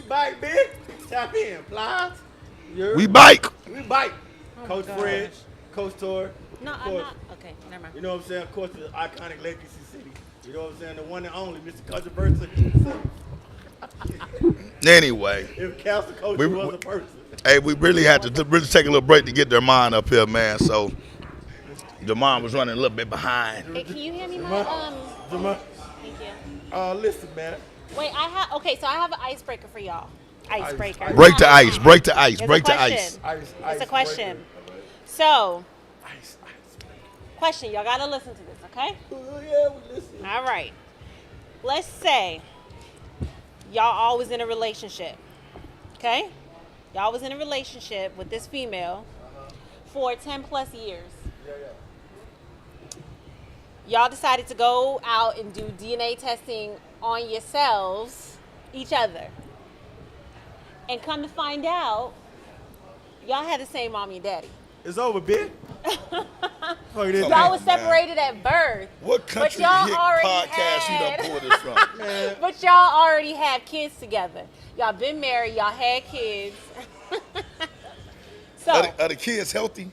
bike, big. Tap in, Plies. We bike. We bike. Oh Coach my Fred, gosh. Coach Tori. No, of I'm course, not. Okay, never mind. you know what I'm saying? Of course, the iconic Legacy City. You know what I'm saying? The one and only Mr. Controversy. Anyway, If Castle Coach We- was a person. hey, we really had to really take a little break to get their mind up here, man. So the mom was running a little bit behind. Hey, can you hand me my Jamal, Thank you. listen, man. Wait, so I have an icebreaker for y'all. Icebreaker. Break the ice. Break the ice. It's Break a the question. ice. It's a question. So, Ice. question. Y'all gotta listen to this, okay? Oh, yeah, we listen. All right. Let's say y'all always in a relationship, okay? Y'all was in a relationship with this female for 10 plus years. Y'all decided to go out and do DNA testing on yourselves, each other. And come to find out, y'all had the same mommy and daddy. It's over, bitch. Fuck this. Y'all was man. separated at birth. What country y'all hit already podcast you had- done pulled this from? Man. But y'all already have kids together. Y'all been married. Y'all had kids. So, Are the kids healthy?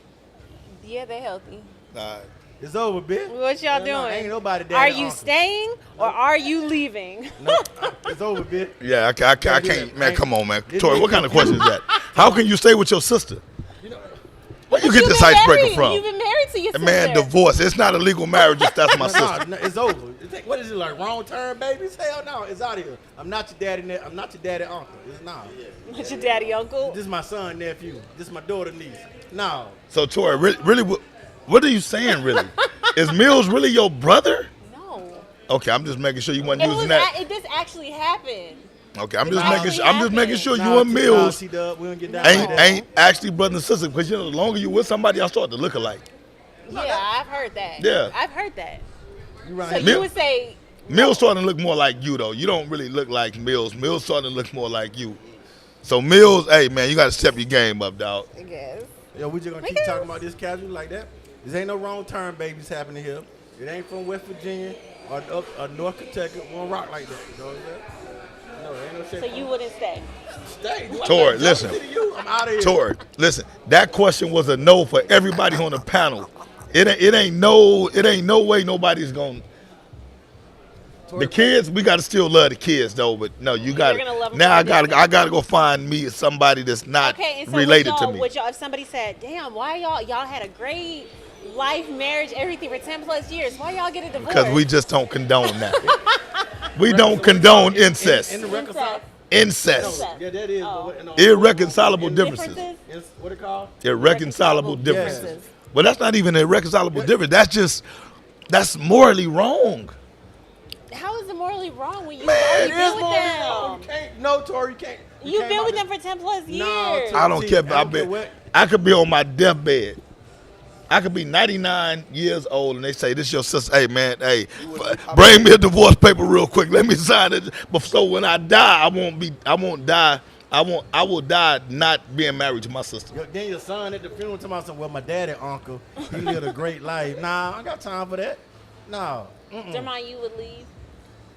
yeah, they're healthy. Nah. It's over, bitch. What y'all No, doing? ain't nobody daddy Are you uncle. staying or are you leaving? No, it's over, bitch. Yeah, I do can't. that. Man, come on, man. This Tori, is- what kind of question is that? How can you stay with your sister? Where you get You've this been icebreaker married. from? You've been married to your The sister. man divorced. It's not a legal marriage if that's my sister. No, it's over. What is it, like wrong turn babies? Hell no, it's out of here. I'm not your daddy. I'm not your daddy uncle. It's nah. What's your daddy uncle? This is my son nephew. This is my daughter niece. No. So, Tori, really, what are you saying, really? Is Mills really your brother? No. Okay, I'm just making sure you weren't using that. This actually happened. Okay, I'm It just making actually sure. I'm just making happened. sure Nah, you and Mills T-Dub, we don't get down like ain't that. ain't actually brother and sister. Because you know, the longer you with somebody, y'all start to look alike. Yeah, I've heard that. Yeah. I've heard that. You right So here. you Mil- would say Mills starting to look more like you though. You don't really look like Mills. Mills starting to look more like you. So Mills, hey man, you got to step your game up, dog. I guess. Yo, we just gonna keep talking about this casual like that. There ain't no wrong turn babies happening here. It ain't from West Virginia or North Kentucky. It won't rock like that. You know what I'm saying? No, ain't no shit. So you wouldn't stay. Stay. Do I Tori, got listen. jealousy to you? I'm out of here. Tori, listen. That question was a no for everybody on the panel. It ain't no way nobody's gonna. The kids, we gotta still love the kids though, but no, you got You're gonna love to 'em now. for I gotta go find me somebody that's not Okay, and so related to me. if somebody said, "Damn, why y'all had a great life, marriage, everything for 10 plus years? Why y'all get a divorce?" Because we just don't condone that. We don't condone incest. In the reconcile. Incest. Yeah, that is. Oh. But what- no, Irreconcilable differences. differences. It's, what it called? Irreconcilable Differences. differences. But that's not even an irreconcilable difference. That's morally wrong. How is it morally wrong when you Man, already it been is with You them? can't. No, Tori, you can't. You've been with them for 10 plus years. No, I don't care. I don't care what- I could be on my deathbed. I could be 99 years old, and they say, "This your sister." Hey, man, hey, bring me a divorce paper real quick. Let me sign it. But so when I die, I won't die. I will die not being married to my sister. Then your son at the funeral talking about, well, my daddy, uncle, he lived a great life. Nah, I ain't got time for that. No. Jermaine, you would leave?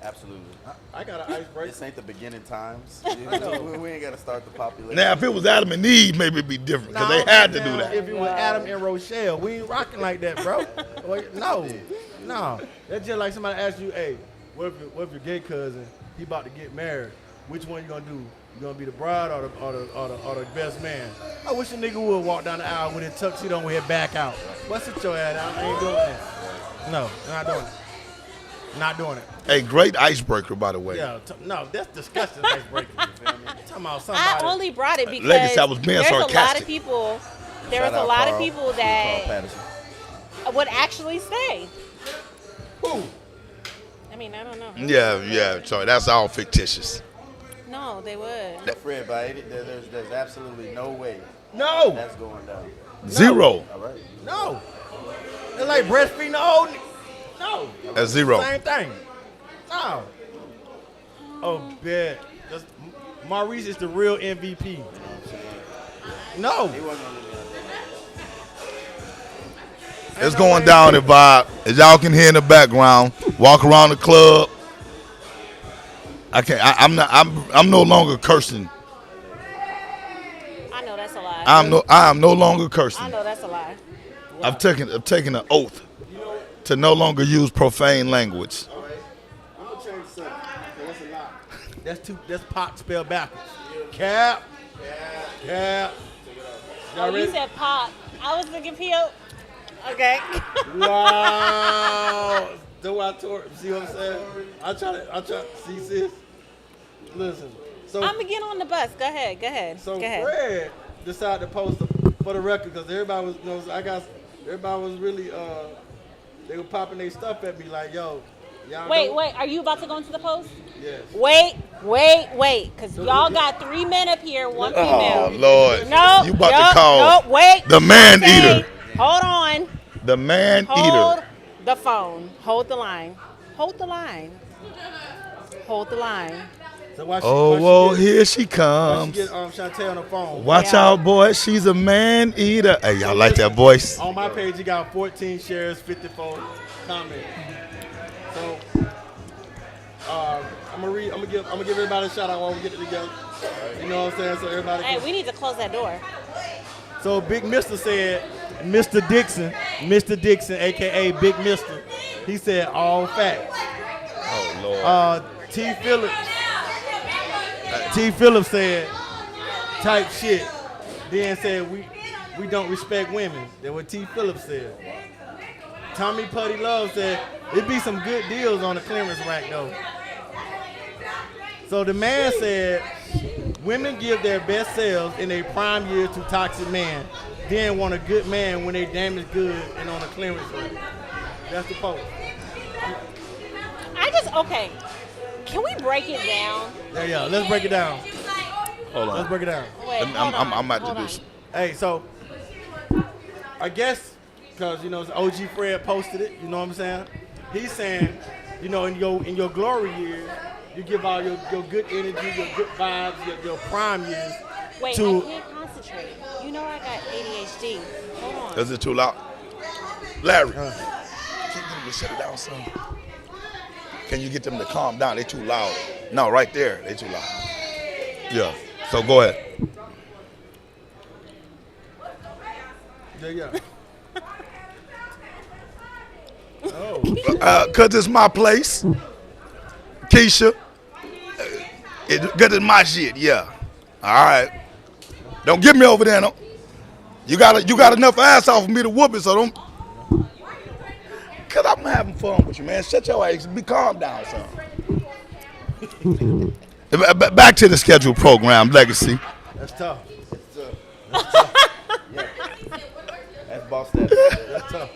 Absolutely. I got an icebreaker. This ain't the beginning times. We ain't got to start the population. Now, if it was Adam and Eve, maybe it'd be different because they had to do that. If it was Adam and Rochelle, we ain't rocking like that, bro. No. That's just like somebody asked you, hey, what if your gay cousin, he about to get married? Which one you gonna do? You gonna be the bride or the best man? I wish a nigga would walk down the aisle with his tuxedo on with his back out. What's it your ass out? I ain't doing that. No, not doing it. Not doing it. A great icebreaker, by the way. Yeah, no, that's disgusting icebreaker. You feel me? Talking about somebody. I only brought it because Legacy, I was being there's a lot sarcastic. of people. There Shout was a out lot of Carl. people Carl that Patterson. would actually stay. Who? I mean, I don't know. Yeah. So that's all fictitious. No, they would. Fred, there's absolutely no way No, that's going down. Zero. All right. no. It's like breastfeeding the old. No. That's zero. Same thing. No. Oh, bet. Maurice is the real MVP. No. He wasn't gonna leave me out there. It's going down the vibe. As y'all can hear in the background, walk around the club. I can't. I'm not. I'm no longer cursing. I know that's a lie. I am no longer I cursing. know that's a lie. I've taken an oath to no longer use profane language. All right. I'm gonna change something. That's a lie. That's pot spelled backwards. Cap. Y'all Oh, you ready? said pop. I was thinking P.O. Okay. Wow. That's why I tore. See what I'm saying? I try to see, sis. Listen. So I'm gonna get on the bus. Go ahead. So Go ahead. Fred decided to post for the record because everybody was, everybody was really, they were popping their stuff at me like, yo, y'all Wait. know? Are you about to go into the post? Yes. Wait. Because y'all got 3 men up here, one Oh female. Lord! No. You about to call No, wait. the man Okay, eater? Hold on. The man Hold eater. the phone. Hold the line. So why Oh, she here she why she comes. get Shantae on the phone? Watch Yeah. out, boy. She's a man eater. Hey, y'all like that voice? On my page, you got 14 shares, 54 comments. So, I'm gonna give everybody a shout out while we get it together. You know what I'm saying? So everybody. Hey, we need to close that door. So Big Mister said, Mr. Dixon, aka Big Mister, he said all facts. Oh Lord. T. Phillips said type shit. Then said we don't respect women. That's what T. Phillips said. Tommy Putty Love said it'd be some good deals on the clearance rack though. So the man said women give their best selves in their prime years to toxic man, then want a good man when they damaged good and on a clearance rack. That's the post. Okay. Can we break it down? Yeah. Let's break it down. Hold Let's on. break it down. Wait, I'm about to hold do on. some. Hey, so I guess because OG Fred posted it, you know what I'm saying? He's saying, in your glory years, you give all your good energy, your good vibes, your prime years. Wait, to I can't concentrate. You know I got ADHD. Hold on. Is it too loud? Larry, can you get them to shut it down, son? Can you get them to calm down? They too loud. No, right there, they too loud. Yeah. So go ahead. Yeah. Oh. Cause it's my place, Keisha. Cause it's my shit. Yeah. All right. Don't get me over there. No. You got enough ass off of me to whoop it, so don't. Cause I'm having fun with you, man. Shut your ass. Be calm down, son. Back to the scheduled program, Legacy. That's tough. That's boss that. That's tough.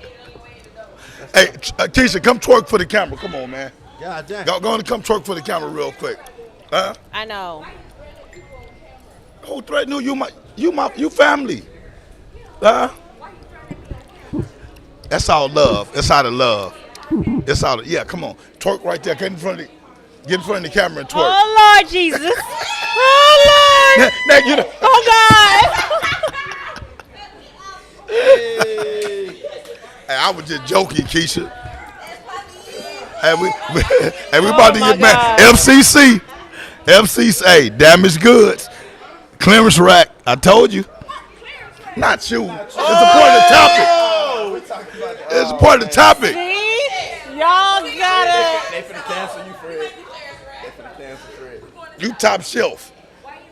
Hey, Keisha, come twerk for the camera. Come on, man. God damn. Go on and come twerk for the camera real quick. I know. Who threatened you family? That's all love. It's out of love. It's out of, yeah, come on. Twerk right there. Get in front of the camera and twerk. Oh Lord Jesus. Oh Lord. Now, you know. Oh God. Hey, I was just joking, Keisha. Hey, we about to my get back. God. FCC, hey, damaged goods, clearance rack. I told you. Not you. It's a part of the topic. It's a part of the topic. See? Y'all gotta. They finna cancel you, Fred. You top shelf.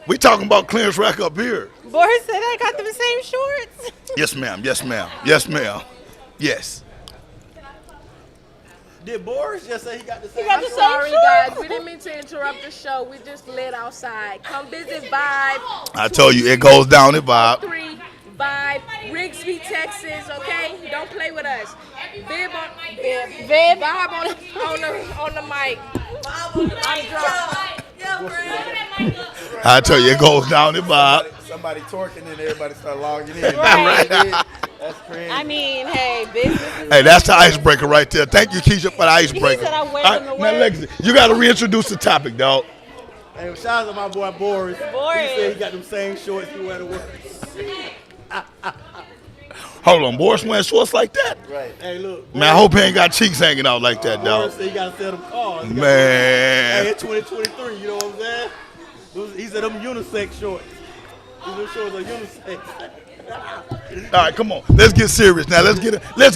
We talking about clearance rack up here. Boris said I got them same shorts. Yes, ma'am. Yes, ma'am. Yes, ma'am. Yes. Did Boris just say he got the same? got the I'm same sorry, shorts? guys. We didn't mean to interrupt the show. We just lit outside. Come visit Vibe. I told you it goes down the vibe. 3 Vibe, Rigsby, Texas. Okay, don't play with us. Vibe on the mic. I'm drunk. I tell you it goes down the vibe. Somebody twerking and everybody start logging in. Right. That's crazy. I mean, hey, business is Hey, that's the icebreaker right there. Thank you, Keisha, for the icebreaker. said I wear All them to now, work. Legacy, you got to reintroduce the topic, dog. Hey, shout out to my boy Boris. Boris. He said he got them same shorts he wear to work. Hold on, Boris wearing shorts like that? Right. Hey, look. Man, I hope he ain't got cheeks hanging out like that, dog. Boris said he got to sell them cars. Man. Hey, it's 2023, you know what I'm saying? He said them unisex shorts. These shorts are unisex. All right, come on. Let's get serious now. Let's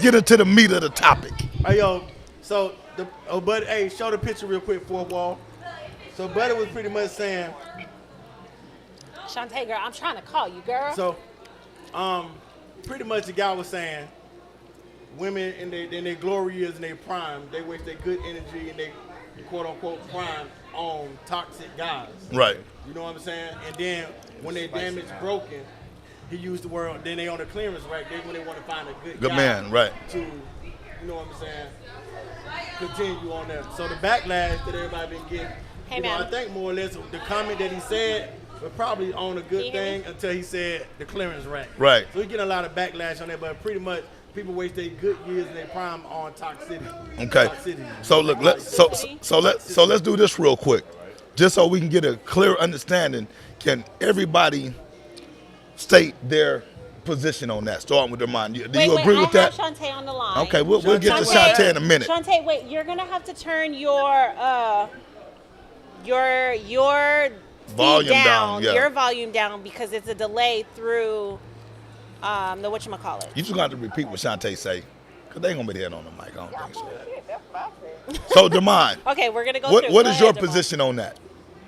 get into the meat of the topic. Hey, yo, so, Buddy, hey, show the picture real quick, fourth wall. So, Buddy was pretty much saying, Shantae, girl, I'm trying to call you, girl. so, pretty much the guy was saying, women in their glory years and their prime, they waste their good energy and they quote unquote prime on toxic guys. Right. You know what I'm saying? And then when their damage broken, he used the word. Then they on the clearance rack. They when they want to find a good guy man, right? To, you know what I'm saying? Continue on that. So the backlash that everybody been getting. Hey, you know, man. I think more or less the comment that he said was probably on a good thing until he said the clearance rack. Right. So we getting a lot of backlash on that, but pretty much people waste their good years and their prime on toxicity. Okay. Toxicity. So look, let's do this real quick, just so we can get a clear understanding. Can everybody state their position on that? Starting with their mind. Do you agree with that? I have Shantae on the line. Okay, we'll get to Shantae in a minute. Shantae, wait, you're gonna have to turn your Volume feed down, yeah. your volume down because it's a delay through the whatchamacallit. You just got to repeat what Shantae say, because they ain't gonna be there on the mic. I don't think so. So, Demond, Okay, we're gonna go. what through. is your position on that?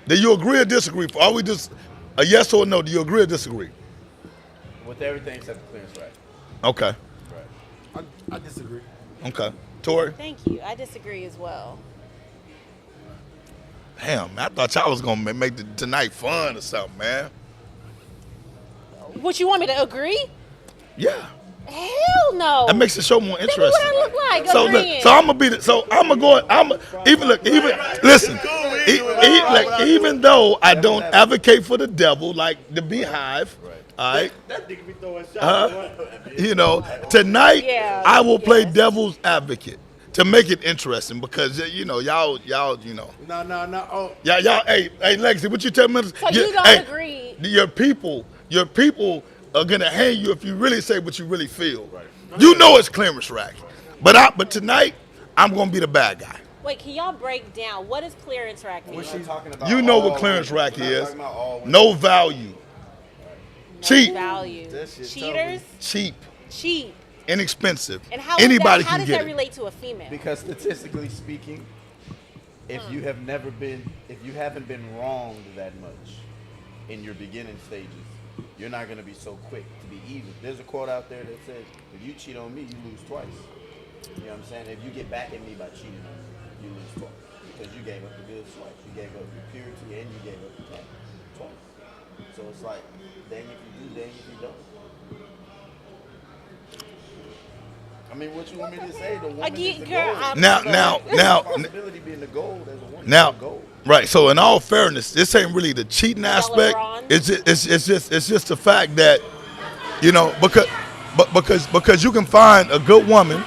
Do you agree or disagree? Are we just a yes or no? Do you agree or disagree? With everything except the clearance rack. Okay. I disagree. Okay. Tori? Thank you. I disagree as well. Damn, I thought y'all was gonna make tonight fun or something, man. What you want me to agree? Yeah. Hell no. That makes the show more interesting. What I look like? So agreeing. look, so I'm gonna listen. Even though I don't advocate for the devil like the Beehive, all right. That nigga be throwing shots. You know, tonight Yeah, I will play yes. devil's advocate to make it interesting because you know y'all you know. No. Oh, Y'all, hey, Lexi, what you tell me? So you don't agree? Your people are gonna hang you if you really say what you really feel. Right. You know it's clearance rack, but tonight I'm gonna be the bad guy. Wait, can y'all break down what does clearance rack mean? You know what clearance rack is? No value, cheap, Value. That shit Cheaters. cheap, inexpensive. And how Anybody how can does get that it. relate to a female? Because statistically speaking, if you haven't been wronged that much in your beginning stages, you're not gonna be so quick to be even. There's a quote out there that says, if you cheat on me, you lose twice. You know what I'm saying? If you get back at me by cheating on me, you lose twice. Because you gave up the goods twice. You gave up your purity and you gave up the cat twice. So it's like, dang if you do, dang if you don't. I mean, what you want me to say? The woman is the girl, goal. I'm Now, Responsibility being the goal as a woman. now, is the goal. right. So in all fairness, this ain't really the cheating aspect. LeBron? It's just the fact that, you know, because you can find a good woman,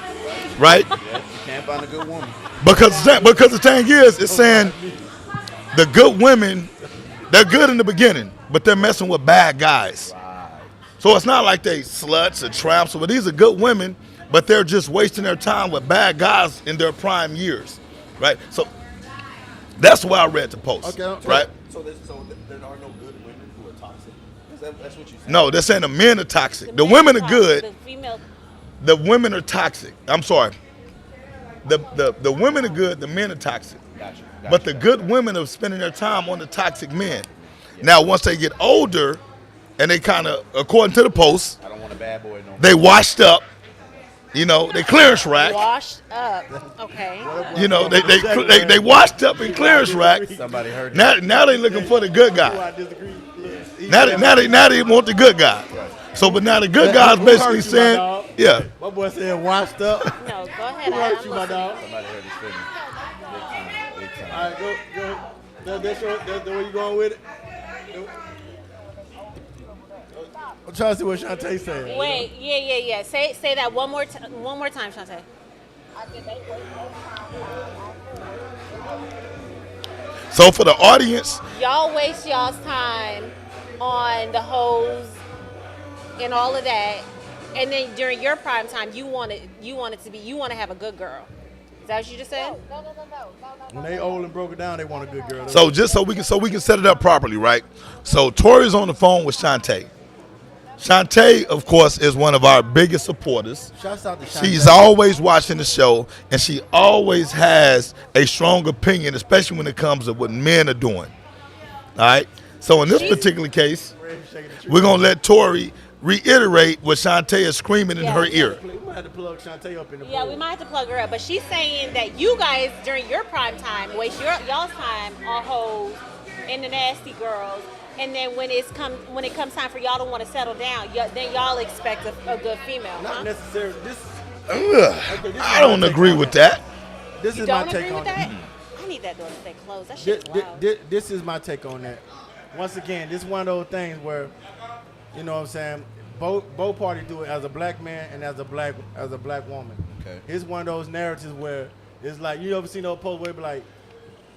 right? Yeah, you can't find a good woman. Because the thing is, it's saying the good women, they're good in the beginning, but they're messing with bad guys. So it's not like they sluts or tramps, but these are good women, but they're just wasting their time with bad guys in their prime years, right? So that's why I read the post, Okay. right? So there are no good women who are toxic. That's what you said. No, they're saying the men are toxic. The men women are toxic, good. The female. The women are toxic. I'm sorry. The women are good. The men are toxic. Gotcha. But the good women are spending their time on the toxic men. Now, once they get older, and they kind of, according to the post, I don't want a bad boy no more. they washed up. You know, they clearance rack. Washed up. Okay. You know, they washed up in clearance rack. Somebody heard that. Now they looking for the good guy. I disagree. Now they want the good guy. So, but now the good guy's basically saying, yeah. My boy said washed up. No, go ahead. Who hurt you, my dog? Somebody heard his feelings. Big time. All right, go. That's the way you going with it? I'm trying to see what Shantae saying. Wait, yeah. Say that one more time, Shantae. So for the audience, Y'all waste y'all's time on the hoes and all of that, and then during your prime time, you want to have a good girl. Is that what you just said? When they old and broke it down, they want a good girl. So just so we can set it up properly, right? So Tori's on the phone with Shantae. Shantae, of course, is one of our biggest supporters. Shouts out to Shantae. She's always watching the show, and she always has a strong opinion, especially when it comes to what men are doing. All right? So in this particular case, we're going to let Tori reiterate what Shantae is screaming in her ear. We might have to plug Shantae up in the Yeah, pool. we might have to plug her up, but she's saying that you guys during your prime time waste y'all's time on hoes and the nasty girls, and then when it comes time for y'all to want to settle down, then y'all expect a good female. Not Huh? necessarily. I don't agree with that. This You is my don't take agree on with it. that? I need that door to stay closed. That shit's loud. This is my take on that. Once again, this is one of those things where, you know what I'm saying, both parties do it as a black man and as a black woman. Okay. It's one of those narratives where it's like, you ever seen those posts where it be like,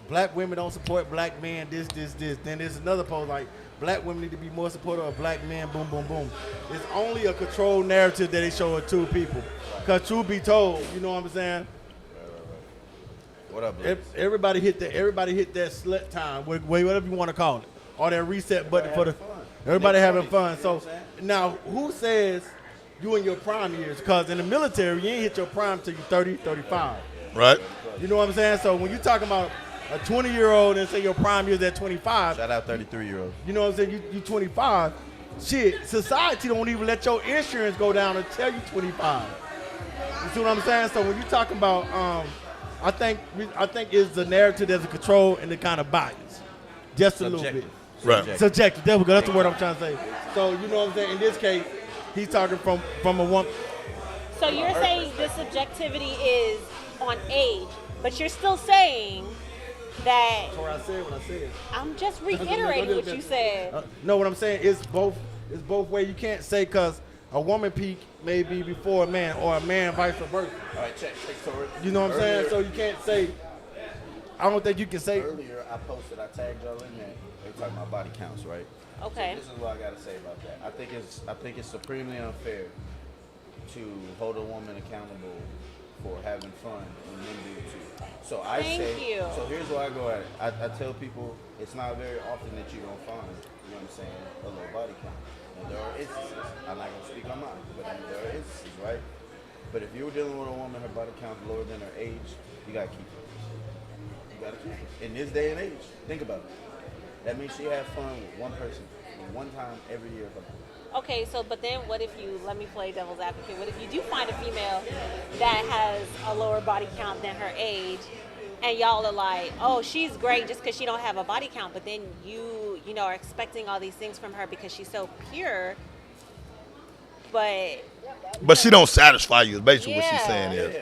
black women don't support black men, this. Then there's another post like, black women need to be more supportive of black men, boom, boom, boom. It's only a controlled narrative that they show of two people. Because truth be told, you know what I'm saying? What up, Blitz? Everybody hit that slut time, whatever you want to call it, or that reset button for the. Everybody having fun. So now, who says you in your prime years? Because in the military, you ain't hit your prime till you 30, 35. Right? You know what I'm saying? So when you talking about a 20-year-old and say your prime years at 25, Shout out 33-year-olds. you know what I'm saying? You 25. Shit, society don't even let your insurance go down until you 25. You see what I'm saying? So when you talking about, I think it's the narrative that's a control and the kind of bias, just a little bit. Right. Subjective. There we go. That's the word I'm trying to say. So you know what I'm saying? In this case, he's talking from a woman. So you're saying the subjectivity is on age, but you're still saying that. That's what I said when I said it. I'm just reiterating what you said. No, what I'm saying is both. It's both ways. You can't say because a woman peak may be before a man, or a man vice versa. All right, check, Tori. You know what I'm saying? So you can't say. I don't think you can say. Earlier, I tagged y'all in there. They talking about body counts, right? Okay. So this is what I gotta say about that. I think it's supremely unfair to hold a woman accountable for having fun when men do it too. So I Thank you. So here's where I go at it. I tell people it's not very often that you're gonna find, you know what I'm saying, a low body count. And there are instances. I'm not gonna speak on mine, but there are instances, right? But if you were dealing with a woman, her body count lower than her age, you gotta keep her. You gotta keep her. In this day and age, think about it. That means she had fun with one person, one time every year of her life. Okay, so but then what if let me play devil's advocate. What if you do find a female that has a lower body count than her age, and y'all are like, oh, she's great just because she don't have a body count, but then you are expecting all these things from her because she's so pure, but she don't satisfy you. Is basically what she's saying is.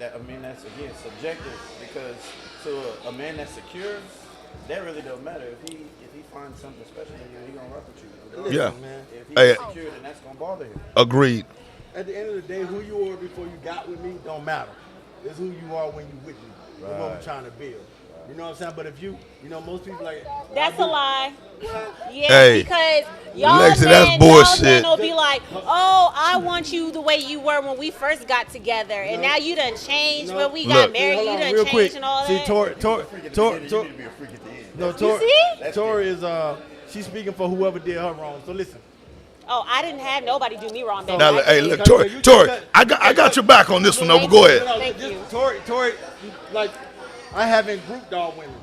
Yeah, I mean that's again subjective because to a man that's secure, that really don't matter. If he finds something special in you, he gonna rock with you. Yeah. Man. If he's Hey, secure, then that's gonna bother him. Agreed. At the end of the day, who you were before you got with me don't matter. It's who you are when you with me. That's what I'm trying to build. You know what I'm saying? But if most people like. that's a lie. Yeah, Hey, because y'all Lexi, men, that's bullshit. y'all men will be like, oh, I want you the way you were when we first got together, and now you done changed when we got Look. married. Hold You on, done real changed quick. and all See, that. Tori, You need to be a freak at the end. no, see? Tori is she's speaking for whoever did her wrong. So listen. Oh, I didn't have nobody do me wrong, baby. Now, I hey, did. look, Tori, I got your back on this one. Over. Go ahead. Thank you. Tori, like, I haven't grouped all women.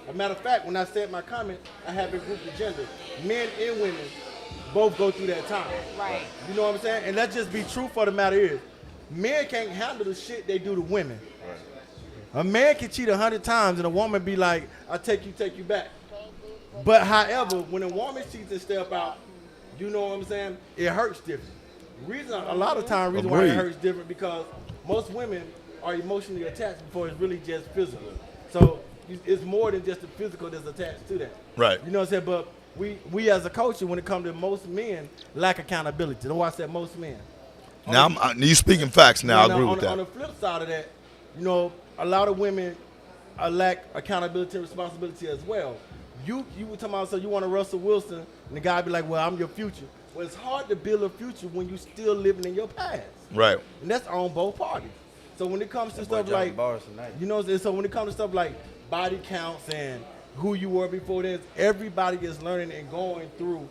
As a matter of fact, when I said my comment, I haven't grouped the gender. Men and women both go through that time. Right. You know what I'm saying? And let's just be true for the matter is, men can't handle the shit they do to women. A man can cheat 100 times and a woman be like, I take you back. But however, when a woman cheats and step out, you know what I'm saying? It hurts different. A lot of times, reason why it Agreed. hurts different because most women are emotionally attached before it's really just physical. So it's more than just the physical that's attached to that. Right. You know what I'm saying? But we as a culture, when it comes to most men, lack accountability. That's why I said most men. Now you speaking facts. Now I agree with On the that. flip side of that, a lot of women lack accountability and responsibility as well. You were talking about, so you want to Russell Wilson, and the guy be like, well, I'm your future. Well, it's hard to build a future when you still living in your past. Right. And that's on both parties. So when it comes to stuff like, you know, so when it comes to stuff like body counts and who you were before this, everybody is learning and going through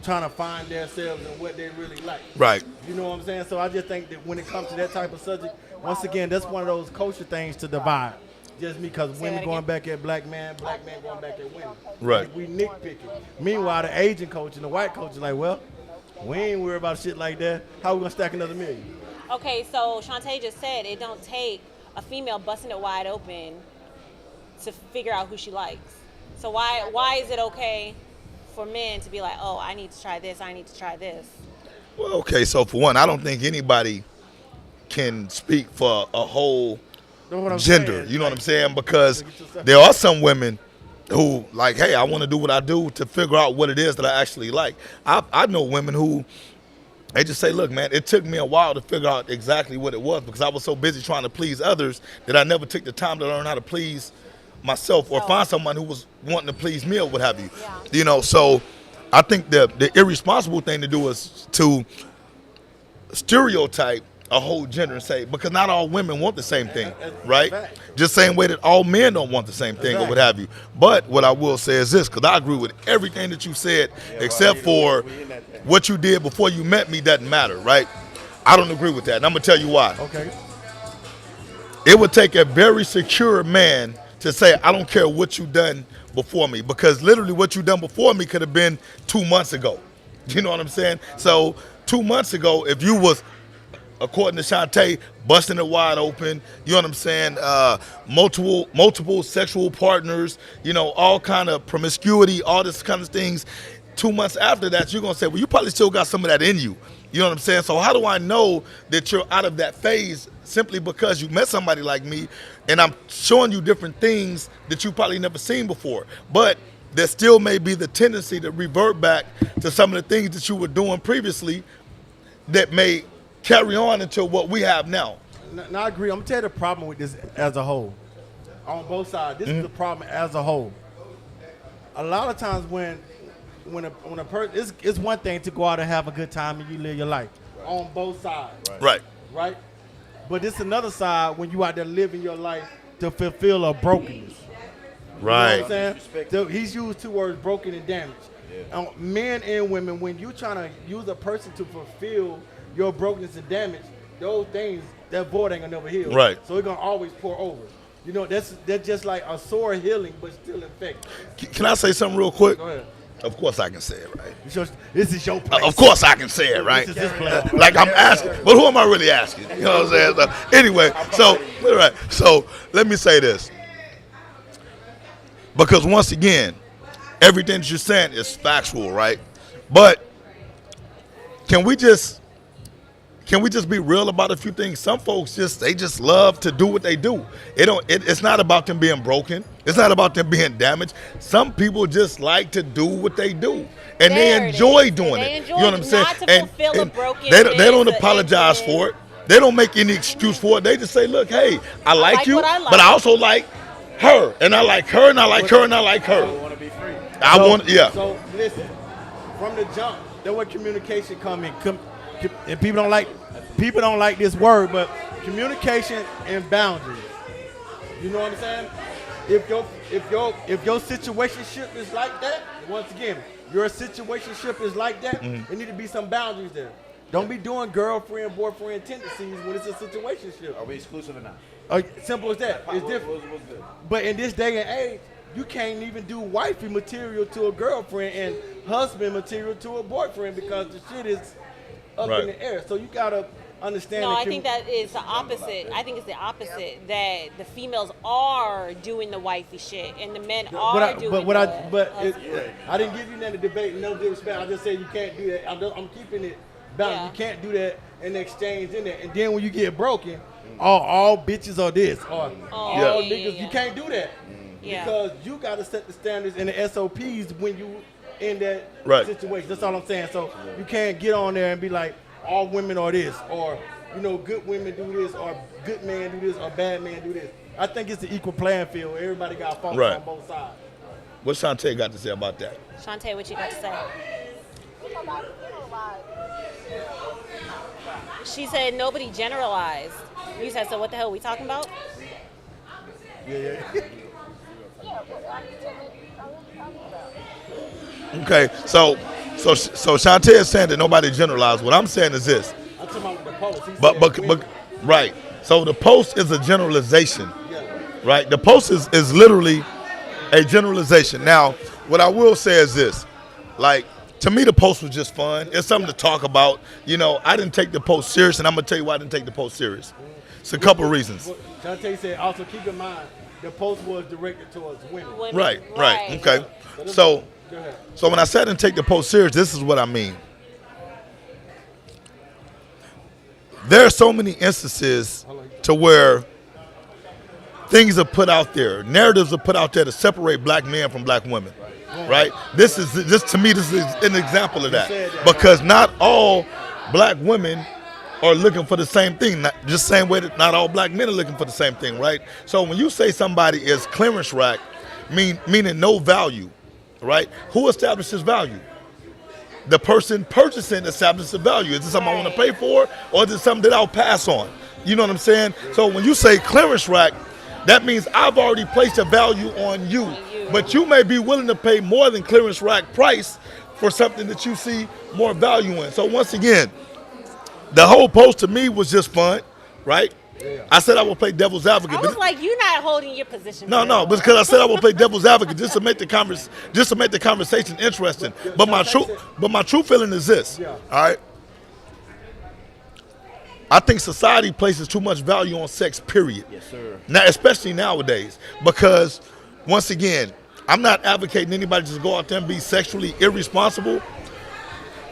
trying to find themselves and what they really like. Right. You know what I'm saying? So I just think that when it comes to that type of subject, once again, that's one of those culture things to divide. Just me, because women going back at black man going back at women. Right. We nitpicking. Meanwhile, the Asian culture and the white culture like, well, we ain't worried about shit like that. How we gonna stack another million? Okay, so Shantae just said it don't take a female busting it wide open to figure out who she likes. So why is it okay for men to be like, oh, I need to try this, I need to try this? Well, okay, so for one, I don't think anybody can speak for a whole gender. Saying. You know what I'm saying? Because there are some women who like, hey, I want to do what I do to figure out what it is that I actually like. I know women who, they just say, look, man, it took me a while to figure out exactly what it was because I was so busy trying to please others that I never took the time to learn how to please myself or find someone who was wanting to please me or what have you. Yeah. You know, so I think the irresponsible thing to do is to stereotype a whole gender and say, because not all women want the same thing, right? Just same way that all men don't want the same thing or what have you. But what I will say is this, because I agree with everything that you said, except for what you did before you met me doesn't matter, right? I don't agree with that, and I'm going to tell you why. Okay. It would take a very secure man to say, I don't care what you done before me, because literally what you done before me could have been 2 months ago. You know what I'm saying? So 2 months ago, if you was, according to Shantae, busting it wide open, you know what I'm saying, multiple sexual partners, you know, all kind of promiscuity, all this kind of things, 2 months after that, you're going to say, well, you probably still got some of that in you. You know what I'm saying? So how do I know that you're out of that phase simply because you met somebody like me and I'm showing you different things that you probably never seen before? But there still may be the tendency to revert back to some of the things that you were doing previously that may carry on into what we have now. Now I agree. I'm going to tell you the problem with this as a whole. On both sides. This is the problem as a whole. A lot of times when a person, it's one thing to go out and have a good time and you live your life on both sides. Right? But it's another side when you out there living your life to fulfill a brokenness. Right. You know what I'm saying? So he's used two words, broken and damaged. Yeah. Men and women, when you're trying to use a person to fulfill your brokenness and damage, those things, that void ain't gonna never heal. Right. So it's gonna always pour over. You know, that's just like a sore healing, but still infected. Can I say something real quick? Go ahead. Of course I can say it, right? This is your place. Of course I can say it, right? This is his place. Like I'm asking, but who am I really asking? You know what I'm saying? So, anyway, so let me say this. Because once again, everything that you're saying is factual, right? But can we just be real about a few things? Some folks they just love to do what they do. It's not about them being broken. It's not about them being damaged. Some people just like to do what they do, and they enjoy doing it. You know what I'm saying? And they don't apologize for it. They don't make any excuse for it. They just say, "Look, hey, I like you, but I also like her, and I like her, and I like her, and I like her." I want to be free. So listen, from the jump, that's where communication come in. And people don't like this word, but communication and boundaries. You know what I'm saying? If your situationship is like that, once again, your situationship is like that, there need to be some boundaries there. Don't be doing girlfriend, boyfriend tendencies when it's a situationship. Are we exclusive or not? Simple as that. It's different. What's good? But in this day and age, you can't even do wifey material to a girlfriend and husband material to a boyfriend because the shit is up in the air. So you gotta understand. No, I think that is the opposite. I think it's the opposite, that the females are doing the wifey shit and the men are doing I didn't give you none of debate, no disrespect. I just said you can't do that. I'm keeping it balanced. You can't do that and exchange in there. And then when you get broken, all bitches are this or all niggas. You can't do that because you gotta set the standards and the SOPs when you in that situation. That's all I'm saying. So you can't get on there and be like, all women are this, or good women do this, or good men do this, or bad men do this. I think it's the equal playing field. Everybody got faults on both sides. What Shantae got to say about that? Shantae, what you got to say? She said nobody generalized. You said, so what the hell are we talking about? Yeah. Okay, so Shantae is saying that nobody generalized. What I'm saying is this. I'm talking about the post. He But said women. right. So the post is a generalization. Right? The post is literally a generalization. Now, what I will say is this. Like, to me, the post was just fun. It's something to talk about. You know, I didn't take the post serious, and I'm going to tell you why I didn't take the post serious. It's a couple of reasons. Shantae said, also keep in mind, the post was directed towards women. Right. Okay. So when I said I didn't take the post serious, this is what I mean. There are so many instances to where things are put out there, narratives are put out there to separate black men from black women. Right? This is to me, this is an example of that. Because not all black women are looking for the same thing. Not, just the same way that not all black men are looking for the same thing, right? So when you say somebody is clearance rack, meaning no value, right? Who establishes value? The person purchasing establishes the value. Is this something I want to pay for, or is it something that I'll pass on? You know what I'm saying? So when you say clearance rack, that means I've already placed a value on you. But you may be willing to pay more than clearance rack price for something that you see more value in. So once again, the whole post to me was just fun, right? Yeah. I said I will play devil's advocate. I was like, you're not holding your position. No, because I said I will play devil's advocate just to make the conversation interesting. But my true feeling is this. All right. I think society places too much value on sex, period. Yes, sir. Now, especially nowadays, because once again, I'm not advocating anybody just go out there and be sexually irresponsible.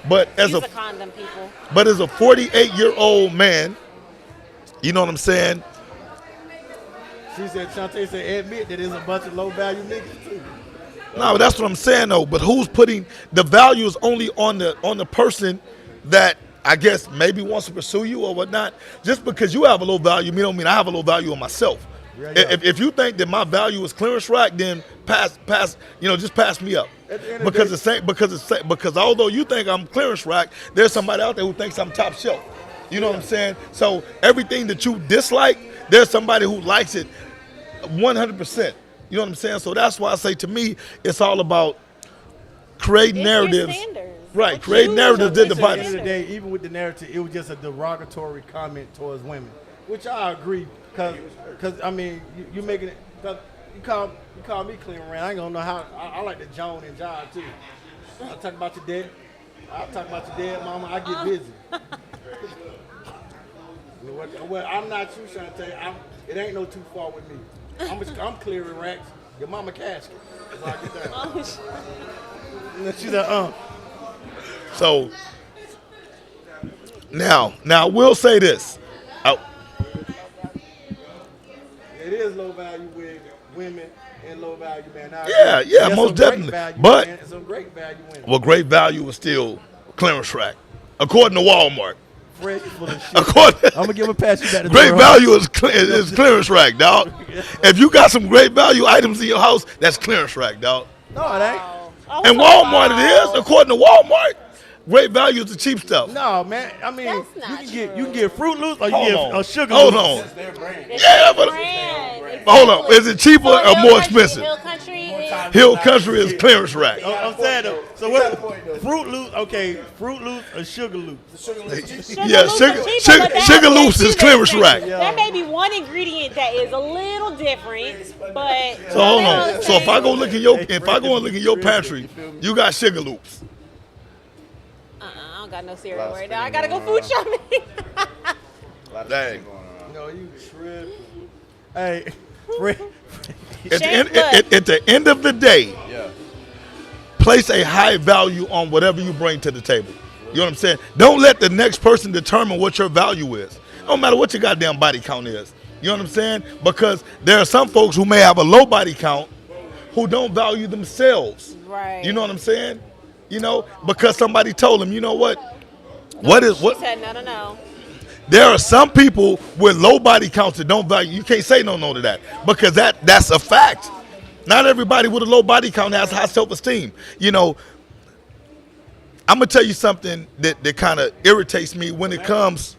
But as Use a condom, people. But as a 48-year-old man, you know what I'm saying? Shantae said, admit that there's a bunch of low value niggas too. No, that's what I'm saying though. But who's putting the value is only on the person that I guess maybe wants to pursue you or whatnot. Just because you have a low value, don't mean I have a low value on myself. Yeah. If you think that my value is clearance rack, then pass, just pass me up. Because although you think I'm clearance rack, there's somebody out there who thinks I'm top shelf. You know what I'm saying? So everything that you dislike, there's somebody who likes it 100%. You know what I'm saying? So that's why I say, to me, it's all about creating narratives. Right, create narratives that divide. At the end of the day, even with the narrative, it was just a derogatory comment towards women, which I agree. Cause I mean, you making it. Cause you call me clean around. I ain't gonna know how. I like to Joan and jive too. I talk about your dad. I talk about your dad, mama. I get busy. Well, I'm not you, Shantae. It ain't no too far with me. I'm clearing racks. Your mama casket. That's how I get down. Oh, She's like, So now we'll say this. It is low value with women and low value men. Now, Yeah, most definitely. But some great value women. Well, great value is still clearance rack, according to Walmart. Fresh full of shit. I'm gonna give a pass you back to great value is clearance rack, dog. If you got some great value items in your house, that's clearance rack, dog. No, it ain't. And Walmart it is, according to Walmart. Great value is the cheap stuff. No, man. I mean, you can get Fruit Loops or you get a Sugar Hold Loops. on. It's but brand. hold on. Is it cheaper or more expensive? Hill Country is. Hill Country is clearance rack. I'm saying though. So what? Fruit Loops, okay. Fruit Loops or Sugar Loops? Yeah, Sugar Loops is clearance rack. There may be one ingredient that is a little different, but so hold on. So if I go look in your pantry, you got Sugar Loops. I don't got no cereal right now. I gotta go food shopping. Dang. No, you tripping. Hey, at the end of the day, place a high value on whatever you bring to the table. You know what I'm saying? Don't let the next person determine what your value is. No matter what your goddamn body count is. You know what I'm saying? Because there are some folks who may have a low body count who don't value themselves. Right. You know what I'm saying? You know, because somebody told them, you know what? She said no. There are some people with low body counts that don't value. You can't say no to that because that's a fact. Not everybody with a low body count has high self-esteem. You know, I'm gonna tell you something that kind of irritates me when it comes.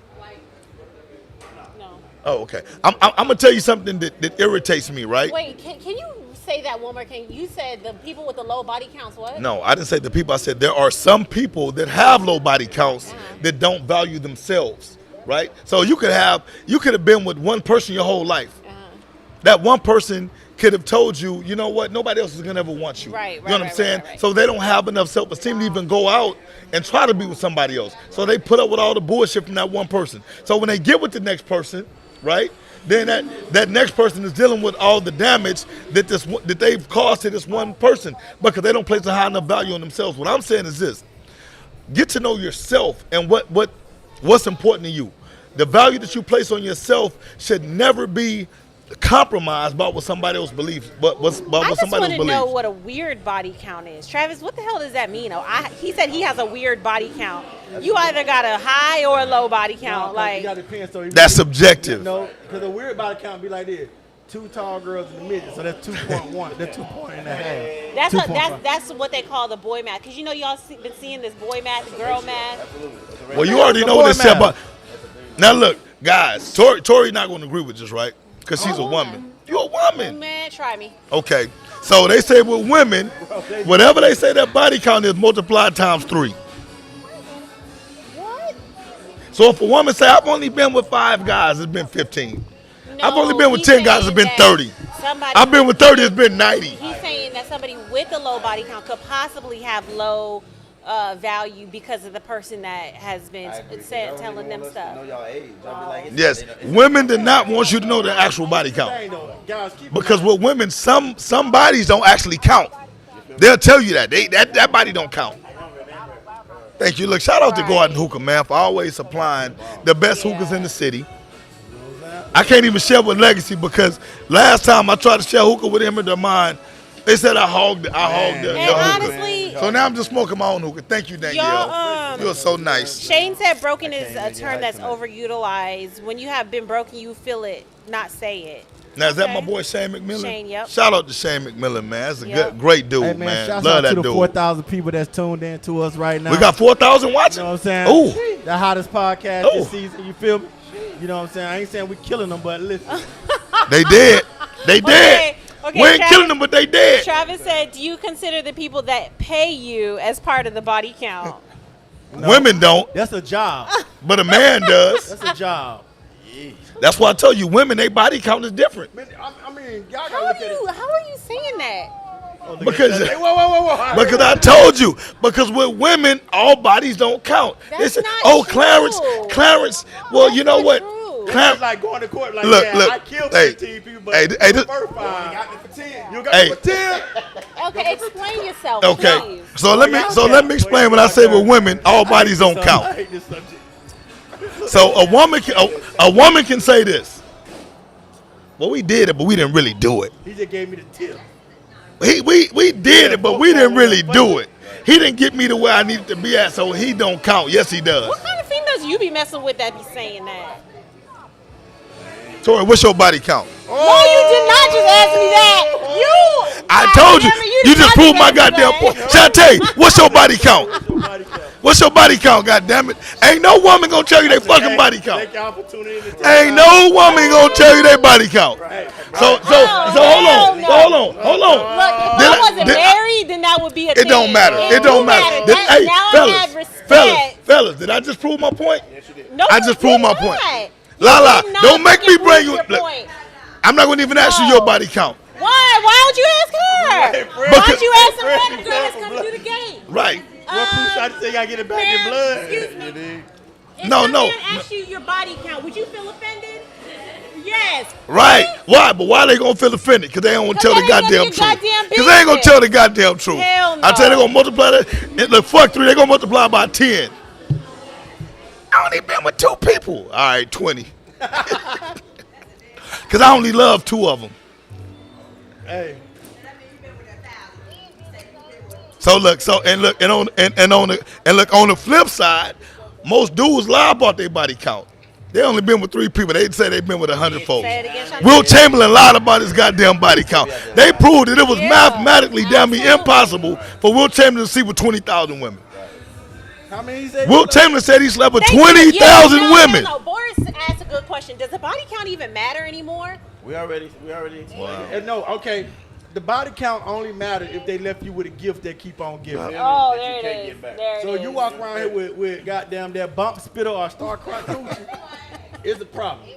No. Oh, okay. I'm gonna tell you something that irritates me, right? Wait, can you say that one more? You said the people with the low body counts. What? No, I didn't say the people. I said there are some people that have low body counts that don't value themselves, right? So you could have been with one person your whole life. That one person could have told you, you know what, nobody else is gonna ever want you. Right, you know what I'm saying? Right. So they don't have enough self-esteem to even go out and try to be with somebody else. So they put up with all the bullshit from that one person. So when they get with the next person, right, then that next person is dealing with all the damage that they've caused to this one person because they don't place a high enough value on themselves. What I'm saying is this: get to know yourself and what's important to you. The value that you place on yourself should never be compromised by what somebody else believes. I just want to know what a weird body count is. Travis, what the hell does that mean? He said he has a weird body count. You either got a high or a low body count. Like, so that's subjective. No, because a weird body count be like this: 2 tall girls in the midget, so that's 2.1. That's 2.5. That's what they call the boy math. Because y'all been seeing this boy math, girl math. Well, you already know what they said about. Now look, guys, Tori not going to agree with this, right? Because she's a woman. You're a woman. Man, try me. Okay. So they say with women, whatever they say that body count is multiplied times 3. What? So if a woman say, I've only been with 5 guys, it's been 15. No, I've only been with 10 guys, it's been 30. I've been with 30, it's been 90. He's saying that somebody with a low body count could possibly have low value because of the person that has been telling them stuff. Know y'all age. I'll be like, Yes, women do not want you to know the actual body count. Because with women, some bodies don't actually count. They'll tell you that. That body don't count. Thank you. Look, shout out to Garden Hookah, man, for always supplying the best hookahs in the city. I can't even share with Legacy because last time I tried to share hookah with him and Damon, they said I hogged the honestly, hookah. So now I'm just smoking my own hookah. Thank you, Danielle. You're so nice. Shane said broken is a term that's overutilized. When you have been broken, you feel it, not say it. Now, is that my boy Shane McMillan? Shane, yep. Shout out to Shane McMillan, man. That's a great dude, hey, man. Shout Love out that to the dude. 4,000 people that's tuned in to us right now. We got 4,000 watching? You know what I'm saying? Ooh. The hottest podcast this season. You feel me? You know what I'm saying? I ain't saying we killing them, but listen. They did. They did. Okay, we ain't killing them, but they did. Travis said, do you consider the people that pay you as part of the body count? No, women don't. That's a job. But a man does. That's a job. That's why I tell you, women, they body count is different. I mean, y'all gotta How look at it. are you saying that? Because, hey, whoa. because I told you, because with women, all bodies don't count. That's They say, not true. Clarence, well, That's you know not what? true. It's like going to court like, Look, I killed 15 people, but hey, the first 5. You got me for 10. You got me for 10. Okay, explain yourself, Okay, please. so let me explain what I say with women, all bodies don't I count. hate this subject. So a woman can say this. Well, we did it, but we didn't really do it. He just gave me the tip. We did it, but we didn't really do it. He didn't get me to where I needed to be at, so he don't count. Yes, he does. What kind of females you be messing with that be saying that? Tori, what's your body count? No, you did not just ask me that. I told you. You just proved my asked me goddamn that. point. Should I tell you, what's your body count? What's your body count, goddammit? Ain't no woman gonna tell you their fucking body count. Thank y'all for tuning in. Ain't no woman gonna tell you their body count. So hold on. Look, if I wasn't married, then that would be a thing. It don't matter. It don't matter. Hey, Now I have respect. fellas, did I just prove my point? No, I just you proved my did point. not. Lala, You did not don't make me fucking bring prove you. your Look, point. I'm not gonna even ask you your body count. Why? Why don't you ask her? Why don't you ask some random girl that's coming through the gate? Right. What proof shot to say you gotta get it back in blood? Excuse me. If No. some man asked you your body count, would you feel offended? Yes. Right. Why? But why they gonna feel offended? Because they don't want to tell the that ain't none goddamn of your truth. goddamn Because they ain't gonna business. tell the goddamn truth. Hell no. I tell you, they gonna multiply that. Look, fuck 3. They gonna multiply by 10. I only been with 2 people. All right, 20. Because I only love 2 of them. Hey. So look, on the flip side, most dudes lie about their body count. They only been with 3 people. They say they've been with 100 folks. Say it again, Shanti. Will Chamberlain lied about his goddamn body count. They proved that it was mathematically damn impossible for Will Chamberlain to sleep with 20,000 women. How many he said? Wilt Chamberlain said he slept with Thank you. 20,000 women. No. Boris asked a good question. Does the body count even matter anymore? We already. No, okay. The body count only matters if they left you with a gift that keep on giving. Oh, that you there can't it get is. back. There So it you is. walk around here with goddamn that bump spitter or star crunch coochie, it's a problem.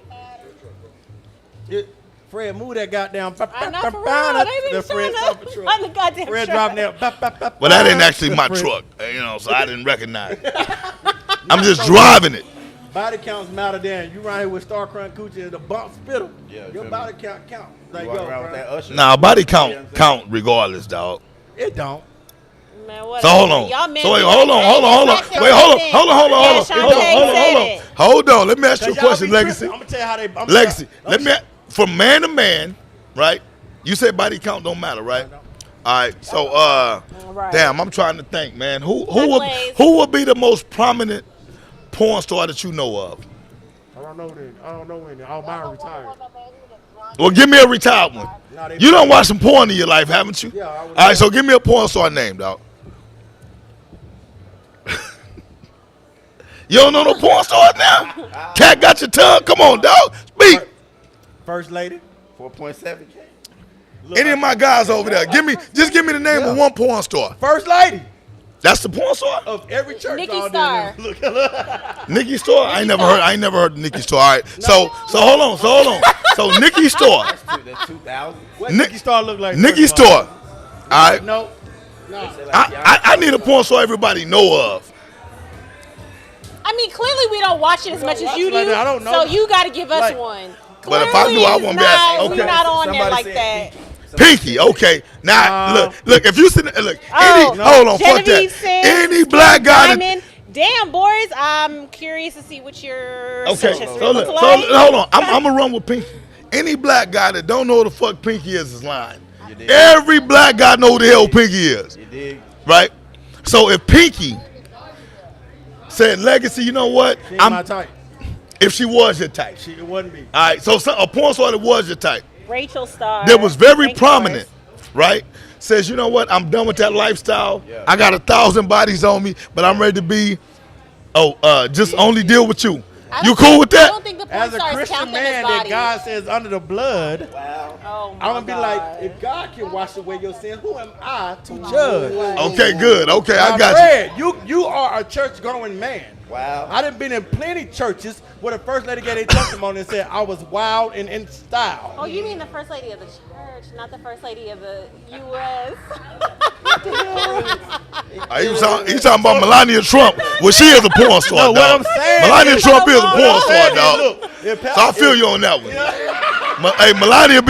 Fred, move that goddamn. I know for real. They been showing up on the goddamn Fred truck. dropping that. Well, that ain't actually my truck, so I didn't recognize it. I'm just driving it. Body counts matter then. You around here with star crunch coochie and the bump spitter. Yeah, Your feel body me? count. You Like, walk yo, around with bro, that usher. Nah, body count regardless, dog. it don't. Man, what So hold on. Y'all men So wait, be hold like, on. hey, Wait, hold on. Yeah, Shantae said it. Hold on. Let me ask you a question, Legacy. I'm gonna tell you how they. Legacy. From man to man, right? You said body count don't matter, right? All right. So Right. damn, I'm trying to think, man. Who Anyways. would be the most prominent porn star that you know of? I don't know any. All mine retired. Well, give me a retired one. Nah, they- You done watched some porn in your life, haven't you? Yeah, I All was- right, so give me a porn star name, dog. You don't know no porn stars now? Cat got your tongue? Come on, dog. Speak. First lady. 4.7K. Any of my guys over there, just give me the name of one porn star. First lady That's the porn star? of every church. Nikki all Star. there. Look. Nikki Star? I ain't never heard of Nikki Star. All right. So hold on. So Nikki Star. That's 2,000. What Nick- Nikki Star look like? Nikki first of all? Star. All right. No. I need a porn star everybody know of. I mean, clearly we don't watch it as much as watch you it do. like that. I don't know. So you got to give us Like- one. But if I knew, I wouldn't be at- We're okay. not on there Somebody like said that. Pinky, okay. Now look. If you sit, look. Oh, Hold on, fuck that. Genevieve Sims, Any black guy. Diamond. Damn, Boris, I'm curious to see what your Okay, search so history looks look, like. hold on. I'm gonna run with Pinky. Any black guy that don't know who the fuck Pinky is lying. You dig? Every black guy know who the hell Pinky is, You dig? right? So if Pinky said, "Legacy," you know what? She ain't my type. If she was your type, It wasn't me. all right. So a porn star that was your type, Rachel Starr. that was very Thank you, prominent, Boris. right? Says, you know what? I'm done with that lifestyle. Yeah. I got 1,000 bodies on me, but I'm ready to be. Just only deal with you. I You don't cool think- with I that? don't think the porn As a stars Christian count them as man that bodies. God says under the blood, Wow. Oh my I'm gonna be God. like, if God can wash away your sins, who am I to judge? Okay, good. Okay, I Now, got you. Fred, you are a church-going man. Wow. I done been in plenty churches where the first lady gave their testimony and said I was wild and in style. Oh, you mean the first lady of the church, not the first lady of the U.S. He's talking about Melania Trump. Well, she is a porn star, No, what dog. I'm saying Melania is- Trump is a What porn I'm star, saying is, dog. look, if So I feel you on that one. Yeah. Hey, Melania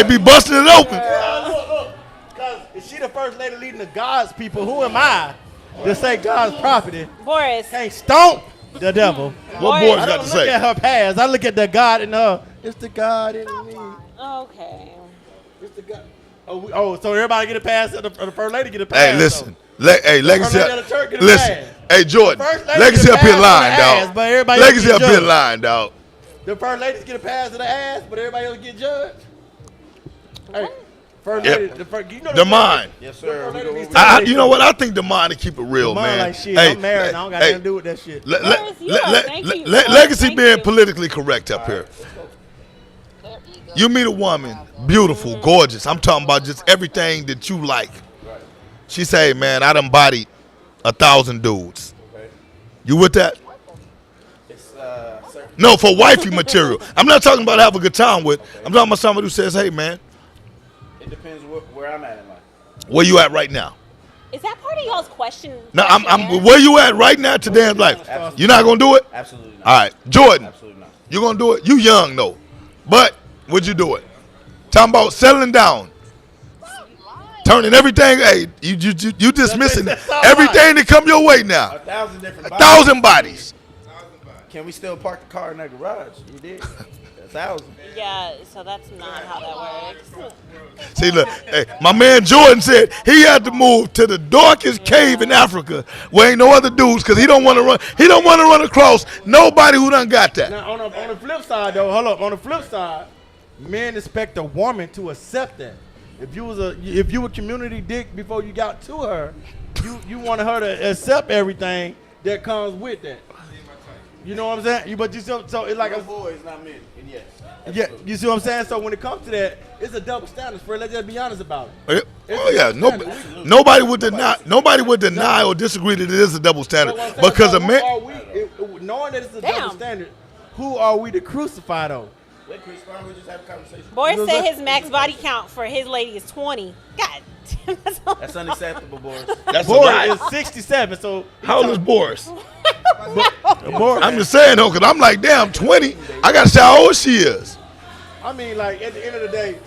be busting it open. Look, because if she the first lady leading the God's people, who am I to say God's property Boris. can't stomp the devil? What Boy, boys I got don't to look say? at her past. I look at the God in her. It's the God in me. Okay. It's the God. So everybody get a pass, or the first lady get a pass. Hey, listen. Legacy. First lady of the church get a Listen. pass. Hey, Jordan. First lady Legacy get a up here pass lying, on the ass, dog. but everybody else Legacy get up here judged. lying, dog. The first ladies get a pass to the ass, but everybody else get judged. Hey, first Yep. lady, you know The mind. Yes, sir. We go- You know what? I think the mind to keep it real, Mine man. like shit. I'm married. I don't got nothing to do with that shit. Boris, you are. Thank you. Legacy Thank being you. politically correct up here. You meet a woman, beautiful, gorgeous. I'm talking about just everything that you like. She say, man, I done bodied 1,000 dudes. You with that? It's, sir. No, for wifey material. I'm not talking about have a good time with. I'm talking about somebody who says, hey, man, It depends where I'm at in life. where you at right now? Is that part of y'all's question? No, I'm questionnaire? where you at right now today in life? Absolutely. You're not going to do it? Absolutely not. All right. Jordan, Absolutely not. you going to do it? You young, though. But would you do it? Talking about settling down. Turning everything, hey, you dismissing everything that come your way now. 1,000 different 1,000 bodies. Can we still park the car in that garage? You did. 1,000. Yeah, so that's not how that works. See, look, hey, my man Jordan said he had to move to the darkest cave in Africa where ain't no other dudes because he don't want to run. He don't want to run across nobody who done got that. Now, on the flip side, though, hold up. On the flip side, men expect a woman to accept that. If you were community dick before you got to her, you want her to accept everything that comes with that. You know what I'm saying? But you so it's like Real boys, not men. And yes. yeah. You see what I'm saying? So when it comes to that, it's a double standard. For let's just be honest about it. Oh yeah, nobody would deny or disagree that it is a double standard because a man. Knowing that it's a double standard, who are we to crucify though? Let Chris Brown, we just have a conversation. Boris said his max body count for his lady is 20. God damn, That's unacceptable, Boris. That's a Boris lie. is 67. So How old is Boris? Boris, I'm just saying though, because I'm like, damn, 20. I got to say how old she is. I mean, like at the end of the day,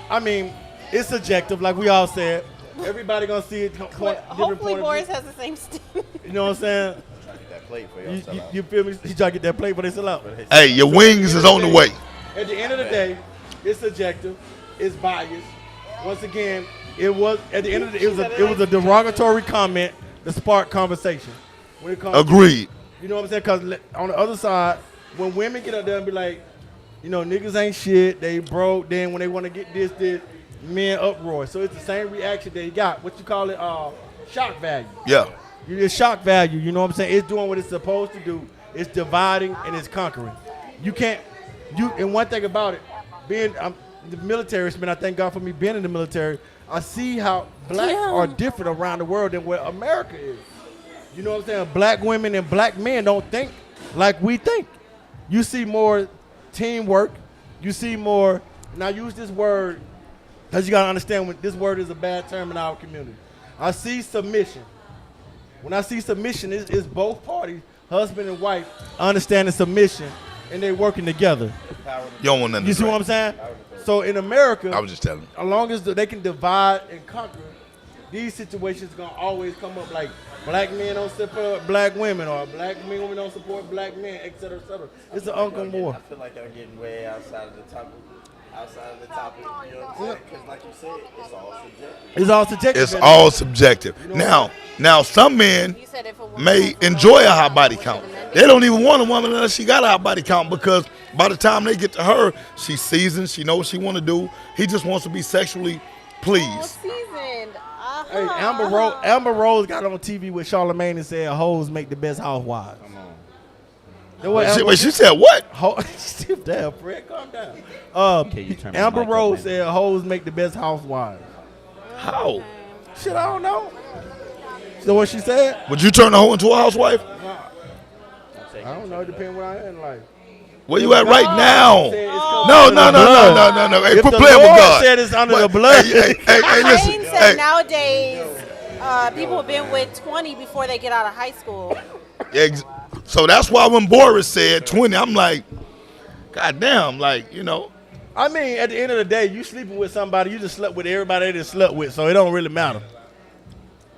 I mean, it's subjective. Like we all said, everybody gonna see it. hopefully Boris has the same standard. You know what I'm saying? That plate for y'all. You feel me? He try to get that plate, but they sell out. Hey, your wings is on the way. At the end of the day, it's subjective. It's biased. Once again, it was at the end of the it was a derogatory comment that sparked conversation. When it comes Agreed. You know what I'm saying? Because on the other side, when women get up there and be like, you know, niggas ain't shit, they broke. Then when they want to get this, men uproar. So it's the same reaction they got. What you call it? Shock value. Yeah. It's shock value. You know what I'm saying? It's doing what it's supposed to do. It's dividing and it's conquering. You can't. And one thing about it, being the military, man, I thank God for me being in the military. I see how blacks are different around the world than where America is. You know what I'm saying? Black women and black men don't think like we think. You see more teamwork. You see more, and I use this word because you got to understand when this word is a bad term in our community. I see submission. When I see submission, it's both parties, husband and wife, understanding submission, and they working together. You don't want nothing. You see what I'm saying? So in America, I was just telling you. as long as they can divide and conquer, these situations gonna always come up. Like black men don't support black women, or black women don't support black men, et cetera, et cetera. It's an uncle war. I feel like y'all getting way outside of the topic. You know what I'm saying? Because like you said, it's all subjective. It's all subjective. It's all subjective. You know Now some men You said if a woman may wants a enjoy a woman, high body she count. should amend it. They don't even want a woman unless she got a high body count because by the time they get to her, she's seasoned. She knows what she want to do. He just wants to be sexually pleased. Seasoned. Hey, Amber Rose got on TV with Charlamagne and said, "Hoes make the best housewives." Come on. Wait, she said what? Damn, Fred, calm down. Amber Rose said, "Hoes make the best housewives." How? Shit, I don't know. So what she said? Would you turn a hoe into a housewife? I don't know. It depends where I am in life. Where you at right now? No. No. Hey, If quit the playing with Lord God. said it's under the blood. Hey, Jane listen. said Hey, nowadays people have been with 20 before they get out of high school. so that's why when Boris said 20, I'm like, God damn, like, you know. I mean, at the end of the day, you sleeping with somebody, you just slept with everybody they just slept with, so it don't really matter.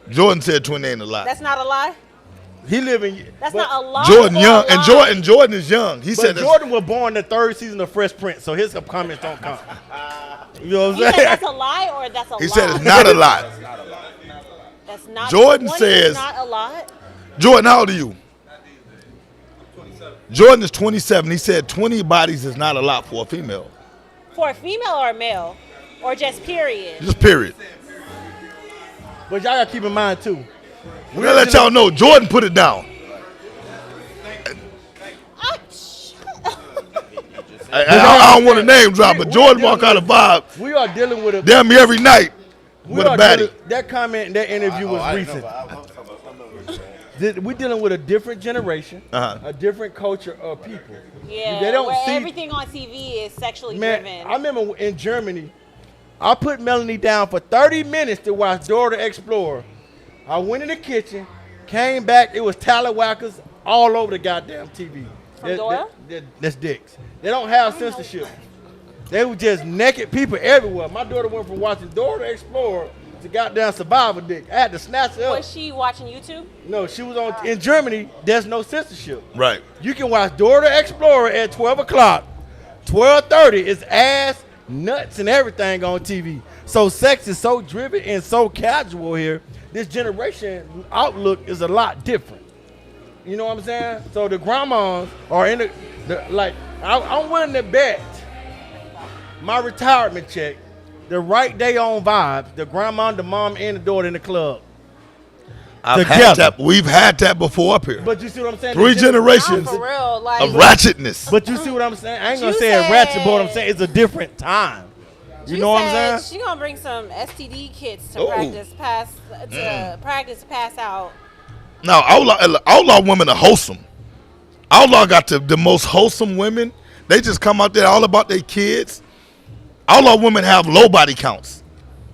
Jordan said 20 ain't a lot. That's not a lie. He living. That's not a lie. Jordan or young, a and lie. Jordan is young. He But said Jordan was born the third season of Fresh Prince, so his comments don't count. You know what You I'm said saying? that's a lie or that's a he lie? said it's not a lot. That's not. Jordan 20 says- is not a lot. Jordan, how old are you? Jordan is 27. He said 20 bodies is not a lot for a female. For a female or a male, or just period. Just period. But y'all gotta keep in mind too. We're gonna let y'all know. Jordan put it down. I don't want to name drop, but Jordan walk out of vibe We are dealing with a. damn me every night with a baddie. That comment, that interview was recent. We're dealing with a different generation, a different culture of people. Yeah, They don't where see. everything on TV is sexually Man, driven. I remember in Germany, I put Melanie down for 30 minutes to watch Dora the Explorer. I went in the kitchen, came back, it was tallywhackers all over the goddamn TV. From Dora? That's dicks. They don't have censorship. They were just naked people everywhere. My daughter went from watching Dora the Explorer to goddamn Survivor dick. I had to snatch her up. Was she watching YouTube? No, she was on. In Germany, there's no censorship. Right. You can watch Dora the Explorer at 12 o'clock. 12:30 is ass, nuts, and everything on TV. So sex is so driven and so casual here. This generation outlook is a lot different. You know what I'm saying? So the grandmas are in the like, I'm willing to bet my retirement check, the right day on vibes, the grandma, the mom, and the daughter in the club. We've had that before up here. But you see what I'm saying? 3 generations For real, like of ratchetness. But you see what I'm saying? I ain't gonna You say it's ratchet, but what I'm said- saying it's a different time. You She know what I'm said saying? She gonna bring some STD kits to Ooh. practice pass out. No, outlaw women are wholesome. Outlaw got the most wholesome women. They just come out there all about their kids. Outlaw women have low body counts.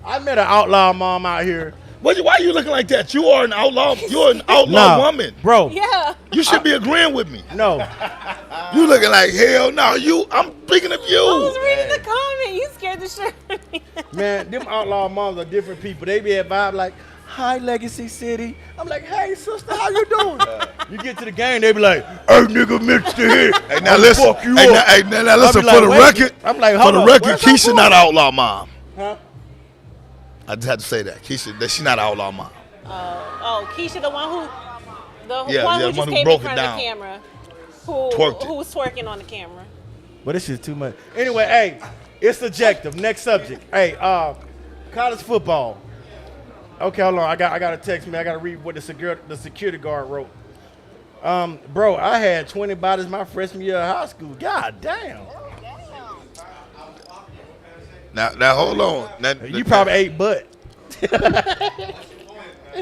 I met an outlaw mom out here. Why are you looking like that? You are an outlaw. You're an outlaw woman. Bro. Yeah. You should be agreeing with me. No. You looking like hell no. I'm speaking of I was you. reading the comment. You scared the shit out of me. Man, them outlaw moms are different people. They be at vibe like, hi, Legacy City. I'm like, hey, sister, how you doing? You get to the game, they be like, hey, nigga, mixed the hit. Hey, now listen. Fuck you Hey, up. now listen. I be For the like, wait. record, I'm like, for hold the up, record, where's my Keisha boy? not an outlaw mom. Huh? I just had to say that. Keisha, that she not an outlaw mom. Oh, Keisha, the one who the just one who came in broke it front down. of the camera, Twerked it. who was twerking on the camera. But this shit too much. Anyway, hey, it's subjective. Next subject. Hey, college football. Okay, hold on. I got a text me. I got to read what the security guard wrote. Bro, I had 20 bodies my freshman year of high school. God damn. Now hold on. You probably ate butt. He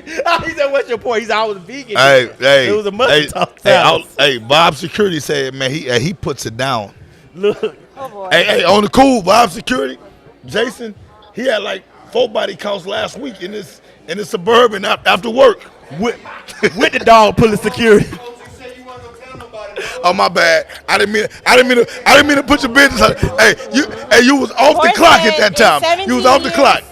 said, "What's your point?" He said, "I was vegan." Hey, it was a mustard toss. Hey, Bob Security said, man, he puts it down. Look, Oh boy. Hey, on the cool, Bob Security, Jason, he had like 4 body counts last week in his Suburban after work. with the dog pulling security. Oh, my bad. I didn't mean to put your business on. Hey, you was off the Boy clock said at that time. in 17 You was off the years. clock.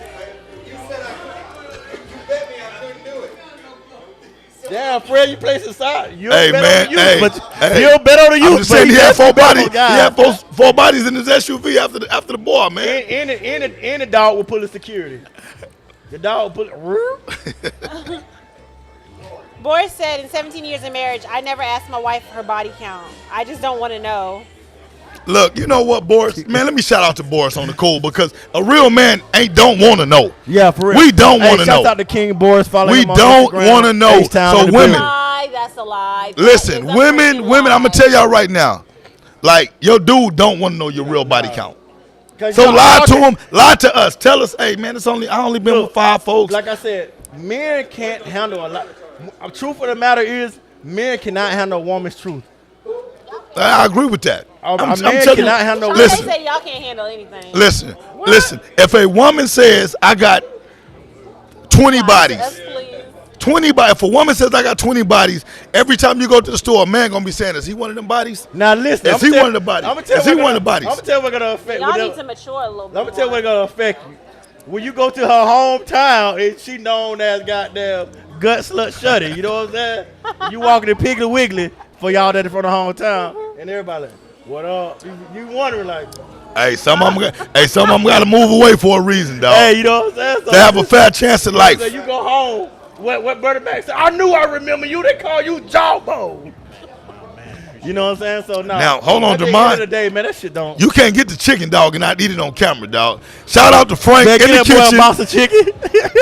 Damn, Fred, you placed aside. You Hey, bet man, on the youth, hey, but hey. you don't bet on the youth. I'm just saying he had 4 bodies. He had four. 4 bodies in his SUV after the boy, man. And the dog will pull the security. The dog will pull. Boris said, in 17 years of marriage, I never asked my wife her body count. I just don't want to know. Look, you know what, Boris? Man, let me shout out to Boris on the cool because a real man don't want to know. Yeah, for real. We don't want to Shout know. out to King Boris. Follow We him on don't Instagram, want to know. H-Town So in the women, building. Lie, that's a lie. That listen, is a women, freaking I'm lie. gonna tell y'all right now, like your dude don't want to know your real body count. 'Cause So y'all lie to talking- him, lie to us. Tell us, hey man, I only been with 5 folks. Like I said, men can't handle a lot. Truth of the matter is, men cannot handle a woman's truth. I agree with that. A man telling cannot handle. Sean, Listen. they say y'all can't handle anything. Listen. If a woman says I got 20 bodies, Yes, please. 20 bodies. If a woman says I got 20 bodies, every time you go to the store, a man gonna be saying, "Is he one of them bodies?" Now listen, Is he one of the bodies? Is he one of the bodies? I'm gonna tell you what's gonna affect. Y'all need to mature a little bit. I'm gonna tell you what's gonna affect you. When you go to her hometown and she known as goddamn gut slut shutty, you know what I'm saying? You walking to Piggly Wiggly for y'all that are from the hometown, and everybody like, "What up?" You wondering like, Hey, some of them got to move away for a reason, dog. "Hey, you know what I'm saying?" So They have a fair chance at life. So you go home. What Bernie Mac said? I knew I remember you. They call you Jawbone. You know what I'm saying? So Now, hold on, at the Demond. end of the day, man, that shit don't. You can't get the chicken, dog, and not eat it on camera, dog. Shout out to Frank Man, in the get that boy a kitchen. box of chicken.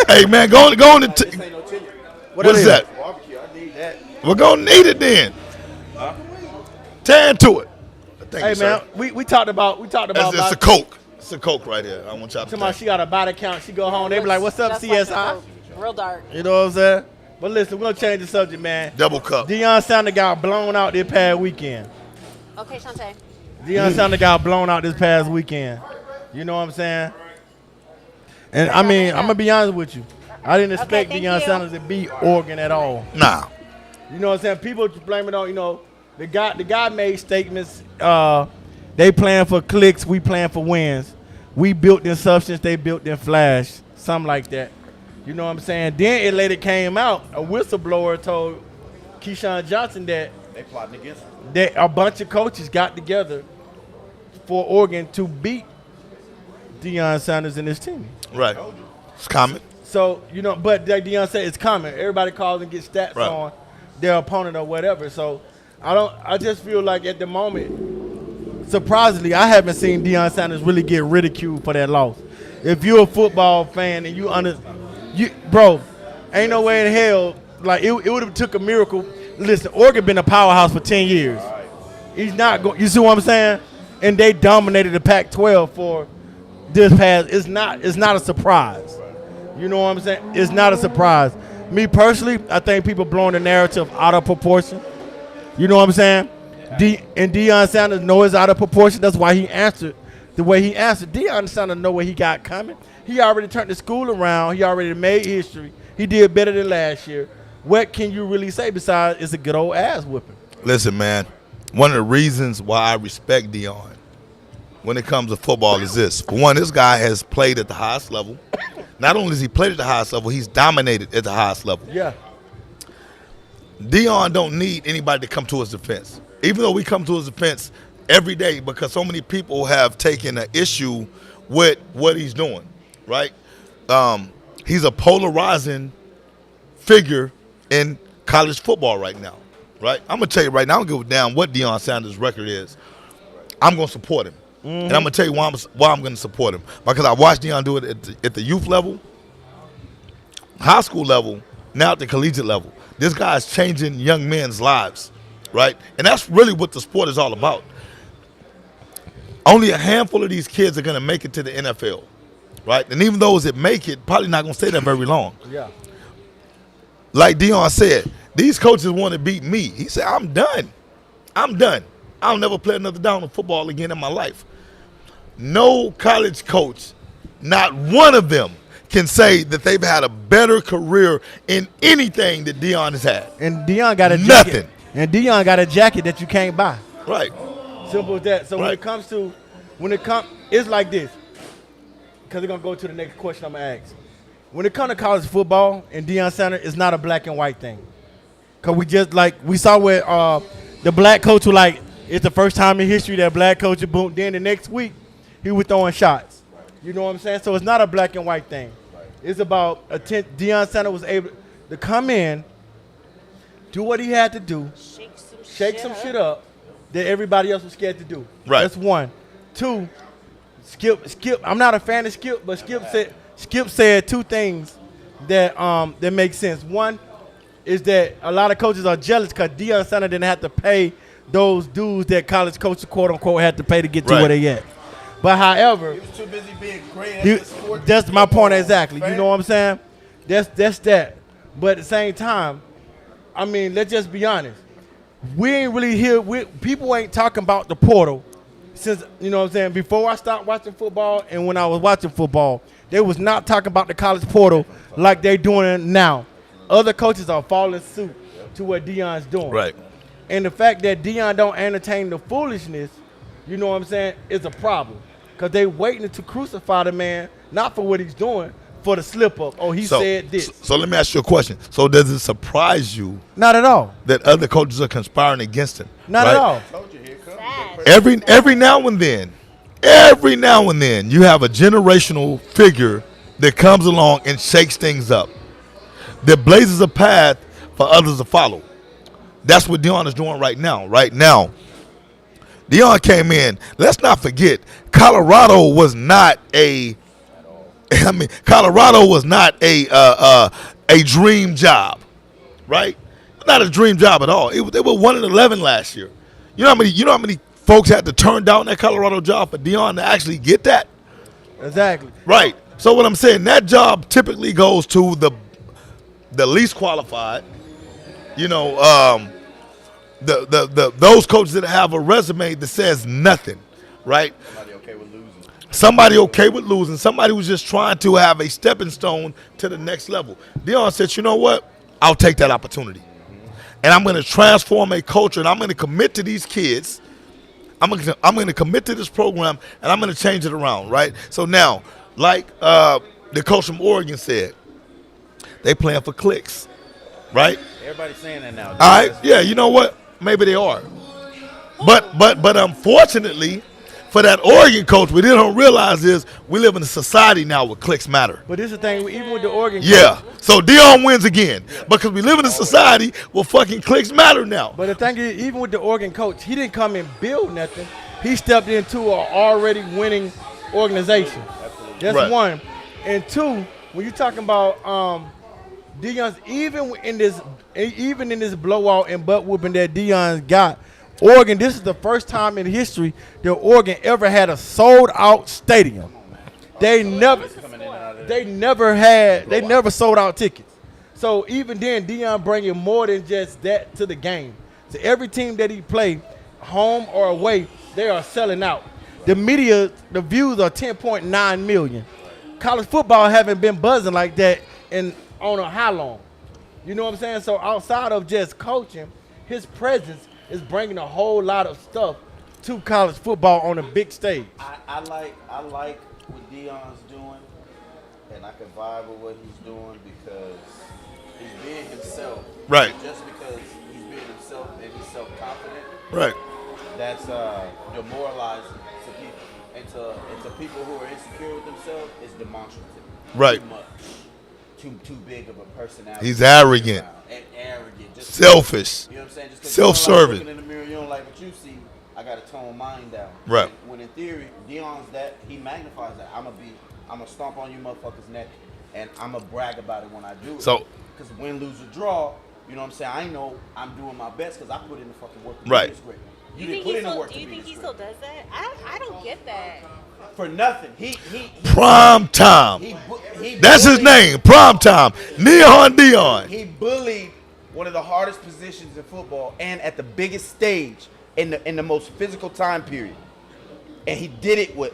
Hey, man, go on the. What is that? Barbecue, I need that. We're gonna need it then. Tan to it. Thank Hey you, sir. man, we talked about It's a Coke. It's a Coke right here. I want y'all to Tomorrow think. she got a body count. She go home. They be like, "What's up, Just like the CSI?" Coke. Real dark. You know what I'm saying? But listen, we're gonna change the subject, man. Double cup. Deion Sanders got blown out this past weekend. Okay, Shantae. Deion Sanders got blown out this past weekend. You know what I'm saying? And I mean, I'm gonna be honest with you. I didn't expect thank Deion you. Sanders to beat Oregon at all. Nah. You know what I'm saying? People blame it on, the guy made statements. They playing for clicks, we playing for wins. We built in substance, they built in flash. Something like that. You know what I'm saying? Then it later came out, a whistleblower told Keyshawn Johnson that They plotting against him. a bunch of coaches got together for Oregon to beat Deion Sanders and his team. Right. It's common. So, but like Deion said, it's common. Everybody calls and gets stats Right. on their opponent or whatever. So I just feel like at the moment, surprisingly, I haven't seen Deion Sanders really get ridiculed for that loss. If you're a football fan and bro, ain't no way in hell like it would have took a miracle. Listen, Oregon been a powerhouse for 10 years. He's not going. You see what I'm saying? And they dominated the Pac-12 for this past. It's not a surprise. You know what I'm saying? It's not a surprise. Me personally, I think people blowing the narrative out of proportion. You know what I'm saying? And Deion Sanders knows it's out of proportion. That's why he answered the way he answered. Deion Sanders know what he got coming. He already turned the school around. He already made history. He did better than last year. What can you really say besides it's a good old ass whipping? Listen, man, one of the reasons why I respect Deion when it comes to football is this. For one, this guy has played at the highest level. Not only has he played at the highest level, he's dominated at the highest level. Yeah. Deion don't need anybody to come to his defense. Even though we come to his defense every day because so many people have taken an issue with what he's doing, right? He's a polarizing figure in college football right now, right? I'm going to tell you right now, I don't give a damn what Deion Sanders' record is. I'm going to support him. And I'm going to tell you why I'm going to support him. Because I watched Deion do it at the youth level, high school level, now at the collegiate level. This guy's changing young men's lives, right? And that's really what the sport is all about. Only a handful of these kids are going to make it to the NFL, right? And even those that make it, probably not going to stay there very long. Yeah. Like Deion said, these coaches want to beat me. He said, I'm done. I'm done. I'll never play another down of football again in my life. No college coach, not one of them, can say that they've had a better career in anything that Deion has had. And Deion got a jacket. Nothing. And Deion got a jacket that you can't buy. Right. Simple as that. So Right. when it comes, it's like this. Because we're going to go to the next question I'm going to ask. When it comes to college football and Deion Sanders, it's not a black and white thing. Because we saw where the black coach was like, it's the first time in history that black coach is boom. Then the next week, he was throwing shots. You know what I'm saying? So it's not a black and white thing. It's about Deion Sanders was able to come in, do what he had to do, shake some shit up that everybody else was scared to do. Right. That's one. Two, Skip. I'm not a fan of Skip, but Skip said two things that make sense. One is that a lot of coaches are jealous because Deion Sanders didn't have to pay those dues that college coaches, quote unquote, had to pay to get to where they at. But however, He was too busy being great at the sport. that's my point exactly. You know what I'm saying? That's that. But at the same time, I mean, let's just be honest. We ain't really here. People ain't talking about the portal since, you know what I'm saying, before I stopped watching football and when I was watching football, they was not talking about the college portal like they doing it now. Other coaches are following suit to what Deion's doing. Right. And the fact that Deion don't entertain the foolishness, you know what I'm saying, is a problem. Because they waiting to crucify the man, not for what he's doing, for the slip-up. Oh, he said this. So let me ask you a question. So does it surprise you Not at all. that other coaches are conspiring against him? Not right? at all. Told you, here comes Sad. Every now and then, you have a generational figure that comes along and shakes things up, that blazes a path for others to follow. That's what Deion is doing right now. Right now, Deion came in. Let's not forget, Colorado was not a dream job, right? Not a dream job at all. They were 1-11 last year. You know how many folks had to turn down that Colorado job for Deion to actually get that? Exactly. Right. So what I'm saying, that job typically goes to the least qualified. You know, those coaches that have a resume that says nothing, right? Somebody okay with losing. Somebody who's just trying to have a stepping stone to the next level. Deion said, you know what? I'll take that opportunity. And I'm going to transform a culture, and I'm going to commit to these kids. I'm going to commit to this program, and I'm going to change it around, right? So now, like the coach from Oregon said, they playing for clicks, right? Everybody's saying that now. All right, yeah, you know what? Maybe they are. But unfortunately, for that Oregon coach, what they don't realize is we live in a society now where clicks matter. But this is the thing, even with the Oregon Yeah. So Deion wins again because we live in a society where fucking clicks matter now. But the thing is, even with the Oregon coach, he didn't come and build nothing. He stepped into an already winning organization. That's Right. one. And two, when you're talking about Deion's even in this blowout and butt whooping that Deion's got. Oregon, this is the first time in history that Oregon ever had a sold out stadium. They never sold out tickets. So even then, Deion bringing more than just that to the game. So every team that he played, home or away, they are selling out. The media, the views are 10.9 million. College football haven't been buzzing like that on a how long? You know what I'm saying? So outside of just coaching, his presence is bringing a whole lot of stuff to college football on a big stage. I like what Deion's doing, and I can vibe with what he's doing because he's being himself. Right. Just because he's being himself and he's self-confident, Right. that's demoralizing to people. And to people who are insecure with themselves, it's demonstrative. Right. Too much. Too big of a personality. He's arrogant. And arrogant. Just Selfish. You know what I'm saying? Just 'cause Self-serving. You don't like looking in the mirror, you don't like what you see. I gotta tone mine down. Right. When in theory, Deion's that he magnifies that. I'm gonna stomp on you motherfuckers' neck, and I'm gonna brag about it when I do it. So, because win, lose, or draw, you know what I'm saying? I know I'm doing my best because I put in the fucking work to Right. be this great. Do you didn't think put in the work do to you be think this he great. still does that? I don't get that. For nothing. He prime time. he That's his bullied- name, prime time. Neon Dion. He bullied one of the hardest positions in football and at the biggest stage in the most physical time period. And he did it with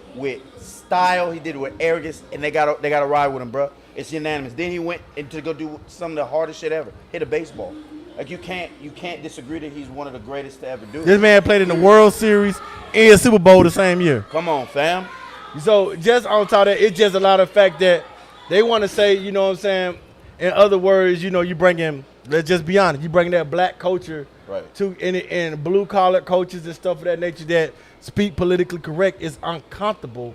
style. He did it with arrogance, and they got to ride with him, bro. It's unanimous. Then he went to go do some of the hardest shit ever. Hit a baseball. Like you can't disagree that he's one of the greatest to ever do it. This man played in the World Series and Super Bowl the same year. Come on, fam. So just on top of that, it's just a lot of fact that they want to say, you know what I'm saying? In other words, you know, you bring in, let's just be honest, you bring that black culture Right. to and blue collar coaches and stuff of that nature that speak politically correct is uncomfortable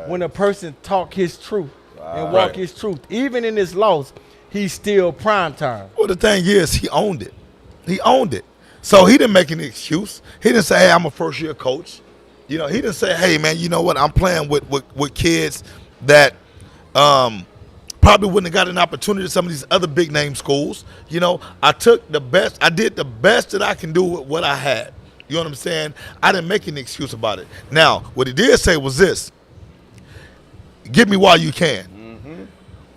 when a person talk his truth and walk Right. his truth. Even in this loss, he's still prime time. Well, the thing is, he owned it. He owned it. So he didn't make any excuse. He didn't say, hey, I'm a first-year coach. You know, he didn't say, hey, man, you know what? I'm playing with kids that probably wouldn't have got an opportunity at some of these other big-name schools. You know, I did the best that I can do with what I had. You know what I'm saying? I didn't make any excuse about it. Now, what he did say was this: get me while you can.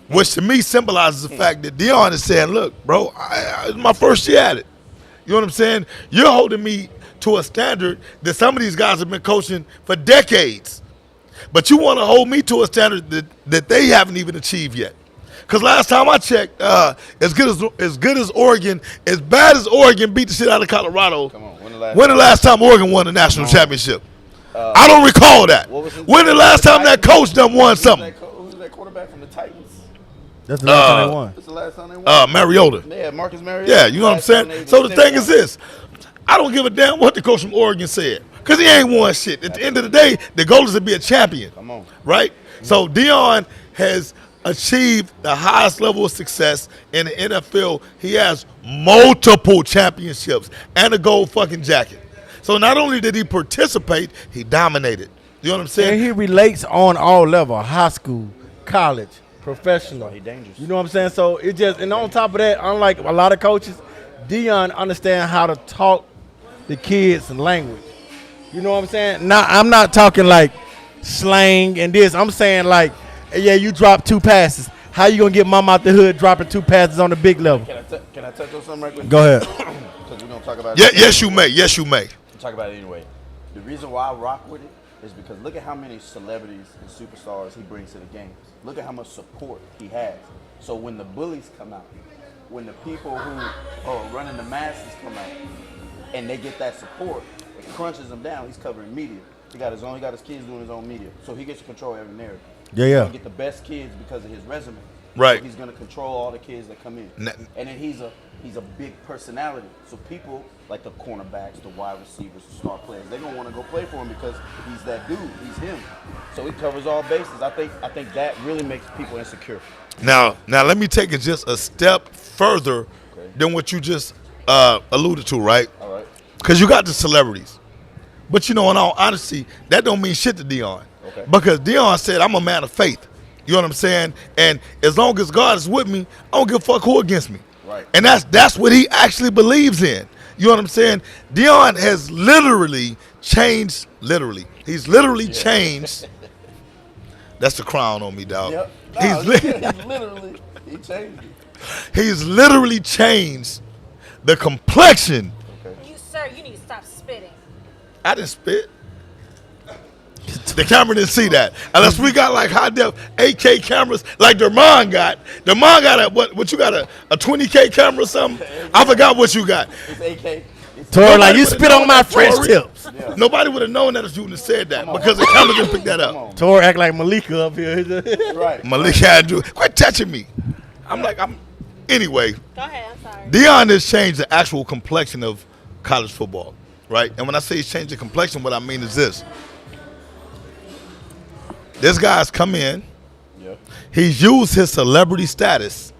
Which to me symbolizes the fact that Deion is saying, look, bro, it's my first year at it. You know what I'm saying? You're holding me to a standard that some of these guys have been coaching for decades. But you want to hold me to a standard that they haven't even achieved yet. Because last time I checked, as good as Oregon, as bad as Oregon beat the shit out of Colorado, Come on. when the last time Oregon won a national championship? I don't recall that. When the last time that coach done won something? Who's that quarterback from the Titans? That's the last time they won. That's the last time they won. Mariota. Yeah, Marcus Mariota. Yeah, you know what I'm Last time saying? they So the even thing is this. I don't give a damn what the coach from Oregon said. Because he ain't won shit. At the end of the day, the goal is to be a champion. Come on. Right? So Deion has achieved the highest level of success in the NFL. He has multiple championships and a gold fucking jacket. So not only did he participate, he dominated. You know what I'm saying? And he relates on all levels, high school, college, professional. He dangerous. You know what I'm saying? So it just, and on top of that, unlike a lot of coaches, Deion understands how to talk the kids' language. You know what I'm saying? Now, I'm not talking like slang and this. I'm saying like, yeah, you drop 2 passes. How you gonna get mom out the hood dropping 2 passes on the big level? Can I touch on something right quick? Go ahead. Because we're going to talk about Yeah, it. yes, you may. Yes, you may. We'll talk about it anyway. The reason why I rock with it is because look at how many celebrities and superstars he brings to the games. Look at how much support he has. So when the bullies come out, when the people who are running the masses come out, and they get that support, it crunches him down. He's covering media. He got his kids doing his own media. So he gets to control every narrative. Yeah, He's yeah. gonna get the best kids because of his resume. Right. So he's gonna control all the kids that come in. And then he's a big personality. So people like the cornerbacks, the wide receivers, the star players, they're gonna want to go play for him because he's that dude. He's him. So he covers all bases. I think that really makes people insecure. Now let me take it just a step further than what you just alluded to, right? All right. Because you got the celebrities. But, you know, in all honesty, that don't mean shit to Deion. Okay. Because Deion said, I'm a man of faith. You know what I'm saying? And as long as God is with me, I don't give a fuck who against me. Right. And that's what he actually believes in. You know what I'm saying? Deion has literally changed. He's literally changed. That's the crown on me, dog. Yep. He's Literally, he changed it. He's literally changed the complexion. Sir, you need to stop spitting. I didn't spit. The camera didn't see that. Unless we got like high def 8K cameras like Dermon got. Dermon got what you got, a 20K camera or something? I forgot what you got. It's AK. Tori, like, you spit on my French Tori. tips. Yeah. Nobody would have known that if you would have said that because the camera didn't pick that Come up. on. Tori act like Malika up here. Right. Malik Andrew, quit touching me. Anyway, Go ahead, I'm sorry. Deion has changed the actual complexion of college football, right? And when I say he's changed the complexion, what I mean is this. This guy's come in. Yeah. He's used his celebrity status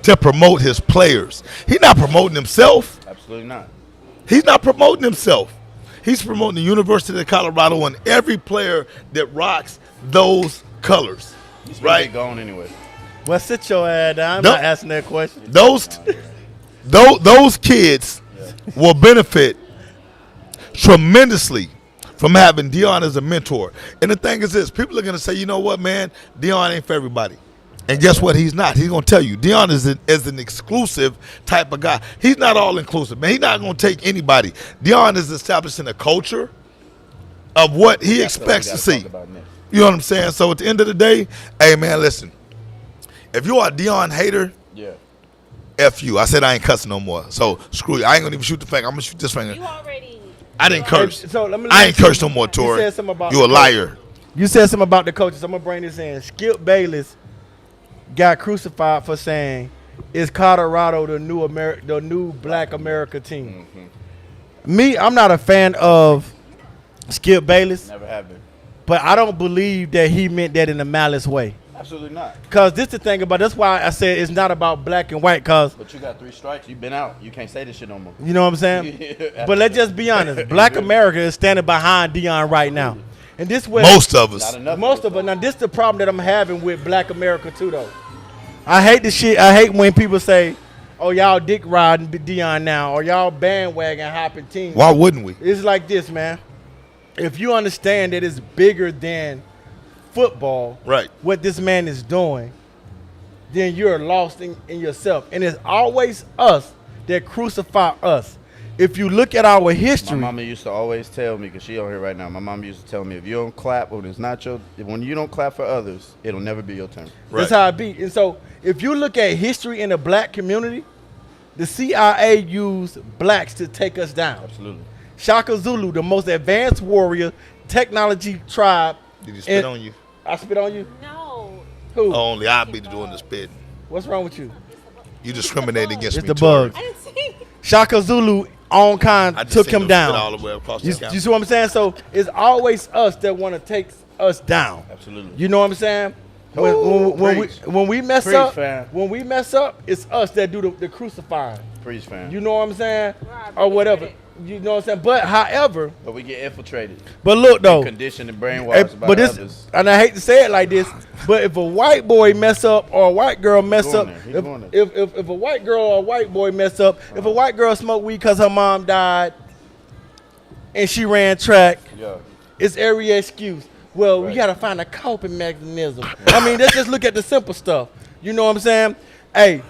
to promote his players. He's not promoting himself. Absolutely not. He's not promoting himself. He's promoting the University of Colorado and every player that rocks those colors, He's right? gone anyway. Well, sit your ass down. I'm No. not asking that question. Those kids will benefit tremendously from having Deion as a mentor. And the thing is this, people are going to say, you know what, man, Deion ain't for everybody. And guess what? He's not. He's going to tell you. Deion is an exclusive type of guy. He's not all-inclusive, man. He's not going to take anybody. Deion is establishing a culture of what he expects to see. You know what I'm saying? So at the end of the day, hey, man, listen. If you are a Deion hater, Yeah. F you. I said I ain't cussing no more. So screw you. I ain't going to even shoot the finger. I'm going to shoot this finger. You already. I didn't curse. So let me I ain't cursed no more, Tori. said something about You a the liar. You said something about the coaches. I'm gonna bring this in. Skip Bayless got crucified for saying, "Is Colorado the new Black America team?" Me, I'm not a fan of Skip Bayless, Never have been. but I don't believe that he meant that in a malice way. Absolutely not. Cause this the thing about. That's why I said it's not about black and white. Cause But you got 3 strikes. You've been out. You can't say this shit no more. you know what I'm saying. But let's just be honest. Black America is standing behind Deion right now, and this way Most of us. Not enough. Most of it. Now, this is the problem that I'm having with Black America too, though. I hate the shit. I hate when people say, "Oh, y'all dick riding Deion now," or "Y'all bandwagon hopping team." Why wouldn't we? It's like this, man. If you understand that it's bigger than football, Right. what this man is doing, then you're lost in yourself. And it's always us that crucify us. If you look at our My history, mama used to always tell me, because she on here right now, my mama used to tell me, if you don't clap when you don't clap for others, it'll never be your turn. that's how it be. And so if you look at history in the black community, the CIA used blacks to take us down. Absolutely. Shaka Zulu, the most advanced warrior technology tribe. Did he spit on you? I spit on you? No. Who? Only I'll be doing the spitting. What's wrong with you? You discriminate against It's me, the Tori. bug. I didn't see. Shaka Zulu on kind I just took seen him them down. spit all the way across the You counter. see what I'm saying? So it's always us that want to take us down. Absolutely. You know what I'm saying? Ooh, preach. When we mess Preach, up, fam. when we mess up, it's us that do the crucifying. Preach, fam. You know what I'm saying? Right, Or whatever. credit. You know what I'm saying? But however, But we get infiltrated. but look though, Conditioned and Hey, brainwashed by but this, others. and I hate to say it like this, but if a white boy mess up or a white girl mess going up, there. He's going there. if a white girl or a white boy mess up, if a white girl smoke weed because her mom died and she ran track, Yeah. it's every excuse. Well, we Right. gotta find a coping mechanism. I mean, let's just look at the simple stuff. You know what I'm saying? Hey,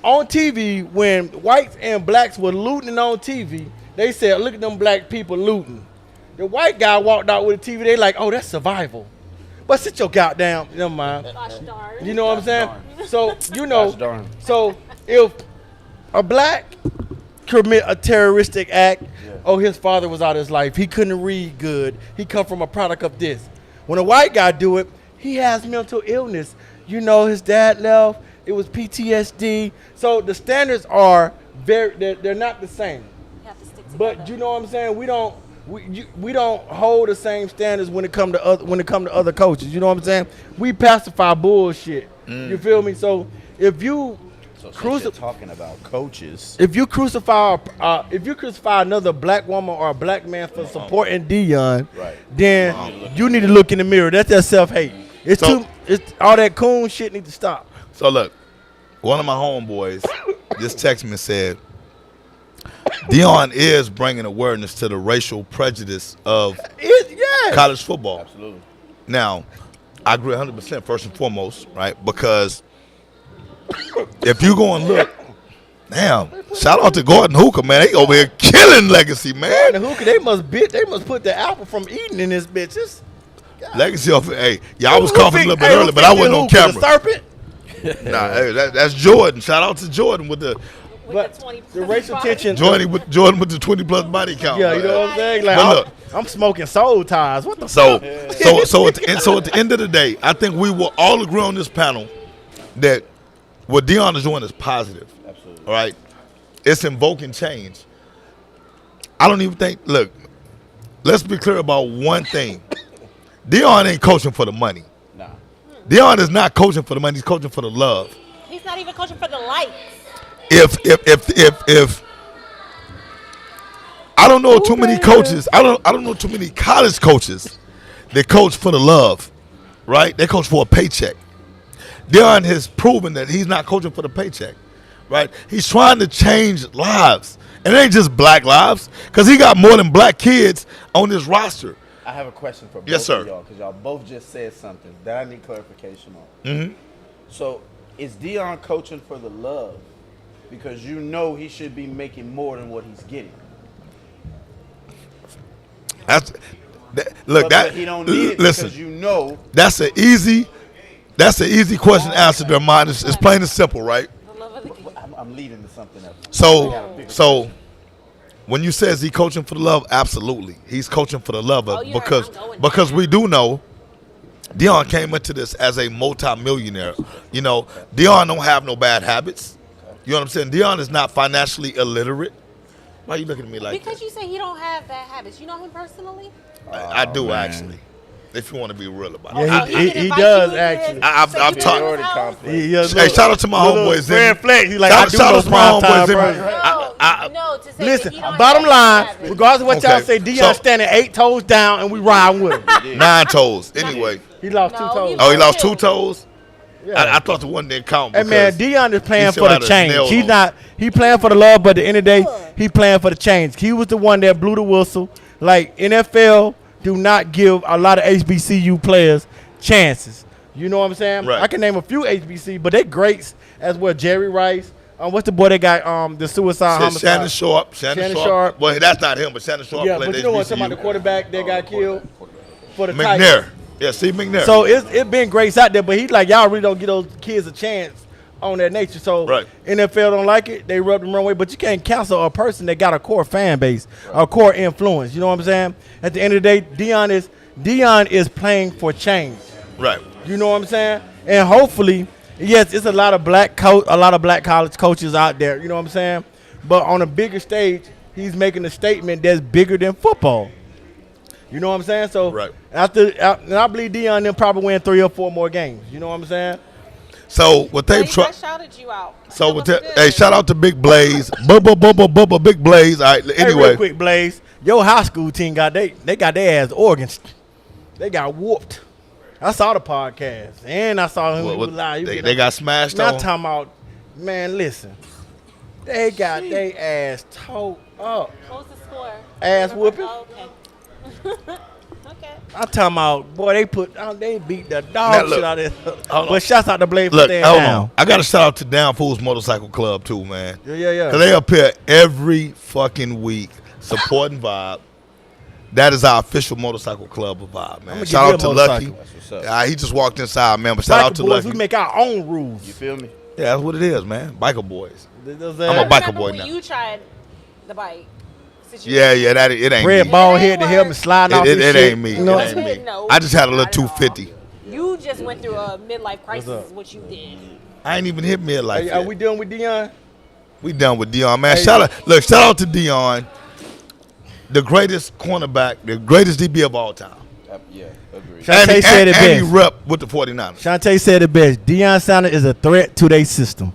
on TV, when whites and blacks were looting on TV, they said, "Look at them black people looting." The white guy walked out with a TV. They like, "Oh, that's survival." But sit your goddamn, never mind. Gosh darn. You know what I'm saying? Gosh So you know, Gosh darn. so if a black commit a terroristic act, oh, his father was out of his life. He couldn't read good. He come from a product of this. When a white guy do it, he has mental illness. You know, his dad left. It was PTSD. So the standards are they're not the same. You have to stick together. But you know what I'm saying? We don't hold the same standards when it come to other coaches. You know what I'm saying? We pacify bullshit. You feel me? So if you So since Cruci- you're talking about coaches, if you crucify another black woman or a black man for supporting Deion, Right. then you need to look in the mirror. That's that self-hate. It's So- It's all that coon shit need to stop. So look, one of my homeboys just texted me and said, Deion is bringing awareness to the racial prejudice of college football. Absolutely. Now, I agree 100% first and foremost, right? Because if you go and look, damn, shout out to Gordon Hooker, man. They over here killing Legacy, man. And Hooker, they must put the apple from eating in this bitch. Legacy off. Hey, I was coughing a little bit early, but I wasn't on camera. The serpent? Nah, hey, that's Jordan. Shout out to Jordan with the With the 20 racial tension. Jordan with the 20+ body count. Yeah, you know what I'm saying? Like, But look, I'm smoking soul ties. What the so fuck? so at the end of the day, I think we will all agree on this panel that what Deion is doing is positive. Absolutely. All right, it's invoking change. I don't even think. Look, let's be clear about one thing. Deion ain't coaching for the money. Nah. Deion is not coaching for the money. He's coaching for the love. He's not even coaching for the likes. If I don't know too many coaches, I don't know too many college coaches that coach for the love, right? They coach for a paycheck. Deion has proven that he's not coaching for the paycheck, right? He's trying to change lives, and it ain't just black lives, because he got more than black kids on his roster. I have a question for both Yes, sir. of y'all, because y'all both just said something that I need clarification on. Mm-hmm. So, is Deion coaching for the love? Because you know he should be making more than what he's getting. But he don't need it listen, because you know. that's an easy question to answer. Their mind it's plain and simple, right? The love of the game. I'm leading to something else. So when you say is he coaching for the love, absolutely, he's coaching for the love of you heard because I'm going because there. we do know Deion came into this as a multi-millionaire. You know, Deion don't have no bad habits. You know what I'm saying? Deion is not financially illiterate. Why are you looking at me like Because that? you say he don't have bad habits. You know him personally? I do man. actually. If you want to be real about Yeah, it. So he can invite does, you in actually. there, I've so you can talked- go to his house? Hey, shout out to my homeboys. Fred Flex, he's like, Shout- I do shout know out to my prime time, homeboys, bro. Zimmy. No, to say Listen, that he don't bottom have line, bad habits. regardless of what y'all Okay, say, Deion so- standing 8 toes down and we riding with him. 9 toes. Anyway. He lost No, 2 toes. he Oh, he lost 2 toes? Yeah. I thought the one didn't count. Hey man, because Deion is playing still for the had a change. nail He's on. not. He playing for the love, but at the end of the day, he playing for the change. He was the one that blew the whistle. Like NFL, do not give a lot of HBCU players chances. You know what I'm saying? Right. I can name a few HBC, but they greats as well. Jerry Rice. What's the boy that got the suicide homicide? Shannon Sharp. Shannon Shannon Sharp. Sharp. Well, that's not him, but Shannon Sharp Yeah, played but you know what? Talking about the HBCU. quarterback that got killed for the Titans. McNair. Yeah, Steve McNair. So it's been greats out there, but he's like, y'all really don't give those kids a chance on that nature. So Right. NFL don't like it. They rub them the wrong way, but you can't cancel a person that got a core fan base, a core influence. You know what I'm saying? At the end of the day, Deion is playing for change. right. You know what I'm saying? And hopefully, yes, it's a lot of black college coaches out there. You know what I'm saying? But on a bigger stage, he's making a statement that's bigger than football. You know what I'm saying? So Right. and I believe Deion them probably win 3 or 4 more games. You know what I'm saying? So what So they've he tried. just shouted you out. So That with was that, good. hey, shout out to Big Blaze. Bubba, Big Blaze. All right. Hey, Anyway, real quick, Blaze, your high school team got they got their ass organs. They got whooped. I saw the podcast and I saw him. what- He was live. He they, was they like, got smashed man, I'm on. talking about, man, listen. They got their ass towed up. What was the score? Ass whooping. Oh, okay. Okay. I'm talking about, boy, they beat the Now, dog look, shit out of hold it. on. But shouts out to Blaze for Look, staying hold down. on. I got to shout out to Down Fools Motorcycle Club too, man. Yeah. Cause they up here every fucking week supporting Vibe. That is our official motorcycle club of Vibe, man. I'ma Shout give out you to a Lucky. motorcycle. That's what's up. He just walked inside, man. But shout out Biker to boys, Lucky. we make our own rules. You feel me? Yeah, that's what it is, man. Biker boys. You know what I'm a I'm biker Remember boy when now. you tried the bike situation? Yeah, that it ain't Red me. ball It head ain't to work. helmet sliding off It his ain't shit. me. You know? It ain't me. No, I just had a little not at all. 250. You just went through a midlife crisis, up? is what you did. I ain't even hit midlife Are yet. we done with Deion? We done with Deion, man. Hey. Shout out to Deion, the greatest cornerback, the greatest DB of all time. Yeah, agreed. Shantae said it and he best. rep with the 49ers. Shantae said it best. Deion Sanders is a threat to their system.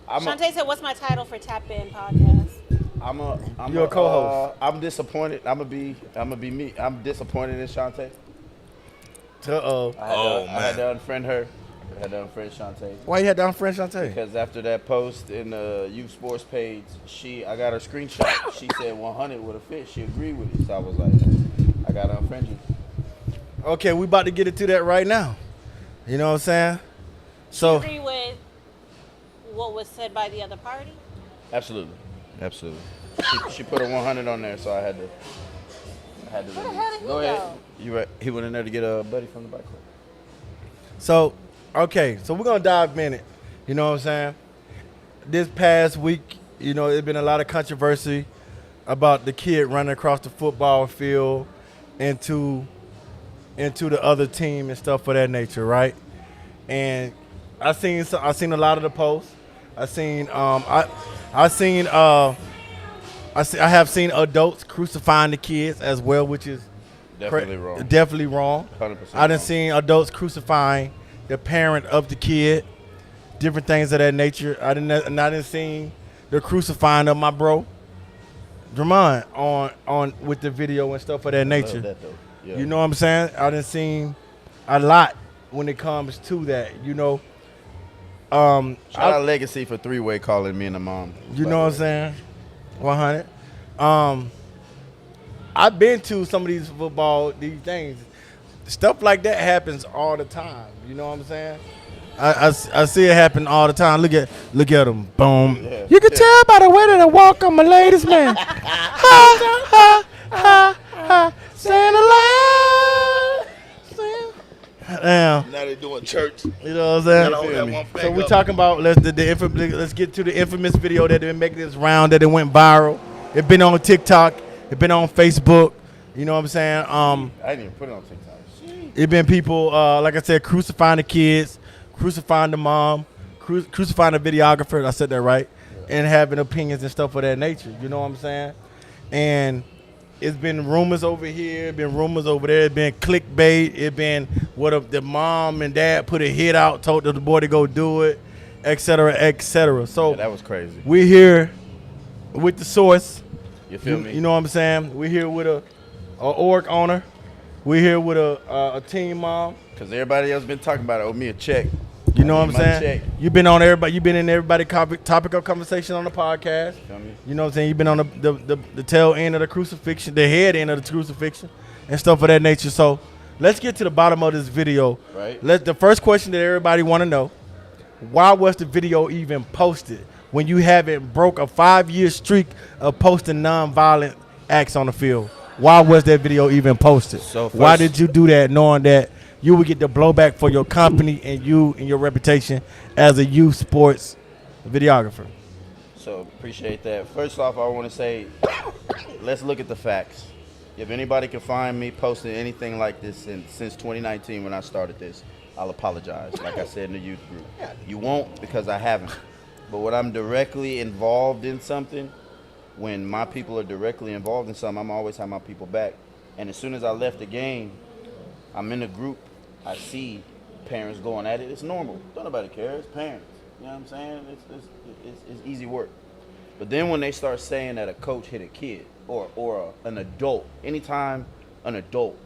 Shantae said, "What's my title for Tap In podcast?" You're a co-host. I'm disappointed. I'm gonna be me. I'm disappointed in Shantae. Uh-oh. I had to unfriend her. I had to unfriend Shantae. Why you had down French Shantae? Because after that post in the youth sports page, I got her screenshot. She said 100 would have fit. She agreed with it. So I was like, I got to unfriend you. Okay, we about to get into that right now. You know what I'm saying? So, Agree with what was said by the other party? Absolutely. She put a 100 on there, so I had to. Where the hell did he Go ahead. go? You right. He went in there to get a buddy from the bike club. so we're going to dive in it. You know what I'm saying? This past week, you know, there's been a lot of controversy about the kid running across the football field into the other team and stuff of that nature, right? And I seen a lot of the posts. I have seen adults crucifying the kids as well, which is Definitely wrong. Definitely wrong. 100% I done wrong. seen adults crucifying the parent of the kid, different things of that nature. I didn't seen the crucifying of my bro, Drummond, on with the video and stuff of that nature. Love that, though. Yeah. You know what I'm saying? I done seen a lot when it comes to that. You know, Shout out Legacy for three-way calling me and the mom. you know what I'm saying? 100. I've been to some of these things. Stuff like that happens all the time. You know what I'm saying? I see it happen all the time. Look at them. Boom. Yeah. You can tell by the way that I walk on my ladies, man. Ha, ha, ha, ha. Saying aloud. Damn. Now they doing church. You know what I'm saying? Gotta hold that one So flag we're up. talking about let's get to the infamous video that been making this round that it went viral. It been on TikTok. It been on Facebook. You know what I'm saying? I didn't even put it on TikTok. It been people like I said, crucifying the kids, crucifying the mom, crucifying the videographer. I said that right, and having opinions and stuff of that nature. You know what I'm saying? And it's been rumors over here, been rumors over there, it's been clickbait, it's been what the mom and dad put a hit out, told the boy to go do it, et cetera, et cetera. So Yeah, that was crazy. we're here with the source. You feel me? You know what I'm saying? We're here with a org owner. We're here with a team mom. Because everybody else been talking about it. Owe me a check. You know I what I'm need my saying? check. You've been on everybody. You've been in everybody topic of conversation on the podcast. Feel me? You know what I'm saying? You've been on the tail end of the crucifixion, the head end of the crucifixion, and stuff of that nature. So let's get to the bottom of this video. Right. The first question that everybody want to know: why was the video even posted when you haven't broke a 5-year streak of posting nonviolent acts on the field? Why was that video even posted? So why first- did you do that, knowing that you would get the blowback for your company and you and your reputation as a youth sports videographer? So appreciate that. First off, I want to say, let's look at the facts. If anybody can find me posting anything like this since 2019 when I started this, I'll apologize. Like I said in the youth group, you won't because I haven't. But when I'm directly involved in something, when my people are directly involved in something, I'm always have my people back. And as soon as I left the game, I'm in a group. I see parents going at it. It's normal. Don't nobody care. It's parents. You know what I'm saying? It's easy work. But then when they start saying that a coach hit a kid or an adult, anytime an adult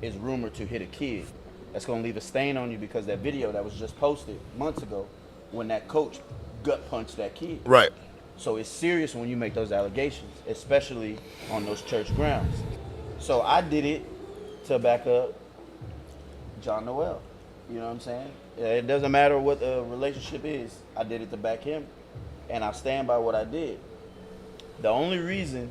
is rumored to hit a kid, that's going to leave a stain on you because that video that was just posted months ago when that coach gut punched that kid. Right. So it's serious when you make those allegations, especially on those church grounds. So I did it to back up John Noel. You know what I'm saying? It doesn't matter what the relationship is. I did it to back him, and I stand by what I did. The only reason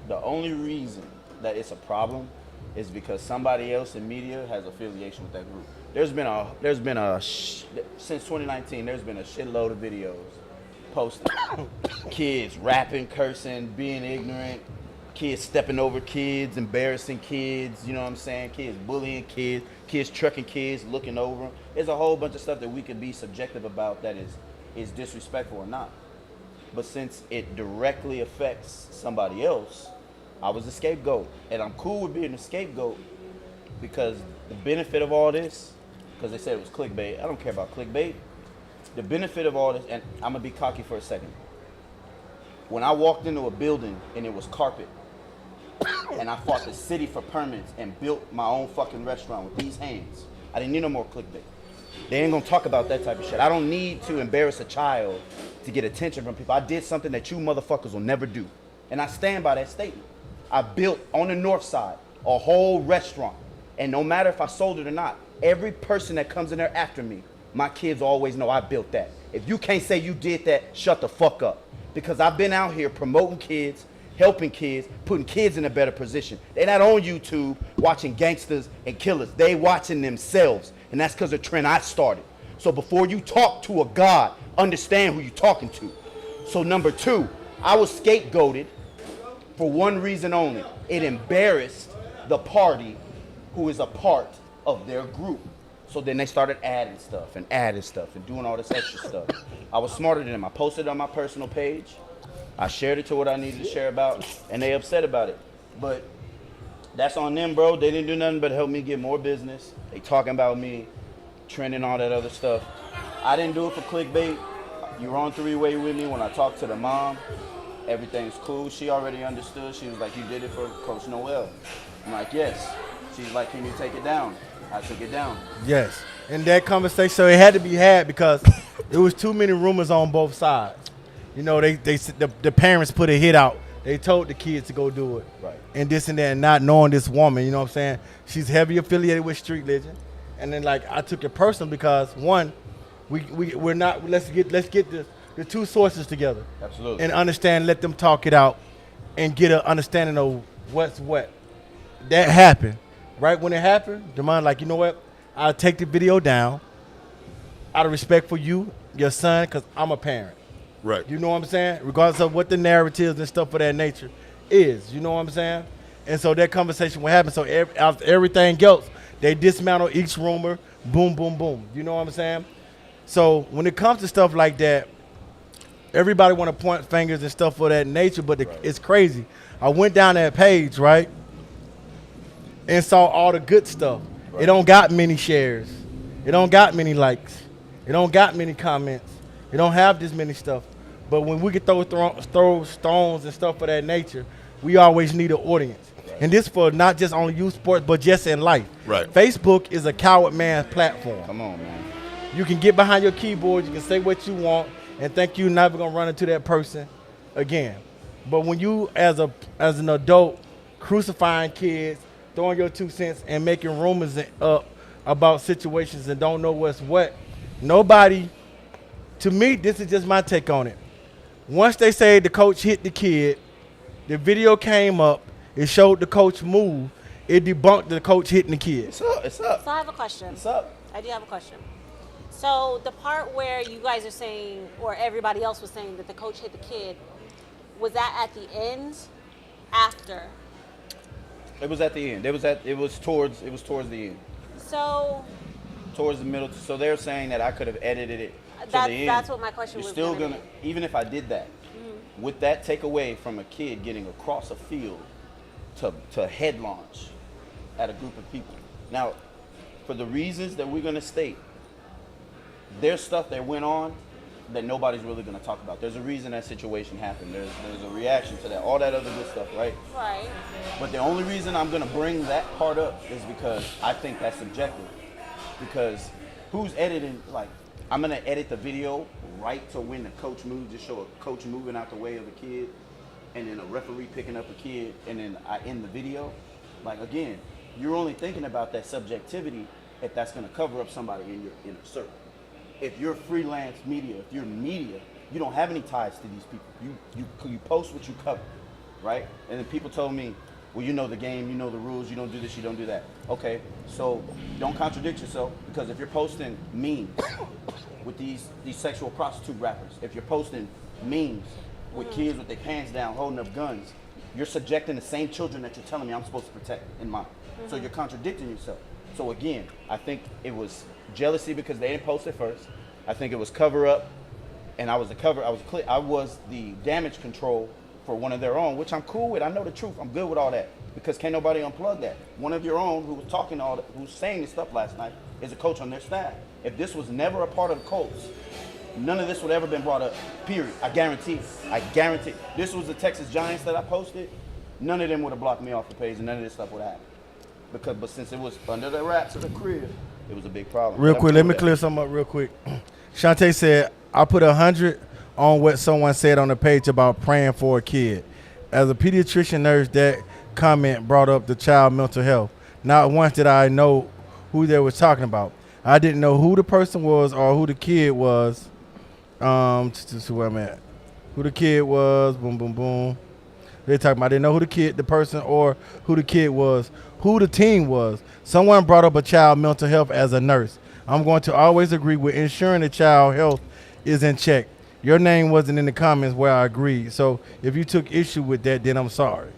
that it's a problem is because somebody else in media has affiliation with that group. Since 2019, there's been a shitload of videos posted. Kids rapping, cursing, being ignorant, kids stepping over kids, embarrassing kids, you know what I'm saying? Kids bullying kids, kids trucking kids, looking over them. There's a whole bunch of stuff that we could be subjective about that is disrespectful or not. But since it directly affects somebody else, I was the scapegoat. And I'm cool with being the scapegoat because the benefit of all this, because they said it was clickbait, I don't care about clickbait. The benefit of all this, and I'm going to be cocky for a second. When I walked into a building and it was carpet, and I fought the city for permits and built my own fucking restaurant with these hands. I didn't need no more clickbait. They ain't gonna talk about that type of shit. I don't need to embarrass a child to get attention from people. I did something that you motherfuckers will never do. And I stand by that statement. I built on the north side a whole restaurant. And no matter if I sold it or not, every person that comes in there after me, my kids always know I built that. If you can't say you did that, shut the fuck up. Because I've been out here promoting kids, helping kids, putting kids in a better position. They're not on YouTube watching gangsters and killers. They watching themselves. And that's because of the trend I started. So before you talk to a God, understand who you're talking to. So number 2, I was scapegoated for one reason only. It embarrassed the party who is a part of their group. So then they started adding stuff and doing all this extra stuff. I was smarter than them. I posted it on my personal page. I shared it to what I needed to share about, and they upset about it. But that's on them, bro. They didn't do nothing but help me get more business. They talking about me, trending all that other stuff. I didn't do it for clickbait. You were on three-way with me when I talked to the mom. Everything's cool. She already understood. She was like, you did it for Coach Noel. I'm like, yes. She's like, can you take it down? I took it down. Yes. And that conversation, so it had to be had because there was too many rumors on both sides. You know, the parents put a hit out. They told the kids to go do it. Right. And this and that, and not knowing this woman, you know what I'm saying? She's heavily affiliated with Street Legend. And then, like, I took it personal because, one, we're not, let's get the two sources together. Absolutely. And understand, let them talk it out and get an understanding of what's what. That happened. Right when it happened, Jamon, like, you know what? I'll take the video down out of respect for you, your son, because I'm a parent. Right. You know what I'm saying? Regardless of what the narratives and stuff of that nature is. You know what I'm saying? And so that conversation will happen. So after everything else, they dismantle each rumor. Boom, boom, boom. You know what I'm saying? So when it comes to stuff like that, everybody want to point fingers and stuff of that nature, but it's crazy. I went down that page, right? And saw all the good stuff. Right. It don't got many shares. It don't got many likes. It don't got many comments. It don't have this many stuff. But when we can throw stones and stuff of that nature, we always need an audience. Right. And this for not just only youth sports, but just in life. Right. Facebook is a coward man's platform. Come on, man. You can get behind your keyboard, you can say what you want, and think you're never gonna run into that person again. But when you, as an adult, crucifying kids, throwing your 2 cents and making rumors up about situations and don't know what's what, nobody, to me, this is just my take on it. Once they say the coach hit the kid, the video came up, it showed the coach move, it debunked the coach hitting the kid. It's up. So I have a question. What's up? I do have a question. So the part where you guys are saying, or everybody else was saying, that the coach hit the kid, was that at the end? After? It was at the end. It was towards the end. So towards the middle. So they're saying that I could have edited it to the end. That's what my question You're was. still gonna, even if I did that, would that take away from a kid getting across a field to head launch at a group of people? Now, for the reasons that we're gonna state, there's stuff that went on that nobody's really gonna talk about. There's a reason that situation happened. There's a reaction to that. All that other good stuff, right? Right. But the only reason I'm gonna bring that part up is because I think that's subjective. Because who's editing? Like, I'm gonna edit the video right to when the coach moves, just show a coach moving out the way of a kid, and then a referee picking up a kid, and then I end the video. Like, again, you're only thinking about that subjectivity if that's gonna cover up somebody in your inner circle. If you're freelance media, if you're media, you don't have any ties to these people. You post what you cover, right? And then people told me, well, you know the game, you know the rules, you don't do this, you don't do that. Okay, so don't contradict yourself, because if you're posting memes with these sexual prostitute rappers, if you're posting memes with kids with their pants down holding up guns, you're subjecting the same children that you're telling me I'm supposed to protect in mind. So you're contradicting yourself. So again, I think it was jealousy because they didn't post it first. I think it was cover up, and I was the damage control for one of their own, which I'm cool with. I know the truth. I'm good with all that because can't nobody unplug that. One of your own who was talking who's saying this stuff last night is a coach on their staff. If this was never a part of the Colts, none of this would ever been brought up. Period. I guarantee. This was the Texas Giants that I posted. none of them would have blocked me off the page, and none of this stuff would have happened. But since it was under the wraps of the crib, it was a big problem. Real quick, let me clear something up real quick. Shantae said, I put 100 on what someone said on the page about praying for a kid. As a pediatrician nurse, that comment brought up the child mental health. Not once did I know who they was talking about. I didn't know who the person was or who the kid was. Where I'm at. Who the kid was, boom, boom, boom. They talking about, I didn't know who the person or who the kid was, who the team was. Someone brought up a child mental health as a nurse. I'm going to always agree with ensuring the child health is in check. Your name wasn't in the comments where I agreed. So if you took issue with that, then I'm sorry.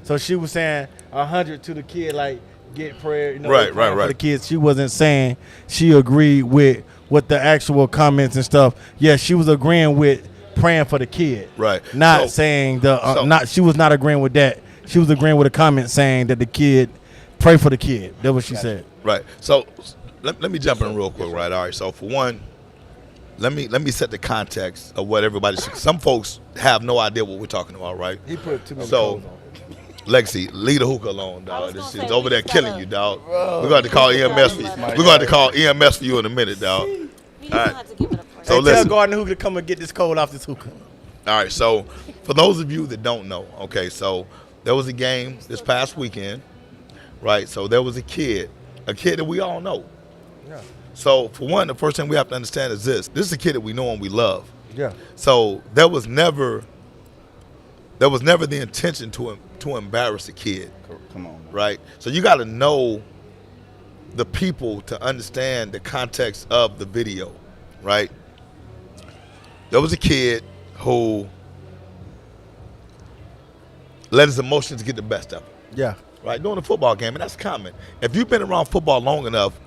So she was saying 100 to the kid, like get prayer, Right. for the kids. She wasn't saying she agreed with what the actual comments and stuff. Yeah, she was agreeing with praying for the kid. Right. Not saying she was not agreeing with that. She was agreeing with a comment saying that the kid pray for the kid. That's what she said. Right. So let me jump in real quick, right? All right. So for one, let me set the context of what everybody. Some folks have no idea what we're talking about, right? He put too many So, clothes on. Legacy, leave the hookah alone, dog. This shit's over there killing you, dog. Bro. We're going to call EMS for you. We're going to call EMS for you in a minute, dog. You All right. have to give it a prayer. So Hey, tell listen. Gardner Hookah to come and get this cold off this hookah. All right, so for those of you that don't know, okay, so there was a game this past weekend, right? So there was a kid that we all know. Yeah. So for one, the first thing we have to understand is this is a kid that we know and we love. Yeah. So there was never the intention to embarrass a kid, Come on. Man. right? So you got to know the people to understand the context of the video, right? There was a kid who let his emotions get the best of him, Yeah. right? During a football game, and that's common. If you've been around football long enough,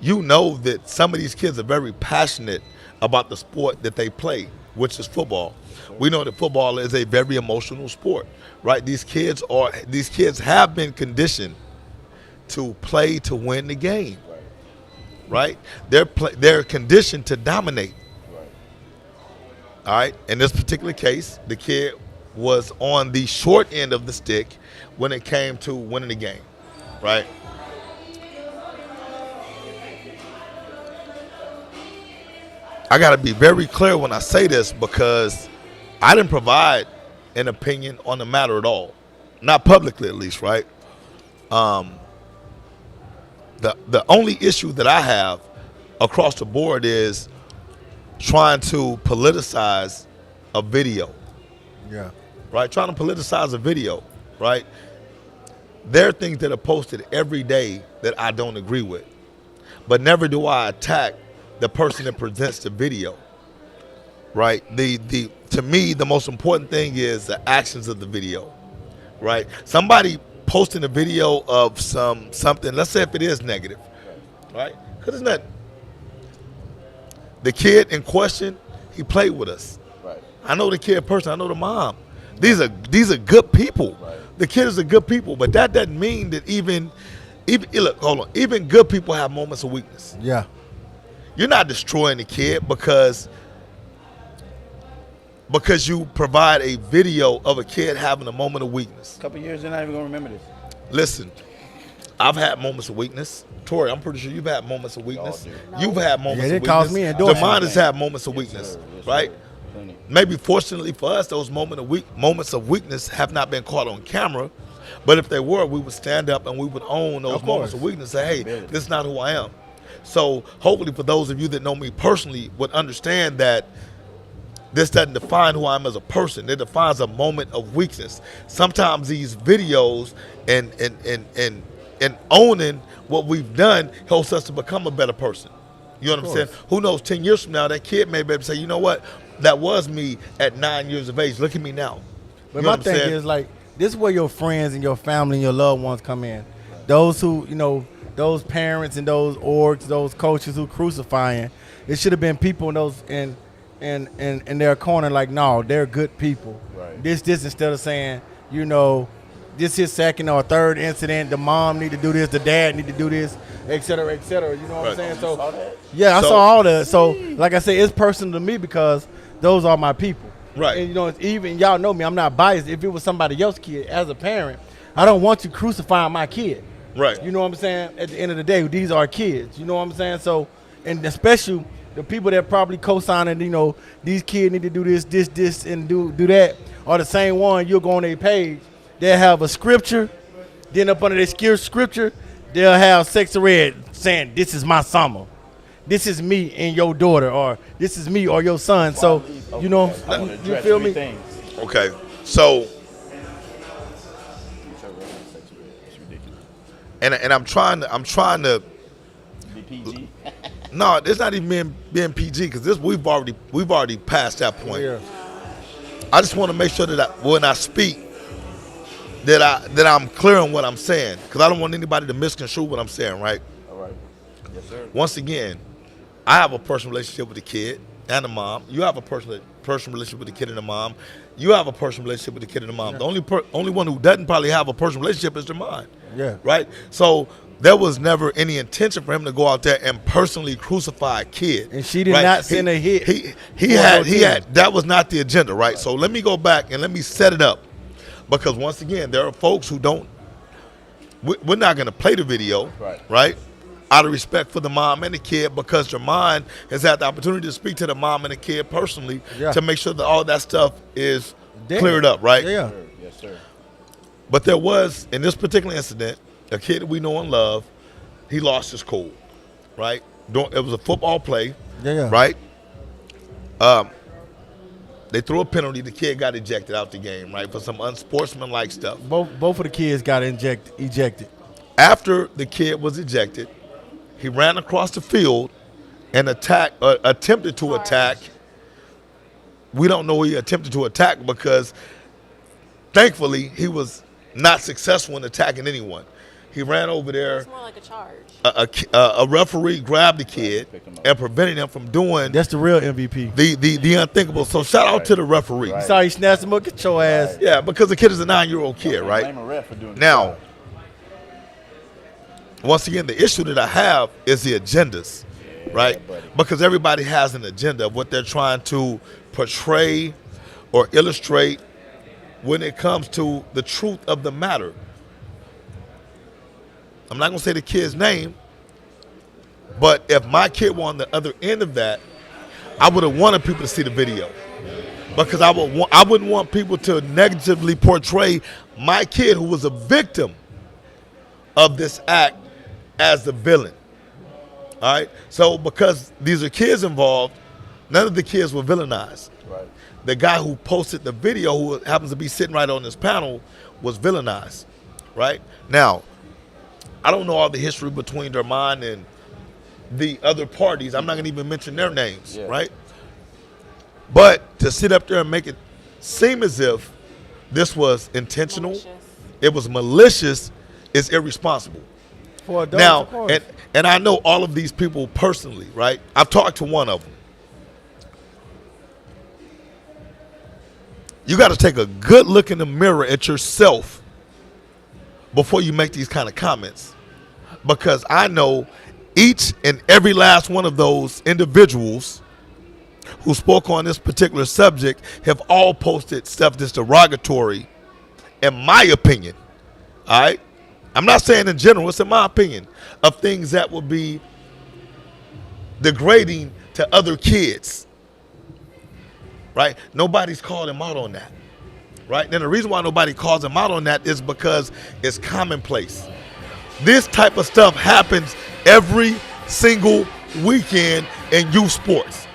you know that some of these kids are very passionate about the sport that they play, which is football. We know that football is a very emotional sport, right? These kids have been conditioned to play to win the game, right? They're conditioned to dominate. All right. In this particular case, the kid was on the short end of the stick when it came to winning the game, right? I got to be very clear when I say this because I didn't provide an opinion on the matter at all, not publicly at least, right? The only issue that I have across the board is trying to politicize a video, Yeah. right? Trying to politicize a video, right? There are things that are posted every day that I don't agree with, but never do I attack the person that presents the video, right? To me, the most important thing is the actions of the video, right? Somebody posting a video of something, let's say if it is negative, right? Because it's not. The kid in question, he played with us. Right. I know the kid person. I know the mom. These are good people. Right. The kids are good people, but that doesn't mean that even look, hold on. Even good people have moments of weakness. Yeah. You're not destroying the kid because you provide a video of a kid having a moment of weakness. A couple years, they're not even gonna remember this. Listen, I've had moments of weakness. Tori, I'm pretty sure you've had moments of weakness. No. You've had moments Yeah, of it caused weakness. me endorphins. Demond has had moments of weakness, sir. Yes, right? sir. Plenty. Maybe fortunately for us, those moments of weakness have not been caught on camera. But if they were, we would stand up and we would own those Of moments course. of weakness. Say, hey, this is not who I am. So hopefully for those of you that know me personally would understand that this doesn't define who I am as a person. It defines a moment of weakness. Sometimes these videos and owning what we've done helps us to become a better person. You know what I'm saying? Who knows, 10 years from now, that kid may be able to say, you know what? That was me at 9 years of age. Look at me now. But You know my what I'm thing saying? is, like, this is where your friends and your family and your loved ones come in. Those who, those parents and those orgs, those coaches who crucifying, it should have been people in those in their corner, like, no, they're good people. Right. This instead of saying, this is second or third incident, the mom need to do this, the dad need to do this, et cetera, et cetera. You know what I'm Right. saying? Saw So that? yeah, I So- saw all that. So like I said, it's personal to me because those are my people. Right. And you know, even y'all know me, I'm not biased. If it was somebody else's kid, as a parent, I don't want you crucifying my kid. Right. You know what I'm saying? At the end of the day, these are kids. You know what I'm saying? So, and especially the people that probably co-signing, you know, these kids need to do this, and do that, are the same one. You'll go on their page, they'll have a scripture, then up under their scripture, they'll have sex red saying, "This is my summer. This is me and your daughter," or "This is me or your son." So, you know, I want to you address feel three me? things. Okay. So, It's ridiculous. and I'm trying to. Be PG. No, it's not even being PG because we've already passed that point. Yeah. I just want to make sure that when I speak, that I'm clear on what I'm saying because I don't want anybody to misconstrue what I'm saying. Right. All right. Yes, sir. Once again, I have a personal relationship with the kid and the mom. You have a personal relationship with the kid and the mom. You have a personal relationship with the kid and the mom. Yeah. The only one who doesn't probably have a personal relationship is their mom. Yeah. Right? So there was never any intention for him to go out there and personally crucify a kid. And she did not send a hit. He had that was not the agenda, right? So let me go back and let me set it up. Because once again, there are folks who don't we're not gonna play the video, right? Out of respect for the mom and the kid, because their mom has had the opportunity to speak to the mom and the kid personally to make sure that all that stuff is cleared up, right? Yeah. Yes, sir. But there was, in this particular incident, a kid that we know and love, he lost his cool, right? It was a football play, right? They threw a penalty. The kid got ejected out the game, right, for some unsportsmanlike stuff. Both of the kids got ejected. After the kid was ejected, he ran across the field and attempted to attack. We don't know who he attempted to attack because, thankfully, he was not successful in attacking anyone. He ran over there. It's more like a charge. A referee grabbed the kid and prevented him from doing That's the real MVP. the unthinkable. So shout out to the referee. You saw he snatched him up, get your ass. Yeah, because the kid is a 9-year-old kid, right? Blame a ref for doing Now, once again, the issue that I have is the agendas, right? buddy. Because everybody has an agenda of what they're trying to portray or illustrate when it comes to the truth of the matter. I'm not going to say the kid's name, but if my kid were on the other end of that, I would have wanted people to see the video. Because I wouldn't want people to negatively portray my kid who was a victim of this act as the villain. All right? So because these are kids involved, none of the kids were villainized. Right. The guy who posted the video, who happens to be sitting right on this panel, was villainized. Right? Now, I don't know all the history between Dermond and the other parties. I'm not going to even mention their names, right? But to sit up there and make it seem as if this was intentional, it was malicious, is irresponsible. For adults, Now, of course. and I know all of these people personally, right? I've talked to one of them. You got to take a good look in the mirror at yourself before you make these kind of comments, because I know each and every last one of those individuals who spoke on this particular subject have all posted stuff that's derogatory, in my opinion. All right? I'm not saying in general, it's in my opinion, of things that would be degrading to other kids. Right? Nobody's called him out on that. Right? And the reason why nobody calls him out on that is because it's commonplace. This type of stuff happens every single weekend in youth sports.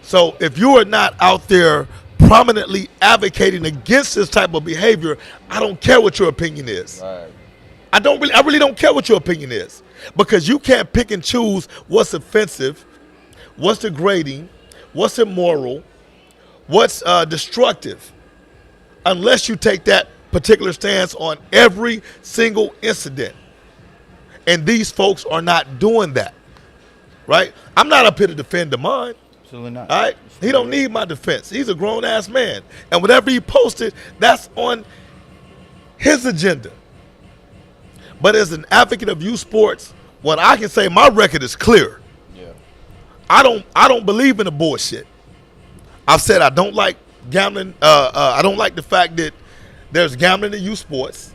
So if you are not out there prominently advocating against this type of behavior, I don't care what your opinion is. Right. I really don't care what your opinion is, because you can't pick and choose what's offensive, what's degrading, what's immoral, what's destructive, unless you take that particular stance on every single incident. And these folks are not doing that, right? I'm not up here to defend Damon. Absolutely not. All right? He don't need my defense. He's a grown-ass man. And whatever he posted, that's on his agenda. But as an advocate of youth sports, what I can say, my record is clear. Yeah. I don't believe in the bullshit. I've said I don't like gambling. I don't like the fact that there's gambling in youth sports.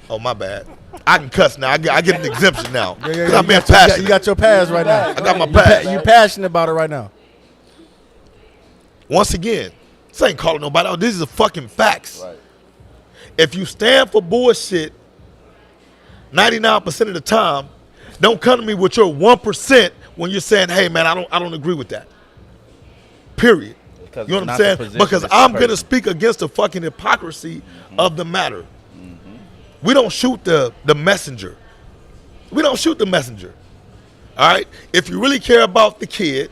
Oh, my bad. I can cuss now. I get an exemption now. Yeah. I'm being passionate. You got your pass right now. I got my pass. You passionate about it right now. Once again, this ain't calling nobody out. This is fucking facts. Right. If you stand for bullshit 99% of the time, don't come to me with your 1% when you're saying, hey, man, I don't agree with that. Period. Because You know it's what I'm not the saying? position, Because it's the I'm going to person. speak against the fucking hypocrisy of the matter. We don't shoot the messenger. We don't shoot the messenger. All right? If you really care about the kid,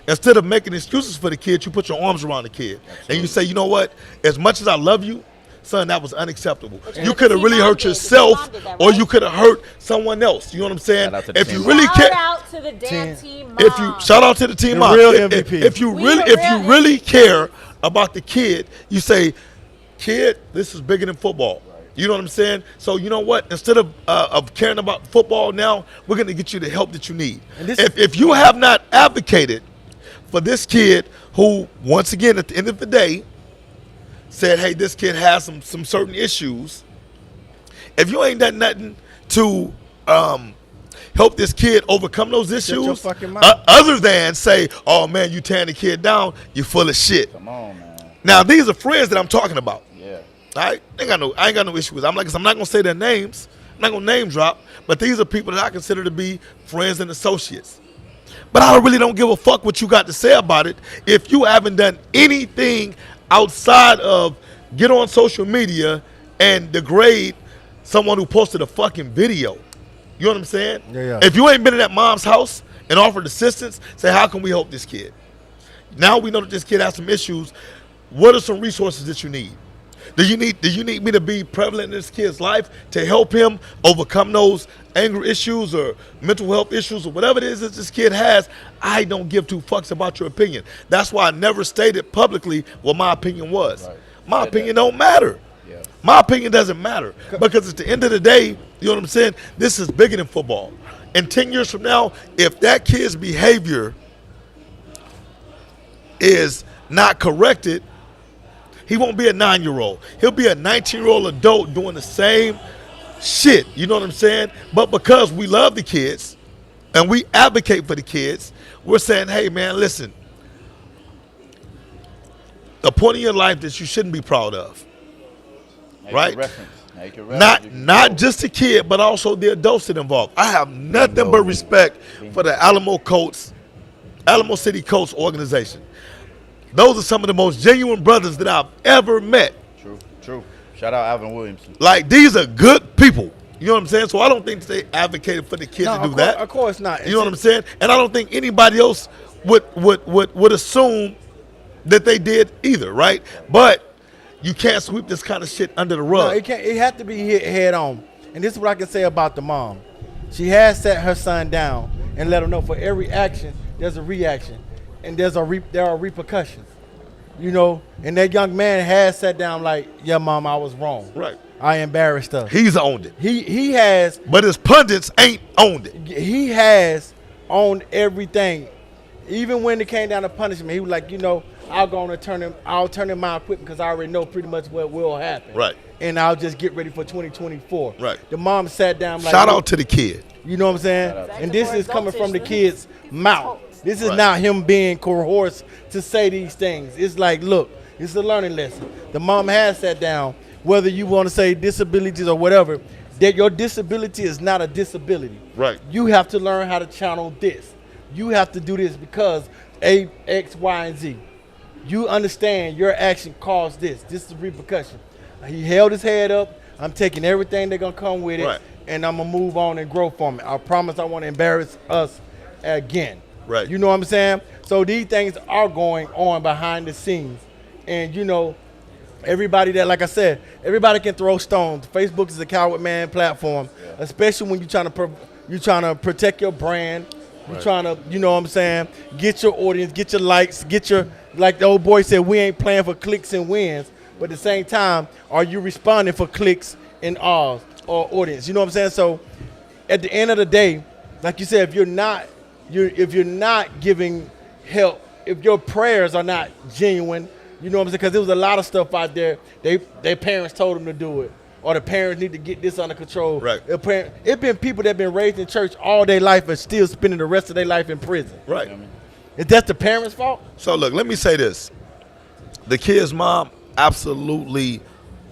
instead of making excuses for the kid, you put your arms around the kid. And you say, you know what? As much as I love you, son, that was unacceptable. You could have really hurt yourself, or you could have hurt someone else. You know what I'm saying? Shout out to the If team you really Shout care, out to the damn team mom. if you shout out to the team The mom. real If- MVP. If you We really, the if you real really care about the kid, you say, kid, this is bigger than football. You know what I'm saying? So you know what? Instead of caring about football now, we're gonna get you the help that you need. And this- If you have not advocated for this kid, who once again at the end of the day said, hey, this kid has some certain issues. If you ain't done nothing to help this kid overcome those your issues, fucking mouth. other than say, oh man, you tearing the kid down, you full of shit. Come on, man. Now these are friends that I'm talking about. Yeah. I ain't got no issue with. I'm not gonna say their names. I'm not gonna name drop. But these are people that I consider to be friends and associates. But I really don't give a fuck what you got to say about it if you haven't done anything outside of get on social media and degrade someone who posted a fucking video. You know what I'm saying? Yeah. If you ain't been in that mom's house and offered assistance, say, how can we help this kid? Now we know that this kid has some issues. What are some resources that you need? Do you need me to be prevalent in this kid's life to help him overcome those anger issues or mental health issues or whatever it is that this kid has? I don't give two fucks about your opinion. That's why I never stated publicly what my opinion was. Right. My opinion don't matter. Yeah. My opinion doesn't matter because at the end of the day, you know what I'm saying? This is bigger than football. And 10 years from now, if that kid's behavior is not corrected, he won't be a 9-year-old. He'll be a 19-year-old adult doing the same shit. You know what I'm saying? But because we love the kids and we advocate for the kids, we're saying, hey, man, listen, the point in your life that you shouldn't be proud of, right? Make a reference. Not just the kid, but also the adults that involved. I have nothing but respect for the Alamo City Colts organization. Those are some of the most genuine brothers that I've ever met. True. Shout out Alvin Williams. Like, these are good people. You know what I'm saying? So I don't think they advocated for the kids to do that. Of course not. You know what I'm saying? And I don't think anybody else would assume that they did either, right? But you can't sweep this kind of shit under the No, rug. it can't. It has to be hit head on. And this is what I can say about the mom. She has sat her son down and let him know for every action there's a reaction, and there are repercussions. You know, and that young man has sat down like, yeah, mom, I was wrong. Right. I embarrassed her. He's owned it. He has But his pundits ain't owned it. he has owned everything. Even when it came down to punishment, he was like, you know, I'll turn in my equipment because I already know pretty much what will happen. Right. And I'll just get ready for 2024. Right. The mom sat down like, Shout out to the kid. you know what I'm saying? Shout out. And this is coming from the kid's mouth. This is not him being coerced to say these things. It's like, look, it's a learning lesson. The mom has sat down, whether you want to say disabilities or whatever, that your disability is not a disability. Right. You have to learn how to channel this. You have to do this because A, X, Y, and Z. You understand your action caused this. This is repercussion. He held his head up. I'm taking everything they're going to come with it, Right. and I'm going to move on and grow from it. I promise I want to embarrass us again. Right. You know what I'm saying? So these things are going on behind the scenes. And, you know, everybody that, like I said, everybody can throw stones. Facebook is a coward man platform, especially when you're trying to protect your brand. You're trying to, you know what I'm saying, get your audience, get your likes, get your, like the old boy said, we ain't playing for clicks and wins. But at the same time, are you responding for clicks and or audience? You know what I'm saying? So at the end of the day, like you said, if you're not giving help if your prayers are not genuine, you know what I'm saying? Because there was a lot of stuff out there. Their parents told them to do it, or the parents need to get this under control. Right. It been people that been raised in church all their life and still spending the rest of their life in prison. Right. Is that the parents' fault? So look, let me say this: the kid's mom, absolutely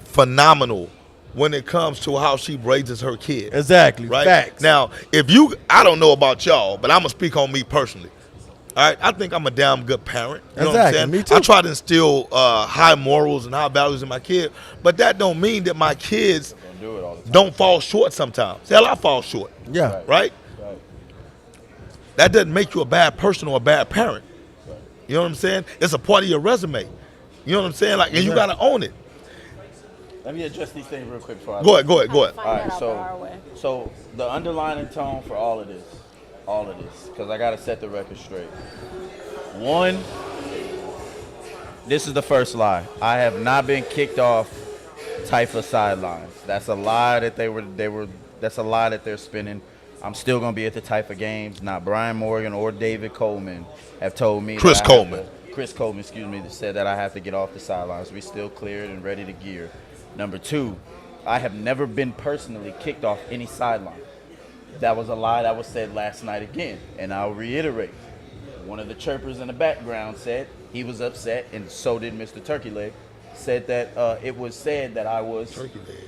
phenomenal when it comes to how she raises her kid. Exactly. Right. Facts. Now, I don't know about y'all, but I'm gonna speak on me personally. All right, I think I'm a damn good parent. You know what I'm saying? Me too. I try to instill high morals and high values in my kid, but that don't mean that my kids don't fall short sometimes. Hell, I fall short. Yeah. Right? That doesn't make you a bad person or a bad parent. You know what I'm saying? It's a part of your resume. You know what I'm saying? Like, and you gotta own it. Let me address these things real quick before I Go ahead. All right, so the underlying tone for all of this, because I got to set the record straight. One, this is the first lie. I have not been kicked off Taifa sidelines. That's a lie that that's a lie that they're spinning. I'm still going to be at the Taifa games. Not Brian Morgan or David Coleman have told me. Chris Coleman, excuse me, that said that I have to get off the sidelines. We still cleared and ready to gear. Number two, I have never been personally kicked off any sideline. That was a lie that was said last night again, and I'll reiterate. One of the chirpers in the background said he was upset, and so did Mr. Turkey Leg. Said that it was said that I was Turkey Leg.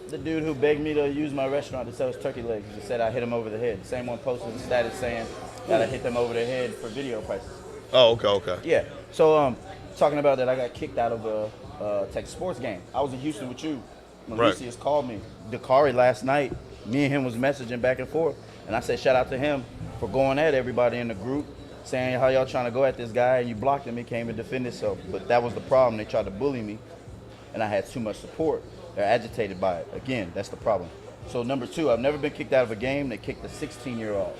The dude who begged me to use my restaurant to sell his turkey legs. He said I hit him over the head. The same one posted a status saying that I hit them over the head for video prices. Oh, okay. Yeah. So talking about that, I got kicked out of a Texas sports game. I was in Houston with you. Lucius called me. Dakari last night, me and him was messaging back and forth. And I said shout out to him for going at everybody in the group, saying how y'all trying to go at this guy, and you blocked him. He came and defended himself. But that was the problem. They tried to bully me, and I had too much support. They're agitated by it. Again, that's the problem. So number two, I've never been kicked out of a game. They kicked a 16-year-old,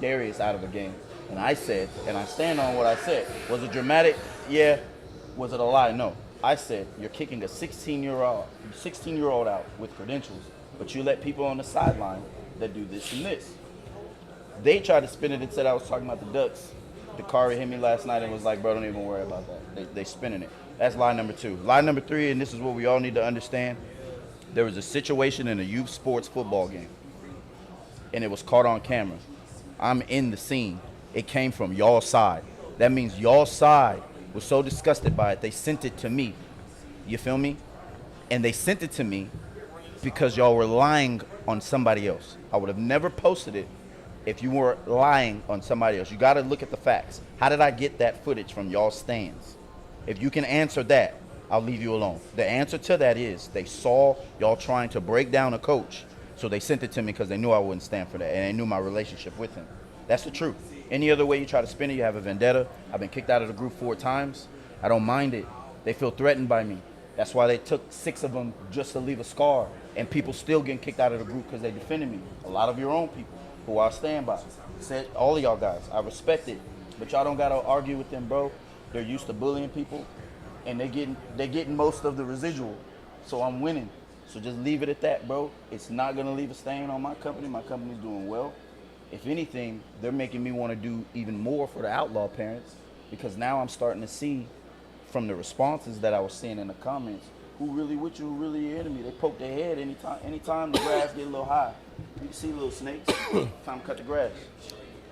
Darius, out of a game. And I said, and I stand on what I said. Was it dramatic? Yeah. Was it a lie? No. I said, you're kicking a 16-year-old out with credentials, but you let people on the sideline that do this and this. They tried to spin it and said I was talking about the Ducks. Dakari hit me last night and was like, bro, don't even worry about that. They spinning it. That's lie number two. Lie number three, and this is what we all need to understand. There was a situation in a youth sports football game, and it was caught on camera. I'm in the scene. It came from y'all side. That means y'all side was so disgusted by it, they sent it to me. You feel me? And they sent it to me because y'all were lying on somebody else. I would have never posted it if you were lying on somebody else. You got to look at the facts. How did I get that footage from y'all stands? If you can answer that, I'll leave you alone. The answer to that is they saw y'all trying to break down a coach, so they sent it to me because they knew I wouldn't stand for that, and they knew my relationship with him. That's the truth. Any other way you try to spin it, you have a vendetta. I've been kicked out of the group 4 times. I don't mind it. They feel threatened by me. That's why they took 6 of them just to leave a scar, and people still getting kicked out of the group because they defended me. A lot of your own people who I stand by. Said all of y'all guys, I respect it, but y'all don't gotta argue with them, bro. They're used to bullying people, and they're getting most of the residual. So I'm winning. So just leave it at that, bro. It's not gonna leave a stain on my company. My company's doing well. If anything, they're making me want to do even more for the outlaw parents, because now I'm starting to see from the responses that I was seeing in the comments, who really with you, who really your enemy. They poke their head anytime the grass get a little high. You can see little snakes. Time to cut the grass.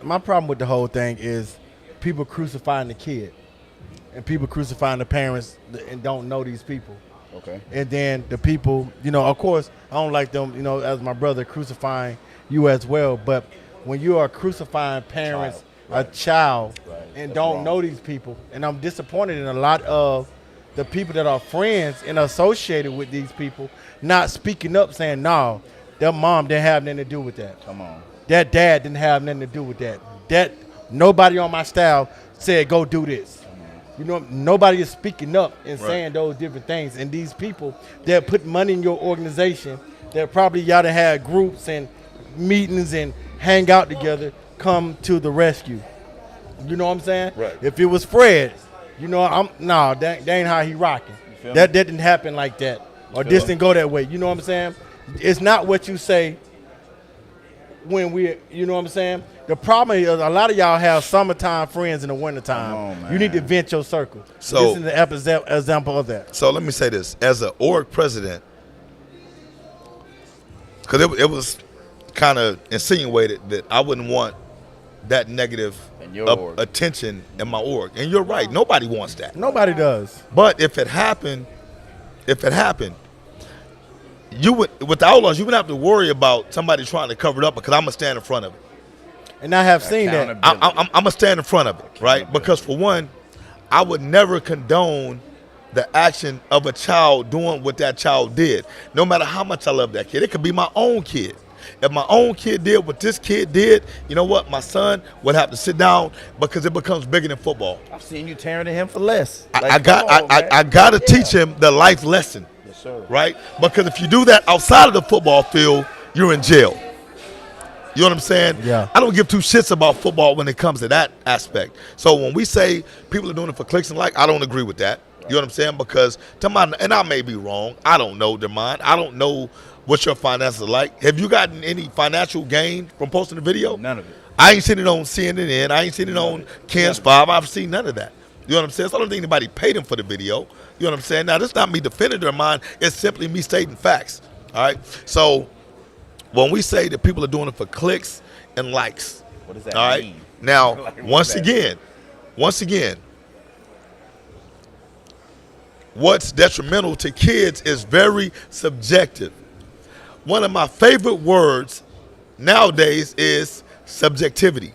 My problem with the whole thing is people crucifying the kid and people crucifying the parents and don't know these people. Okay. And then the people, of course, I don't like them, as my brother, crucifying you as well. But when you are crucifying parents, a child, and That's don't wrong. know these people, and I'm disappointed in a lot of the people that are friends and associated with these people not speaking up, saying, no, their mom didn't have nothing to do with that. Come on. That dad didn't have nothing to do with that. That nobody on my staff said, go do this. Nobody is speaking up and saying those different things. And these people that put money in your organization, that probably y'all done had groups and meetings and hang out together, come to the rescue. You know what I'm saying? Right. If it was Fred, that ain't how he rocking. That didn't happen like that. Or this didn't go that way. You know what I'm saying? It's not what you say when we, you know what I'm saying? The problem is a lot of y'all have summertime friends in the wintertime. Come on, You need to man. vent your circle. So- this is the example of that. So let me say this: as an org president, because it was kind of insinuated that I wouldn't want that negative In your org. attention in my org, and you're right. Nobody wants that. Nobody does. But if it happened, you would with the Outlaws, you wouldn't have to worry about somebody trying to cover it up because I'm gonna stand in front of it. And I have seen that. Accountability. I'm gonna stand in front of it, right? Because for one, I would never condone the action of a child doing what that child did, no matter how much I love that kid. It could be my own kid. If my own kid did what this kid did, you know what? My son would have to sit down because it becomes bigger than football. I've seen you tearing at him for less. I got to teach him the life lesson, Yes, sir. right? Because if you do that outside of the football field, you're in jail. You know what I'm saying? Yeah. I don't give two shits about football when it comes to that aspect. So when we say people are doing it for clicks and like, I don't agree with that. You know what I'm saying? Because and I may be wrong. I don't know their mind. I don't know what your finances are like. Have you gotten any financial gain from posting the video? None of it. I ain't seen it on CNN. I ain't seen it on Ken's 5. I've seen none of that. You know what I'm saying? So I don't think anybody paid him for the video. You know what I'm saying? Now, this is not me defending their mind. It's simply me stating facts. All right? So when we say that people are doing it for clicks and likes, What does that all right? mean? Now, Like, what once does that again, what's detrimental to kids is very subjective. One of my favorite words nowadays is subjectivity.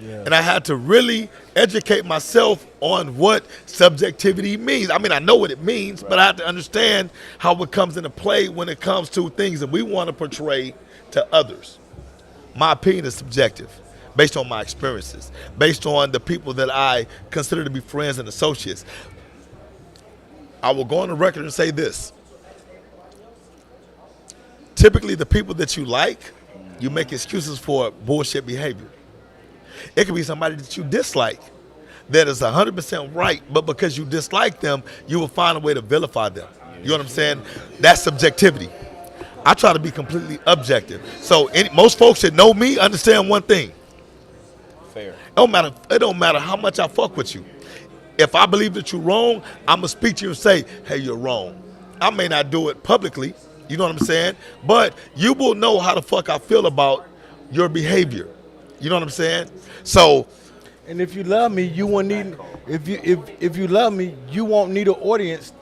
Yeah. And I had to really educate myself on what subjectivity means. I mean, I know what it means, but I have to understand how it comes into play when it comes to things that we want to portray to others. My opinion is subjective, based on my experiences, based on the people that I consider to be friends and associates. I will go on the record and say this. Typically, the people that you like, you make excuses for bullshit behavior. It could be somebody that you dislike that is 100% right, but because you dislike them, you will find a way to vilify them. You know what I'm saying? That's subjectivity. I try to be completely objective. So most folks that know me understand one thing. Fair. It don't matter how much I fuck with you. If I believe that you're wrong, I'm going to speak to you and say, hey, you're wrong. I may not do it publicly, you know what I'm saying? But you will know how the fuck I feel about your behavior. You know what I'm saying? So, And if you love me, you won't need. If you love me, you won't need an audience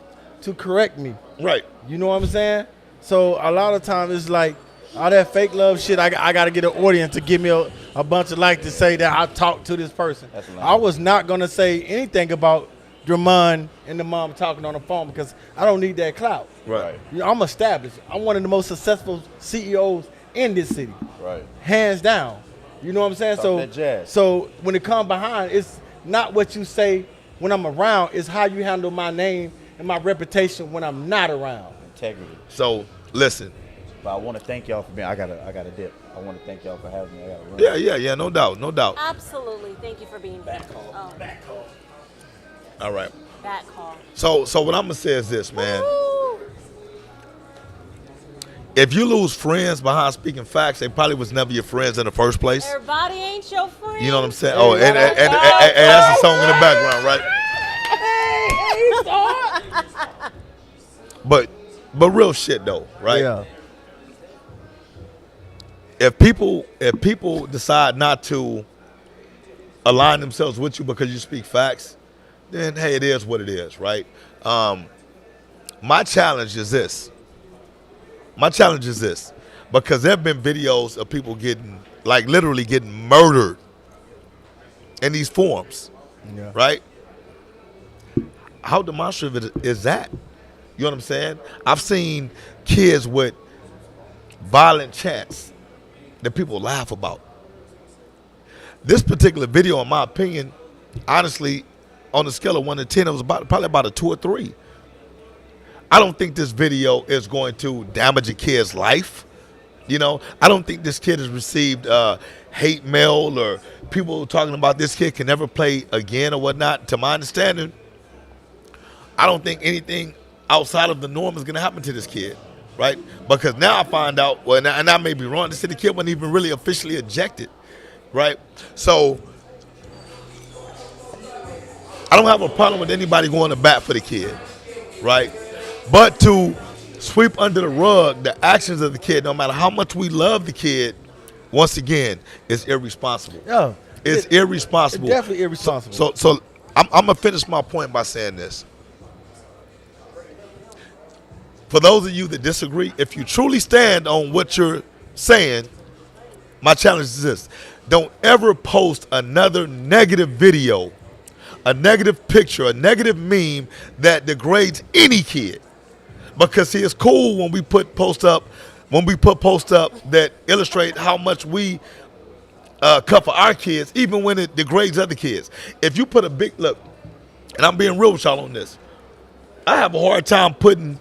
to correct me. right. You know what I'm saying? So a lot of times it's like all that fake love shit. I got to get an audience to give me a bunch of likes to say that I talked to this person. That's lame. I was not gonna say anything about Drummond and the mom talking on the phone because I don't need that clout. Right. You know, I'm established. I'm one of the most successful CEOs in this city, Right. hands down. You know what I'm saying? Talk So, that jazz. so when it comes behind, it's not what you say when I'm around. It's how you handle my name and my reputation when I'm not around. Integrity. So, listen. But I want to thank y'all for being. I gotta dip. I want to thank y'all for having me. I gotta run. Yeah, no doubt. Absolutely. Thank you for being here. Oh, All right. that call. So what I'm going to say is this, man. Woo! If you lose friends behind speaking facts, they probably was never your friends in the first place. Everybody ain't your friend. You know what I'm saying? Oh, and that's a song in the background, right? But real shit though, right? Yeah. If people decide not to align themselves with you because you speak facts, then hey, it is what it is, right? My challenge is this. Because there have been videos of people literally getting murdered in these forums, Yeah. right? How demonstrative is that? You know what I'm saying? I've seen kids with violent chants that people laugh about. This particular video, in my opinion, honestly, on a scale of 1 to 10, it was probably about a 2 or 3. I don't think this video is going to damage a kid's life. You know, I don't think this kid has received hate mail or people talking about this kid can never play again or whatnot. To my understanding, I don't think anything outside of the norm is going to happen to this kid. right? Because now I find out, well, and I may be wrong, they said the kid wasn't even really officially ejected, right? So I don't have a problem with anybody going to bat for the kid, right? But to sweep under the rug the actions of the kid, no matter how much we love the kid, once again, is irresponsible. Yeah. It's irresponsible. It's definitely irresponsible. So I'm going to finish my point by saying this. For those of you that disagree, if you truly stand on what you're saying, my challenge is this. Don't ever post another negative video, a negative picture, a negative meme that degrades any kid. Because see, it's cool when we put posts up that illustrate how much we cut for our kids, even when it degrades other kids. If you put a big look, and I'm being real with y'all on this, I have a hard time putting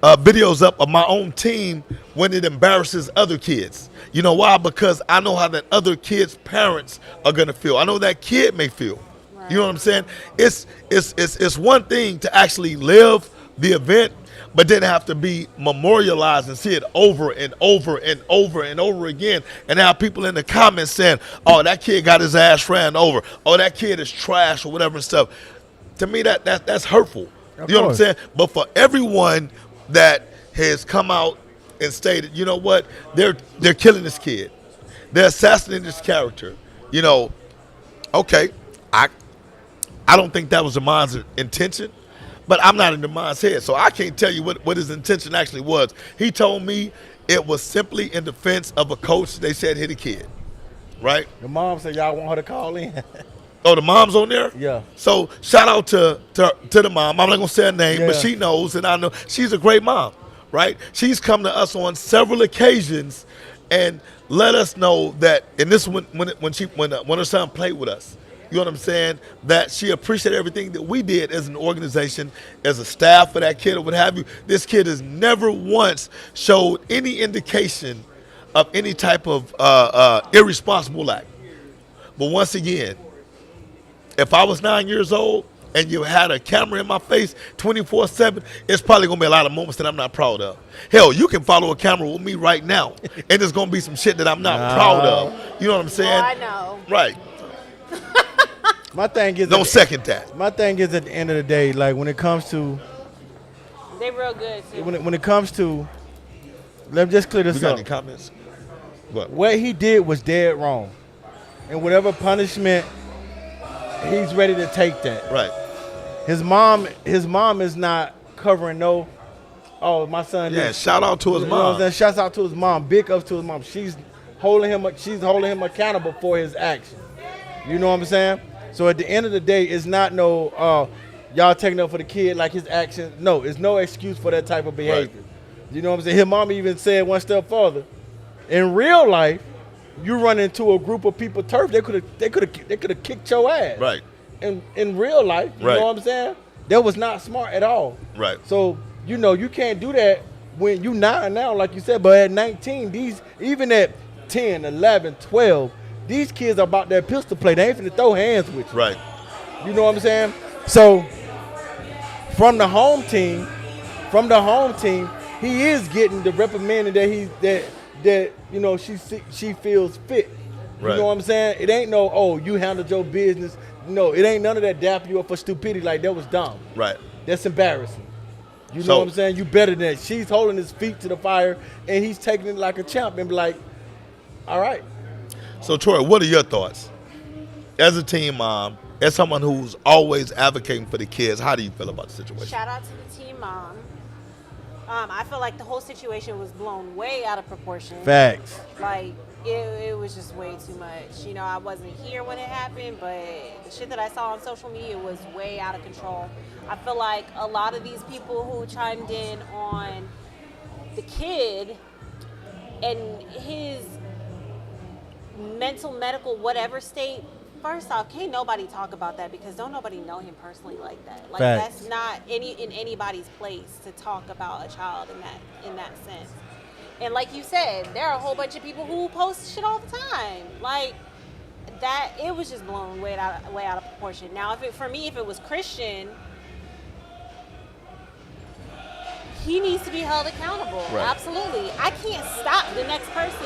videos up of my own team when it embarrasses other kids. You know why? Because I know how that other kid's parents are gonna feel. I know that kid may feel. Right. You know what I'm saying? It's one thing to actually live the event, but then have to be memorialized and see it over and over and over and over again, and have people in the comments saying, "Oh, that kid got his ass ran over. Oh, that kid is trash," or whatever and stuff. To me, that's hurtful. You know what I'm saying? But for everyone that has come out and stated, you know what, they're killing this kid, they're assassinating this character. You know, okay, I don't think that was the mind's intention, but I'm not in the mind's head, so I can't tell you what his intention actually was. He told me it was simply in defense of a coach they said hit a kid, right? The mom said y'all want her to call in. Oh, the mom's on there? Yeah. So shout out to the mom. I'm not gonna say her name, Yeah. but she knows, and I know she's a great mom, right? She's come to us on several occasions and let us know that, and this when her son played with us, you know what I'm saying, that she appreciated everything that we did as an organization, as a staff for that kid or what have you. This kid has never once showed any indication of any type of irresponsible act. But once again, if I was 9 years old and you had a camera in my face 24/7, it's probably going to be a lot of moments that I'm not proud of. Hell, you can follow a camera with me right now, and there's going to be some shit that I'm not proud of. You know what I'm saying? Oh, I know. Right. My thing is, Don't second that. my thing is, at the end of the day, like when it comes to, They real good too. when it comes to, let me just clear We this got up. any comments? What? What he did was dead wrong, and whatever punishment, he's ready to take that. Right. His mom is not covering no. Oh, my son. Yeah, did- shout out to his You know what I'm mom. saying? Shouts out to his mom. Big ups to his mom. She's holding him accountable for his actions. You know what I'm saying? So at the end of the day, it's not no y'all taking up for the kid like his actions. No, it's no excuse for that type of behavior. You know what I'm saying? His mom even said one step further. In real life, you run into a group of people turf, they could have kicked your ass. Right. In real life, you Right. know what I'm saying? That was not smart at all. Right. So, you know, you can't do that when you 9 now, like you said, but at 19, even at 10, 11, 12, these kids are about that pistol play. They ain't finna throw hands with you. Right. You know what I'm saying? So, from the home team, he is getting the reprimanding that you know she feels fit. You Right. know what I'm saying? It ain't no, oh, you handled your business. No, it ain't none of that dapping you up for stupidity. Like, that was dumb. Right. That's embarrassing. You So- know what I'm saying? You better than that. She's holding his feet to the fire, and he's taking it like a champ and be like, all right. So, Tori, what are your thoughts? As a teen mom, as someone who's always advocating for the kids, how do you feel about the situation? Shout out to the team mom. I feel like the whole situation was blown way out of proportion. Facts. Like, it was just way too much. You know, I wasn't here when it happened, but the shit that I saw on social media was way out of control. I feel like a lot of these people who chimed in on the kid and his mental, medical, whatever state, first off, can't nobody talk about that because don't nobody know him personally like that. Like, Facts. that's not in anybody's place to talk about a child in that sense. And like you said, there are a whole bunch of people who post shit all the time. Like, that, it was just blown way out of proportion. Now, if it was Christian, he needs to be held accountable. Right. Absolutely. I can't stop the next person.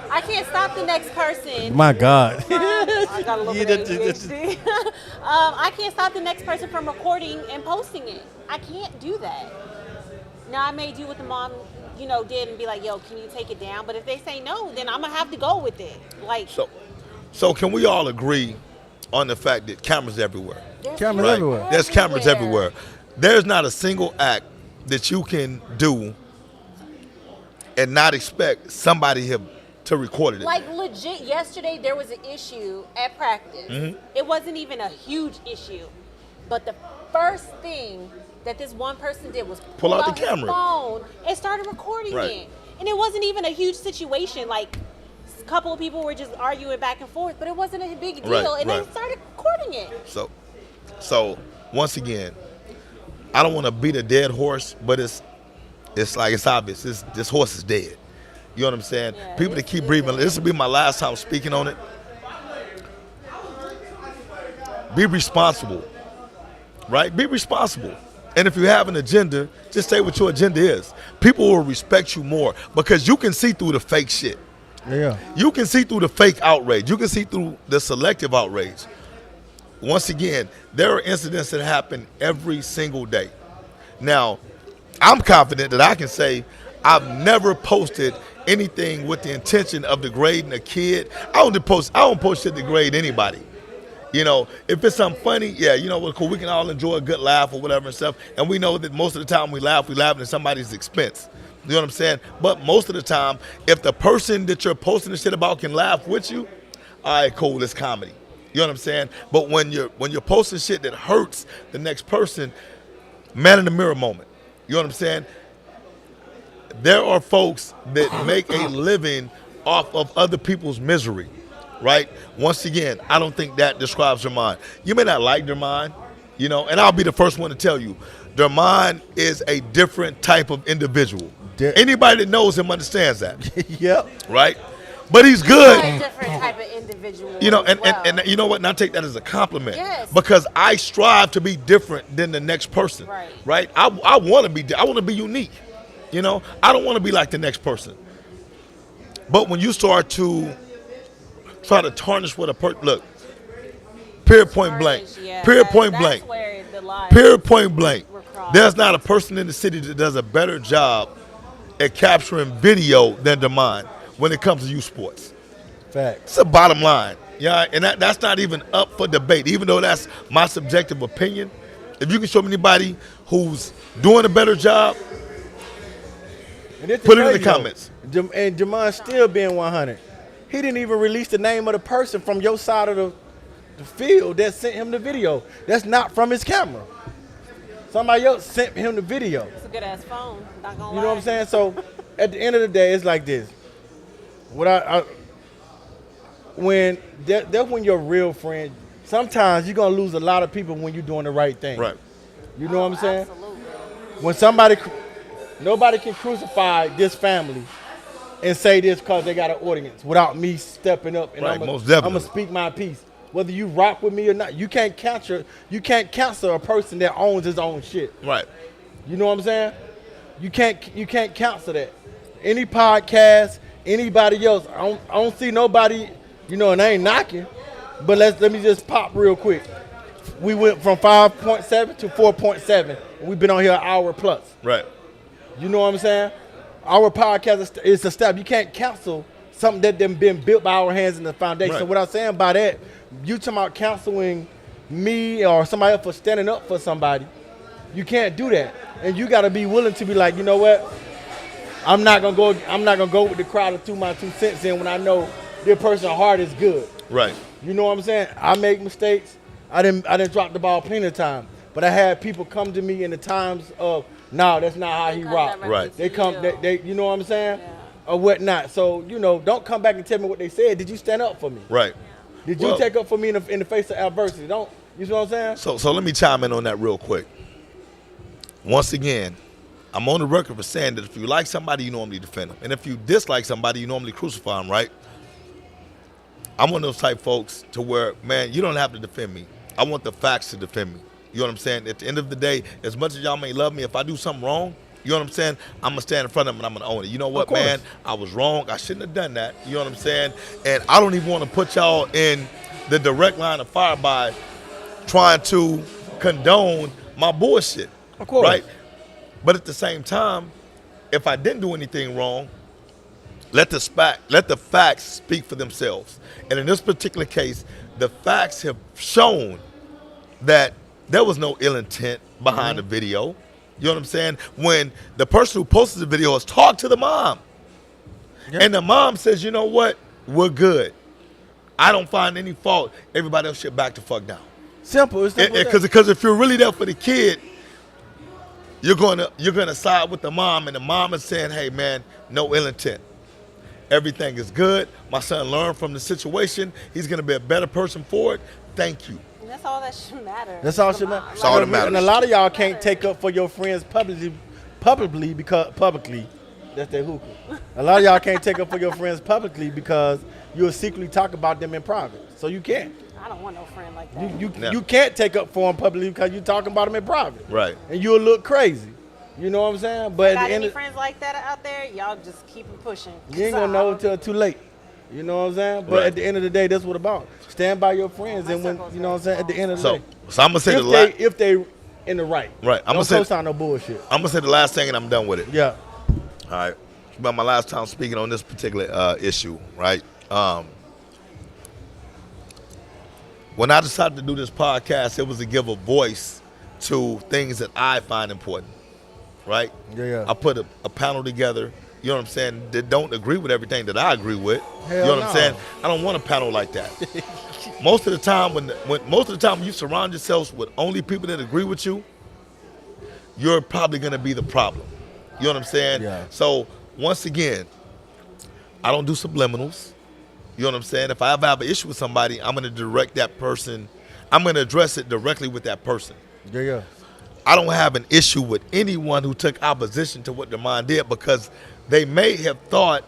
I can't stop the next person. My God. I got a little Yeah, bit of that's- ADHD. I can't stop the next person from recording and posting it. I can't do that. Now, I may do what the mom, did and be like, yo, can you take it down? But if they say no, then I'm going to have to go with it. Like, So can we all agree on the fact that cameras everywhere? there's Cameras Right? everywhere. There's cameras everywhere. There's not a single act that you can do and not expect somebody to record it. Like, legit, yesterday there was an issue at practice. Mm-hmm. It wasn't even a huge issue. But the first thing that this one person did was Pull out the his camera. phone and started recording Right. it. And it wasn't even a huge situation. Like, a couple of people were just arguing back and forth, but it wasn't a big deal. Right, and right. they started recording it. So once again, I don't want to beat a dead horse, but it's obvious. This horse is dead. You know what I'm saying? Yeah, People that it's- keep it's breathing. dead. This will be my last time speaking on it. Be responsible, right? Be responsible. And if you have an agenda, just say what your agenda is. People will respect you more because you can see through the fake shit. Yeah. You can see through the fake outrage. You can see through the selective outrage. Once again, there are incidents that happen every single day. Now, I'm confident that I can say I've never posted anything with the intention of degrading a kid. I don't post shit to degrade anybody. If it's something funny, yeah, cool. We can all enjoy a good laugh or whatever and stuff. And we know that most of the time we laughing at somebody's expense. You know what I'm saying? But most of the time, if the person that you're posting the shit about can laugh with you, all right, cool, it's comedy. You know what I'm saying? But when you're posting shit that hurts the next person, man in the mirror moment. You know what I'm saying? There are folks that make a living off of other people's misery, right? Once again, I don't think that describes Dermond. You may not like Dermond, and I'll be the first one to tell you, Dermond is a different type of individual. Anybody that knows him understands that, Yep. right? But he's good. A different type of individual. And as well. and you know what? And I take that as a compliment. Yes. Because I strive to be different than the next person. Right. Right? I want to be. I want to be unique. I don't want to be like the next person. But when you start to try to tarnish what a person, look, period point blank. Yeah, Period point that's blank. where the line Period point blank. were crossed. There's not a person in the city that does a better job at capturing video than Demond when it comes to youth sports. Facts. It's the bottom line. Yeah, and that's not even up for debate, even though that's my subjective opinion. If you can show me anybody who's doing a better job, And this put it in the crazy, though. comments. And Jamon still being 100. He didn't even release the name of the person from your side of the field that sent him the video. That's not from his camera. Somebody else sent him the video. It's a good ass phone. Not gonna You lie. know what I'm saying? So at the end of the day, it's like this. That's when you're a real friend. Sometimes you're gonna lose a lot of people when you're doing the right thing. right? You know what I'm saying? Absolutely. When nobody can crucify this family and say this because they got an audience without me stepping up and Right, I'm most definitely. gonna speak my piece. Whether you rock with me or not, you can't cancel a person that owns his own shit. Right. You know what I'm saying? You can't cancel that. Any podcast, anybody else, I don't see nobody, and I ain't knocking, but let me just pop real quick. We went from 5.7 to 4.7. We've been on here an hour plus. Right. You know what I'm saying? Our podcast is a step. You can't cancel something that done been built by our hands in the foundation. Right. So what I'm saying by that, you talking about canceling me or somebody else for standing up for somebody, you can't do that. And you gotta be willing to be like, you know what? I'm not gonna go with the crowd and threw my 2 cents in when I know their person's heart is good. Right. You know what I'm saying? I make mistakes. I didn't drop the ball plenty of time. But I had people come to me in the times of, no, that's not how he rock. Right. They come, they you know what I'm saying? Or whatnot. So, don't come back and tell me what they said. Did you stand up for me? Right. Did you Well- take up for me in the face of adversity? Don't, you know what I'm saying? So let me chime in on that real quick. Once again, I'm on the record for saying that if you like somebody, you normally defend them. And if you dislike somebody, you normally crucify them, right? I'm one of those type folks to where, man, you don't have to defend me. I want the facts to defend me. You know what I'm saying? At the end of the day, as much as y'all may love me, if I do something wrong, you know what I'm saying? I'm going to stand in front of them and I'm going to own it. You know what, man? I was wrong. I shouldn't have done that. You know what I'm saying? And I don't even want to put y'all in the direct line of fire by trying to condone my bullshit. Of course. Right? But at the same time, if I didn't do anything wrong, let the facts speak for themselves. And in this particular case, the facts have shown that there was no ill intent behind the video. You know what I'm saying? When the person who posted the video has talked to the mom, and the mom says, you know what? We're good. I don't find any fault. Everybody else should back the fuck down. Simple. Because if you're really there for the kid, you're gonna side with the mom, and the mom is saying, hey man, no ill intent. Everything is good. My son learned from the situation. He's gonna be a better person for it. Thank you. And that's all that should matter. That's all should matter. That's all that matters. And a lot of y'all can't take up for your friends publicly because that's their hookah. A lot of y'all can't take up for your friends publicly because you'll secretly talk about them in private. So you can't. I don't want no friend like that. You can't take up for them publicly because you're talking about them in private. Right. And you'll look crazy. You know what I'm saying? But Got at the end any of, friends like that out there? Y'all just keep it pushing. you ain't gonna know until too late. You know what I'm saying? But Right. at the end of the day, that's what it's about. Stand by your friends, and when you know what I'm saying. At the end of the day, So I'm gonna say if they in the right, Right. I'm don't gonna say co-sign no bullshit. I'm gonna say the last thing, and I'm done with it. Yeah. All right. It's about my last time speaking on this particular issue, right? When I decided to do this podcast, it was to give a voice to things that I find important, right? Yeah. I put a panel together, you know what I'm saying, that don't agree with everything that I agree with. Hell you know what no. I'm saying? I don't want a panel like that. Most of the time when you surround yourselves with only people that agree with you, you're probably gonna be the problem. You know what I'm saying? Yeah. So once again, I don't do subliminals. You know what I'm saying? If I ever have an issue with somebody, I'm gonna direct that person. I'm gonna address it directly with that person. Yeah. I don't have an issue with anyone who took opposition to what their mind did because they may have thought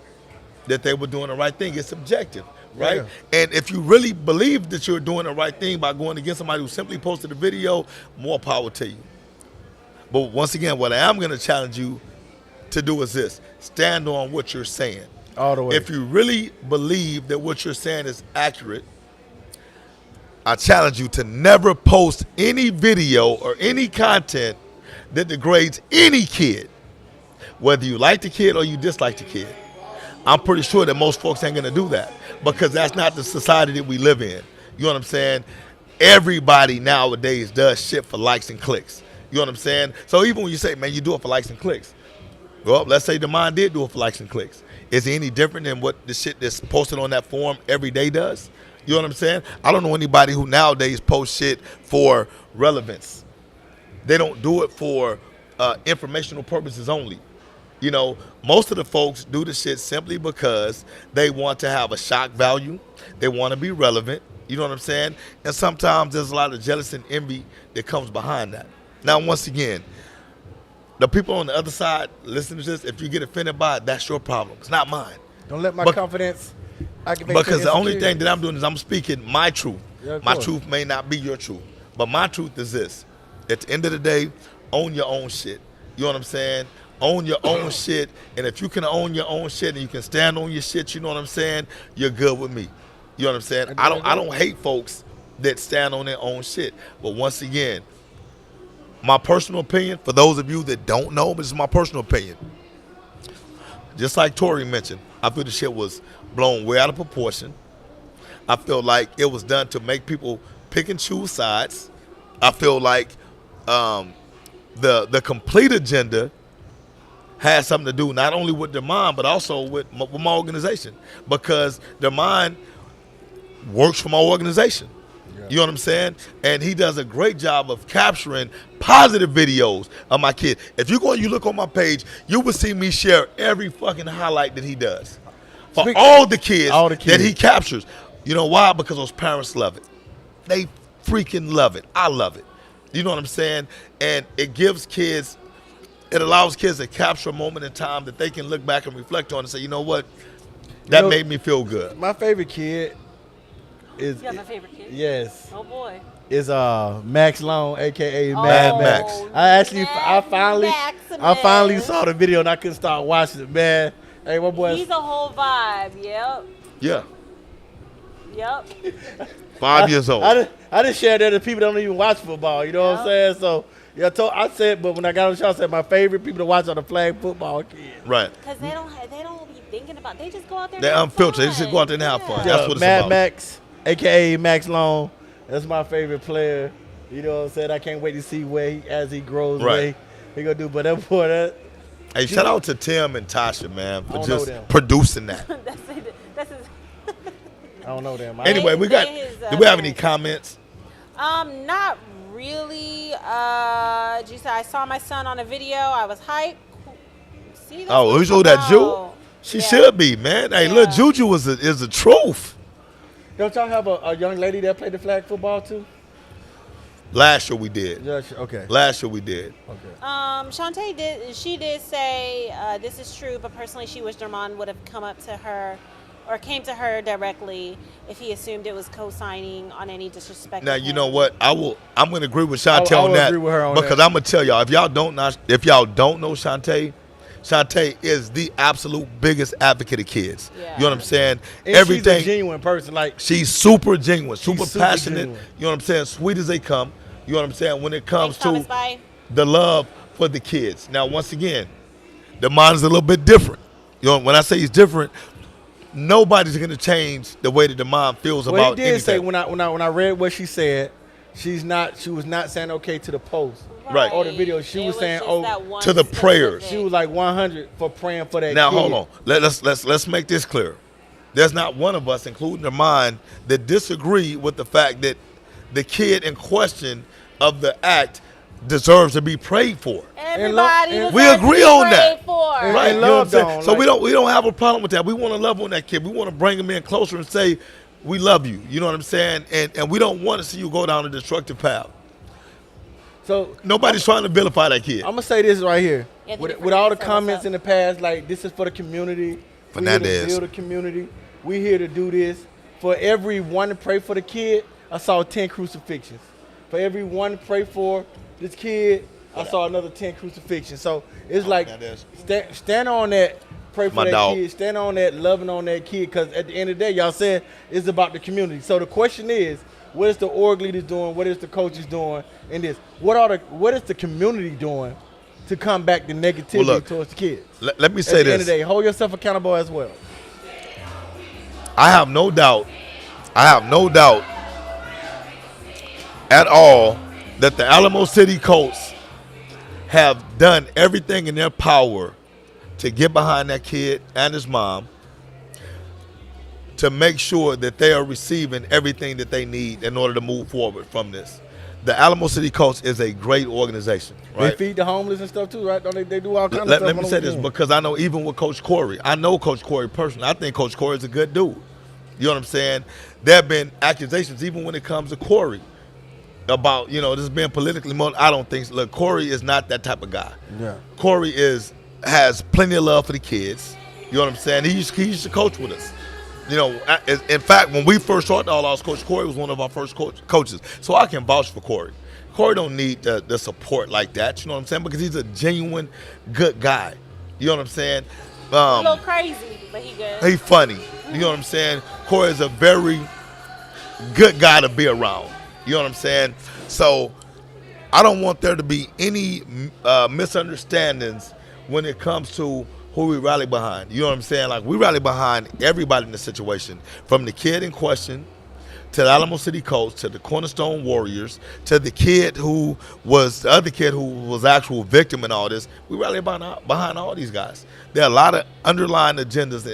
that they were doing the right thing. It's subjective, right? Yeah. And if you really believe that you're doing the right thing by going against somebody who simply posted a video, more power to you. But once again, what I am gonna challenge you to do is this: stand on what you're saying. All the way. If you really believe that what you're saying is accurate, I challenge you to never post any video or any content that degrades any kid, whether you like the kid or you dislike the kid. I'm pretty sure that most folks ain't gonna do that because that's not the society that we live in. You know what I'm saying? Everybody nowadays does shit for likes and clicks. You know what I'm saying? So even when you say, man, you do it for likes and clicks. Well, let's say Demond did do it for likes and clicks. Is it any different than what the shit that's posted on that forum every day does? You know what I'm saying? I don't know anybody who nowadays posts shit for relevance. They don't do it for informational purposes only. You know, most of the folks do the shit simply because they want to have a shock value. They want to be relevant. You know what I'm saying? And sometimes there's a lot of jealousy and envy that comes behind that. Now, once again, the people on the other side listening to this, if you get offended by it, that's your problem. It's not mine. Don't let my confidence activate. Because the only thing that I'm doing is I'm speaking my truth. Yeah, my truth may not be your truth. But my truth is this. At the end of the day, own your own shit. You know what I'm saying? Own your own shit. And if you can own your own shit and you can stand on your shit, you know what I'm saying? You're good with me. You know what I'm saying? I don't hate folks that stand on their own shit. But once again, my personal opinion, for those of you that don't know, this is my personal opinion. Just like Tori mentioned, I feel the shit was blown way out of proportion. I feel like it was done to make people pick and choose sides. I feel like the complete agenda has something to do not only with their mind, but also with my organization. Because their mind works for my organization. You know what I'm saying? And he does a great job of capturing positive videos of my kid. If you go and you look on my page, you will see me share every fucking highlight that he does. For all the kids that he captures. You know why? Because those parents love it. They freaking love it. I love it. You know what I'm saying? And it gives kids, it allows kids to capture a moment in time that they can look back and reflect on and say, you know what? That made me feel good. My favorite kid is You got my favorite kid? yes. Oh boy. Is Max Long, aka Oh, Mad Max. I finally Maximus. saw the video and I couldn't stop watching it, man. Hey, my boy. He's a whole vibe. Yep. Yeah. Yep. 5 years old. I just shared that to people that don't even watch football. You know what I'm saying? So yeah, I said, but when I got on the show, I said my favorite people to watch are the flag football kids. Right. Because they don't be thinking about. They just go out there. They're and have unfiltered. They fun. just go out there and have fun. Yeah. That's what it's Mad about. Max, aka Max Long. That's my favorite player. You know what I'm saying? I can't wait to see where as he grows, Right. he gonna do. But that boy, that Hey, shout out to Tim and Tasha, man, for I don't know just them. producing that. That's it. That's his. I don't know them. Anyway, we got. Do we have any comments? Not really. Just I saw my son on a video. I was hyped. See, that's Oh, what who's I'm that? Jew? about. She Yeah. should be, man. Hey, Yeah. little Juju is the truth. Don't y'all have a young lady that played the flag football too? Last year we did. Yeah, okay. Last year we did. Okay. Shantae did say this is true, but personally she wished Dermond would have come up to her or came to her directly if he assumed it was co-signing on any disrespect. Now of you him. know what? I'm gonna agree with Shantae I on will that agree with her on because that. I'm gonna tell y'all if y'all don't know Shantae is the absolute biggest advocate of kids. Yeah. You know what I'm saying? And Everything. she's a genuine person. Like She's super genuine, super super passionate. genuine. You know what I'm saying? Sweet as they come. You know what I'm saying? When it comes Thanks, Thomas. to Bye. the love for the kids. Now, once again, the mind is a little bit different. You know, when I say he's different, nobody's going to change the way that the mom feels well, about he did say anything. when I read what she said, she was not saying okay to the post. Right. Or the video. She It was saying, just oh, that one to the prayers. She was like 100 for praying for that Now, kid. hold on. Let's make this clear. There's not one of us, including the mind, that disagree with the fact that the kid in question of the act deserves to be prayed for. Everybody and- deserves We to agree be on that. prayed for. And- Right, and you know what I'm loved saying? on, So like- we don't have a problem with that. We want to love on that kid. We want to bring him in closer and say, we love you. You know what I'm saying? And we don't want to see you go down a destructive path. So Nobody's trying to vilify that kid. I'm gonna say this right here. Anthony With all the Fernandez, comments what's up? in the past, like this is for the community. We Fernandez. here to build a community. We here to do this. For every one to pray for the kid, I saw 10 crucifixions. For every one to pray for this kid, I saw another 10 crucifixions. So it's like Fernandez. stand on that, pray for My that dog. kid, stand on that, loving on that kid. Because at the end of the day, y'all said it's about the community. So the question is, what is the org leaders doing? What is the coaches doing in this? What is the community doing to combat the negativity Well, look, towards the kids? Let me say At the end of the this. day, hold yourself accountable as well. I have no doubt at all that the Alamo City Colts have done everything in their power to get behind that kid and his mom to make sure that they are receiving everything that they need in order to move forward from this. The Alamo City Colts is a great organization, right? They feed the homeless and stuff too, right? Don't they do all kinds of Let stuff? me on the say this weekend. because I know even with Coach Corey, I know Coach Corey personally. I think Coach Corey is a good dude. You know what I'm saying? There have been accusations, even when it comes to Corey, about, this being politically motivated. I don't think so. Look, Corey is not that type of guy. Yeah. Corey has plenty of love for the kids. You know what I'm saying? He used to coach with us. In fact, when we first started All Lost, Coach Corey was one of our first coaches. So I can vouch for Corey. Corey don't need the support like that, you know what I'm saying? Because he's a genuine good guy. You know what I'm saying? A little crazy, but he good. He funny. You know what I'm saying? Corey is a very good guy to be around. You know what I'm saying? So I don't want there to be any misunderstandings when it comes to who we rally behind. You know what I'm saying? Like, we rally behind everybody in the situation, from the kid in question to the Alamo City Colts to the Cornerstone Warriors to the other kid who was actual victim in all this. We rally behind all these guys. There are a lot of underlying agendas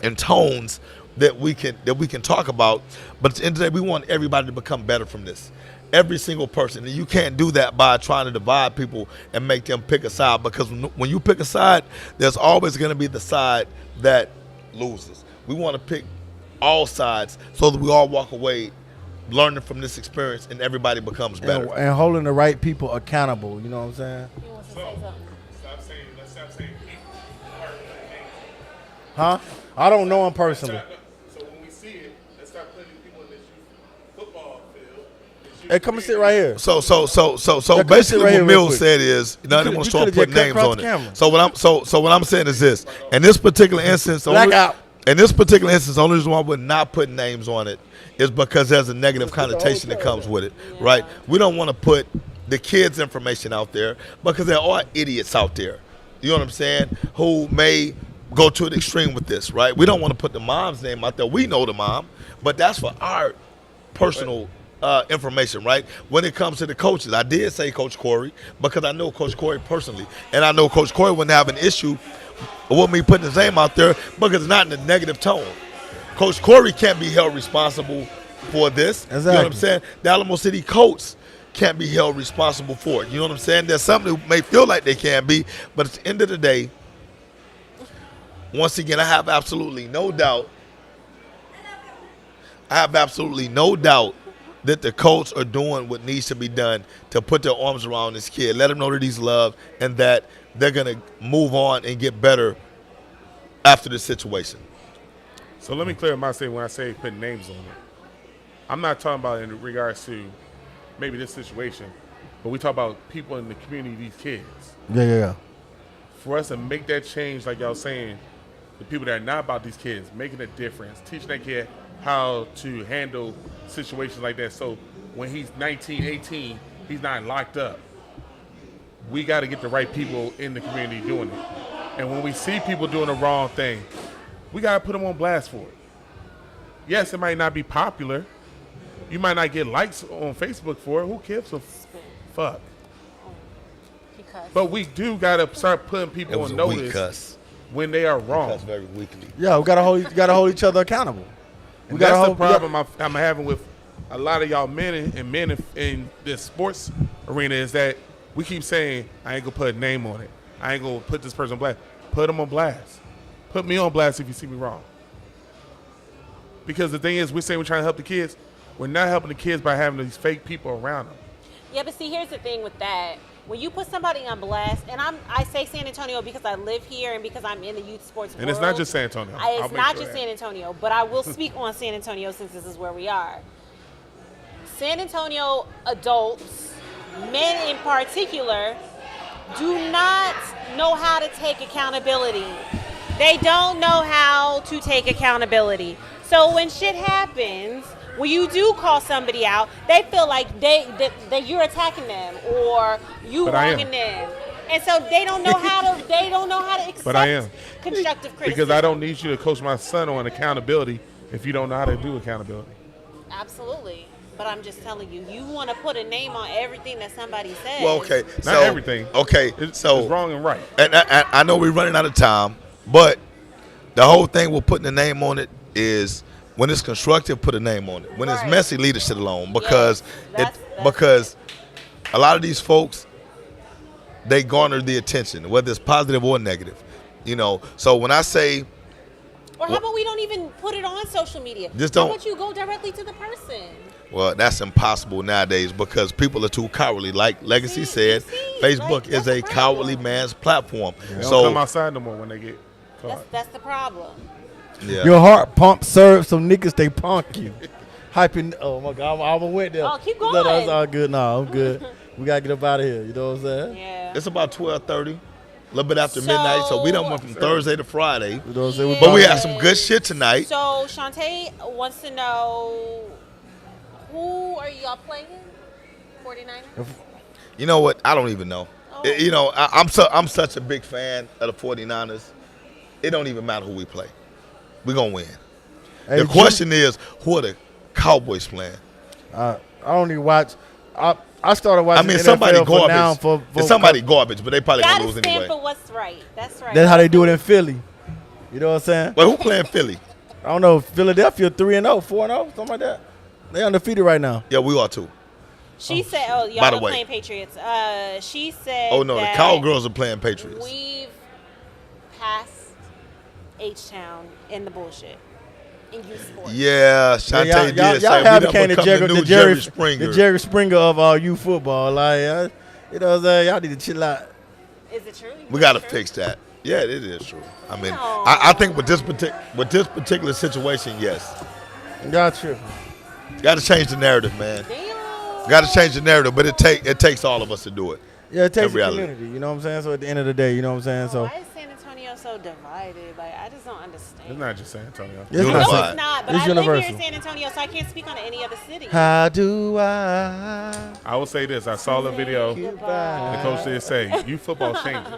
and tones that we can talk about, but at the end of the day, we want everybody to become better from this. Every single person. And you can't do that by trying to divide people and make them pick a side, because when you pick a side, there's always going to be the side that loses. We want to pick all sides so that we all walk away learning from this experience and everybody becomes better. And holding the right people accountable, you know what I'm saying? He wants to say something. Let's stop saying Huh? I don't know him personally. So when we see it, let's start putting people in this youth football field. Hey, come and sit right here. So come basically sit right what here real Mills quick. said is now they You want to coulda start just putting cut names across on the it. camera. So what I'm saying is this. In this particular instance, Blackout. in this particular instance, the only reason why we're not putting names on it is because there's a negative connotation that comes with it, right? We don't want to put the kids' information out there because there are idiots out there, you know what I'm saying, who may go to an extreme with this, right? We don't want to put the mom's name out there. We know the mom, but that's for our personal information, right? When it comes to the coaches, I did say Coach Corey because I know Coach Corey personally, and I know Coach Corey wouldn't have an issue with me putting his name out there because it's not in a negative tone. Coach Corey can't be held responsible for this. Exactly. You know what I'm saying? The Alamo City Colts can't be held responsible for it. You know what I'm saying? There's some who may feel like they can be, but at the end of the day, once again, I have absolutely no doubt that the Colts are doing what needs to be done to put their arms around this kid, let him know that he's loved, and that they're going to move on and get better after this situation. So let me clear my statement when I say putting names on it. I'm not talking about in regards to maybe this situation, but we talk about people in the community, these kids. Yeah. For us to make that change, like y'all saying, the people that are not about these kids, making a difference, teaching that kid how to handle situations like that. So when he's 19, 18, he's not locked up. We got to get the right people in the community doing it. And when we see people doing the wrong thing, we got to put them on blast for it. Yes, it might not be popular. You might not get likes on Facebook for it. Who gives a fuck? Because But we do got to start putting It people was on a weak notice cuss. when they are wrong. Cuss very weakly. Yeah, we gotta hold each other accountable. And gotta that's the hold- problem I'm having with a lot of y'all men in this sports arena is that we keep saying, I ain't going to put a name on it. I ain't going to put this person on blast. Put them on blast. Put me on blast if you see me wrong. Because the thing is, we're saying we're trying to help the kids. We're not helping the kids by having these fake people around them. yeah, but see, here's the thing with that. When you put somebody on blast, and I say San Antonio because I live here and because I'm in the youth sports world. And it's not just San Antonio. I'll It's make not sure just that. San Antonio, but I will speak on San Antonio since this is where we are. San Antonio adults, men in particular, do not know how to take accountability. They don't know how to take accountability. So when shit happens, when you do call somebody out, they feel like that you're attacking them or you But I am. wronging them. And so they don't know how to accept But I am. constructive criticism. Because I don't need you to coach my son on accountability if you don't know how to do accountability. Absolutely. But I'm just telling you, you want to put a name on everything that somebody says. Well, okay. Not everything. Okay, It's so wrong and right. and I know we're running out of time, but the whole thing with putting a name on it is when it's constructive, put a name on it. When it's Right. messy, leave the shit alone because Yes, that's because a lot of these folks, they garner the attention, whether it's positive or negative. You know, so when I say Or how about we don't even put it on social media? Just How don't- about you go directly to the person? well, that's impossible nowadays because people are too cowardly. Like Legacy said, Facebook like, is that's a the cowardly problem. man's platform. They don't So come outside no more when they get caught. That's the problem. yeah. Your heart pump serve some niggas they punk you. Hyping. Oh my God, I almost went there. Oh, keep No, that's going. all good. No, I'm good. We gotta get up out of here. You know what I'm saying? Yeah. It's about 12:30, a little bit after midnight. So we done went from Thursday to Friday. You know what I'm saying? Yeah. But we had some good shit tonight. So Shantae wants to know who are y'all playing? 49ers? You know what? I don't even know. Oh. You know, I'm such a big fan of the 49ers. It don't even matter who we play. We're going to win. Hey, The Jim, question is, who are the Cowboys playing? I don't even watch. I started I watching. mean, NFL somebody for garbage. now for It's somebody garbage, but they probably going to Gotta lose stand anyway. for what's right. That's right. That's how they do it in Philly. You know what I'm saying? Well, who playing Philly? I don't know. Philadelphia 3-0, 4-0, something like that. They undefeated right now. Yeah, we are too. She said, "Oh, y'all By the are way. playing Patriots." She said, Oh, no, the that Cowgirls are playing Patriots. We've passed H-Town in the bullshit in youth sports. Yeah, Shantae Yeah, did y'all say we have done became become the new Jerry Springer. the Jerry Springer of youth football. Like, you know what I'm saying? Y'all need to chill out. Is it true? We got to Is it fix that. Yeah, it is true. I mean, No. I think with this particular situation, yes. Got you. Got to change the narrative, man. Damn. Got to change the narrative, but it takes all of us to do it. Yeah, it takes In a reality. community. You know what I'm saying? So at the end of the day, you know what I'm saying? So Why is San Antonio so divided? Like, I just don't understand. It's not just San Antonio. it's I know Unified. it's not, but It's I live here universal. in San Antonio, so I can't speak on any other city. how do I I will say this. I saw the video. The goodbye? coach did say, youth football is changing.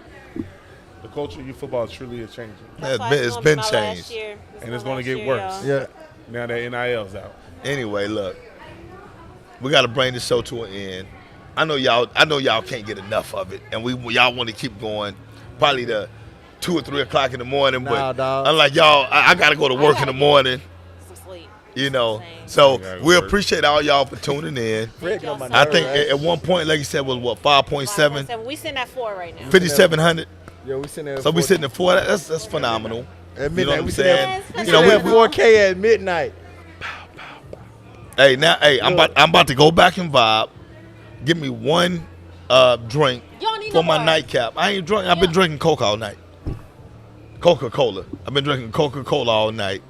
The culture of youth football truly is changing. That's why It's gonna been be my last changed. year. And my it's gonna last get year, worse. y'all. Yeah. Now that NIL's out. Anyway, look, we got to bring the show to an end. I know y'all can't get enough of it, and y'all want to keep going, probably to 2 or 3 o'clock in the morning. Nah, But dawg. unlike y'all, I got to go to work in the gotta morning. Some sleep. You know, Same. so Yeah, we work. appreciate all y'all for tuning in. Fred got my I nerve, think right? at one point, like you said, was what 5.7, 5.7. We sitting at 4 right now. 5,700. Yeah, we sitting there. So we sitting at 4. That's phenomenal. at You know midnight. what I'm we sitting saying? there. We You know, sitting we, at 4K at midnight. I'm about to go back and vibe. Give me one drink You don't need for no my more. nightcap. I ain't drunk. I've been Yeah. drinking Coke all night. Coca-Cola. I've been drinking Coca-Cola all night.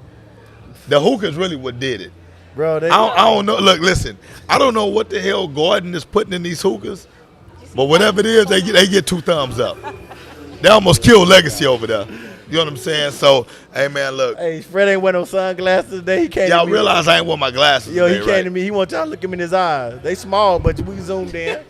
The hookah's really what did it. Bro, they I don't know. Look, listen. I don't know what the hell Gordon is putting in these hookahs, but whatever it is, they get 2 thumbs up. They almost killed Legacy over there. You know what I'm saying? So, hey man, look. Hey, Fred ain't wearing no sunglasses today. He came Y'all to me. realize I ain't wear my glasses Yo, he today, came right? to me. He want y'all to look him in his eyes. They small, but we zoomed in.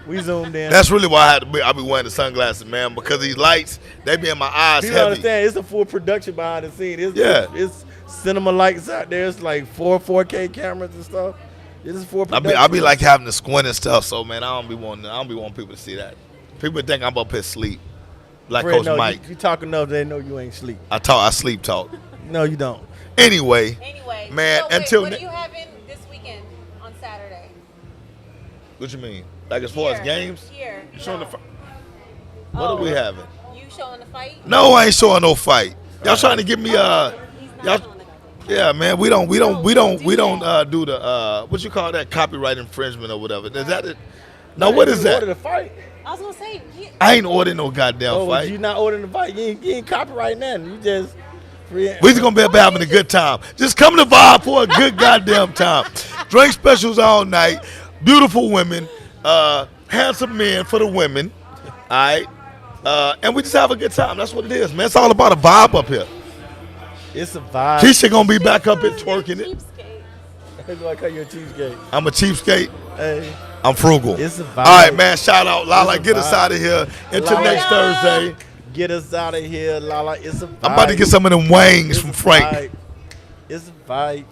We zoomed in. That's really why I be wearing the sunglasses, man, because these lights, they be in my eyes you heavy. understand? It's a full production behind the scene. It's cinema lights out there. It's like 4K cameras and stuff. This is full production. I be like having to squint and stuff, so man, I don't be wanting people to see that. People think I'm up here sleep. Like Fred, Coach no, Mike. You talk enough, they know you ain't sleep. I sleep talk. No, you don't. Anyway, Anyway, man, so wait, until what ne- are you having this weekend on Saturday? what you mean? Like as far as games? Here. You showing the no. fi- What are we having? You showing the fight? No, I ain't showing no fight. Y'all trying to give me He's not y'all, showing the fight. yeah, man, we don't do the what you call that, copyright infringement or whatever. Is that it? No, what is You ordered that? a fight. I was gonna say, I ain't ordering no goddamn Oh, fight. you not ordering the fight? You ain't copyright nothing. You just free. We just gonna be up here having a good time. Just come to Vibe for a good goddamn time. Drink specials all night. Beautiful women, handsome men for the women. All right, and we just have a good time. That's what it is, man. It's all about a vibe up here. It's a vibe. Keisha gonna be back up here twerking it. cheapskate. It's like how you're a cheesecake. I'm a cheapskate. Hey, I'm frugal. It's a vibe. All right, man. Shout out, Lala. It's a Get us vibe. out of here until Lala. next Thursday. get us out of here, Lala. It's a vibe. I'm about to get some of them wangs from Frank. It's a vibe.